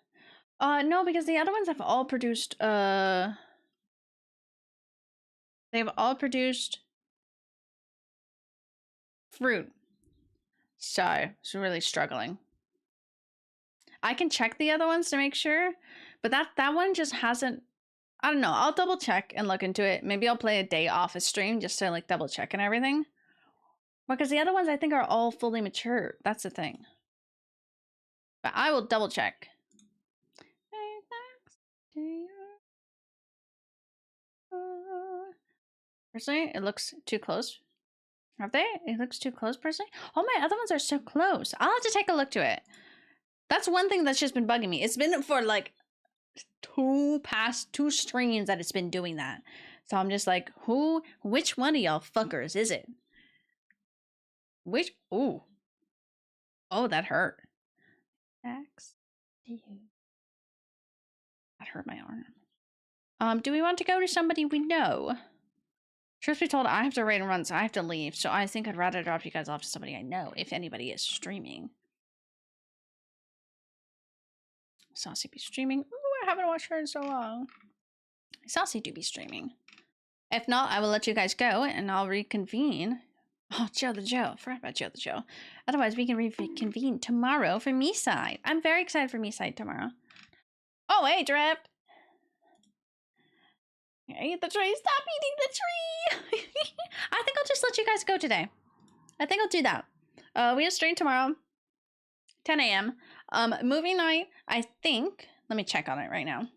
No, because the other ones have all produced, they've all produced fruit. So, it's really struggling. I can check the other ones to make sure, but that one just hasn't, I don't know. I'll double check and look into it. Maybe I'll play a day off a stream just to like double check and everything. Because the other ones I think are all fully mature. That's the thing. But I will double check. Personally, it looks too close. Have they? It looks too close, personally. All my other ones are so close. I'll have to take a look to it. That's one thing that's just been bugging me. It's been for like past two streams that it's been doing that. So I'm just like, which one of y'all fuckers is it? Which, ooh. Oh, that hurt. That hurt my arm. Do we want to go to somebody we know? Truth be told, I have to raid and run, so I have to leave. So I think I'd rather drop you guys off to somebody I know, if anybody is streaming. Saucy be streaming. Ooh, I haven't watched her in so long. Saucy do be streaming. If not, I will let you guys go, and I'll reconvene. Oh, Joe the Joe. Forgot about Joe the Joe. Otherwise, we can reconvene tomorrow for Me-Side. I'm very excited for Me-Side tomorrow. Oh, hey, Drip! Eat the tree! Stop eating the tree! I think I'll just let you guys go today. I think I'll do that. We have stream tomorrow. 10 a.m. Movie night, I think. Let me check on it right now.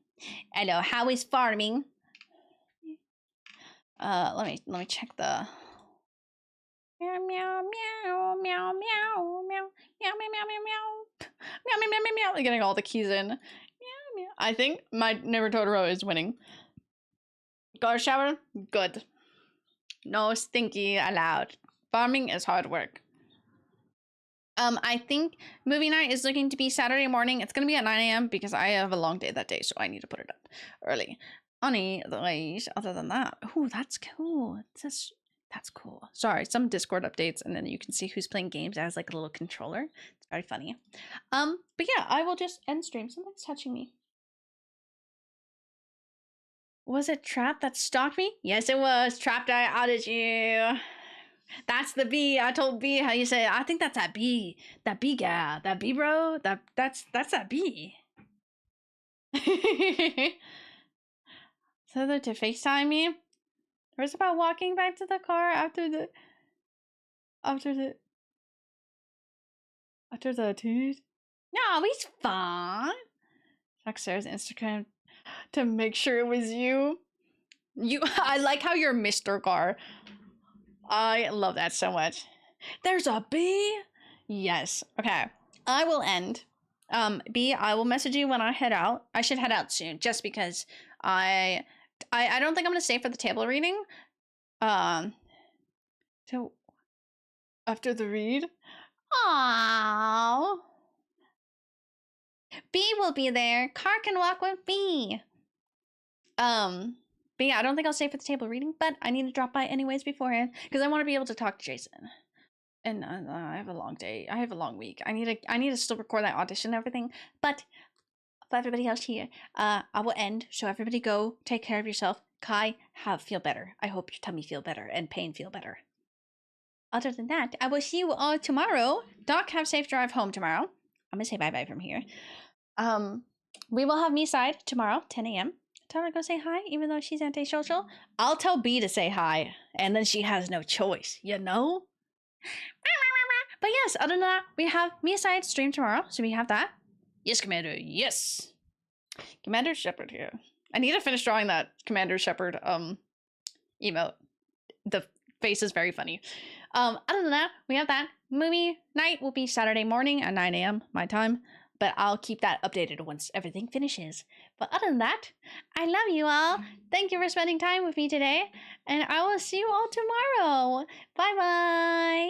Hello, how is farming? Let me check the meow meow meow meow meow meow meow meow meow meow meow meow meow meow meow. I'm getting all the keys in. Meow meow. I think my neighbor Totoro is winning. Go shower, good. No stinky allowed. Farming is hard work. I think movie night is looking to be Saturday morning. It's gonna be at 9 a.m. because I have a long day that day, so I need to put it up early. Other than that, oh, that's cool. That's cool. Sorry, some Discord updates, and then you can see who's playing games as like a little controller. It's very funny. But yeah, I will just end stream. Something's touching me. Was it Trap that stalked me? Yes, it was. Trapped, I outed you. That's the B. I told B how you say it. I think that's that B. That B guy. That B bro. That's that B. So they're to FaceTime me. Where's about walking back to the car after the dude? No, he's fine. Check Sarah's Instagram to make sure it was you. I like how you're Mr. Car. I love that so much. There's a B? Yes. Okay. I will end. B, I will message you when I head out. I should head out soon just because I don't think I'm gonna stay for the table reading. So after the read. Aww. B will be there. Car can walk with B. But yeah, I don't think I'll stay for the table reading, but I need to drop by anyways beforehand because I want to be able to talk to Jason. And I have a long day. I have a long week. I need to still record that audition and everything. But for everybody else here, I will end. So everybody go take care of yourself. Kai, feel better. I hope your tummy feel better and pain feel better. Other than that, I will see you all tomorrow. Doc, have safe drive home tomorrow. I'm gonna say bye-bye from here. We will have Me-Side tomorrow, 10 a.m. Tell her to go say hi, even though she's antisocial. I'll tell B to say hi, and then she has no choice, you know? But yes, other than that, we have Me-Side stream tomorrow, so we have that. Yes, Commander, yes. Commander Shepard here. I need to finish drawing that Commander Shepard emote. The face is very funny. Other than that, we have that. Movie night will be Saturday morning at 9 a.m. my time. But I'll keep that updated once everything finishes. But other than that, I love you all. Thank you for spending time with me today. And I will see you all tomorrow. Bye-bye.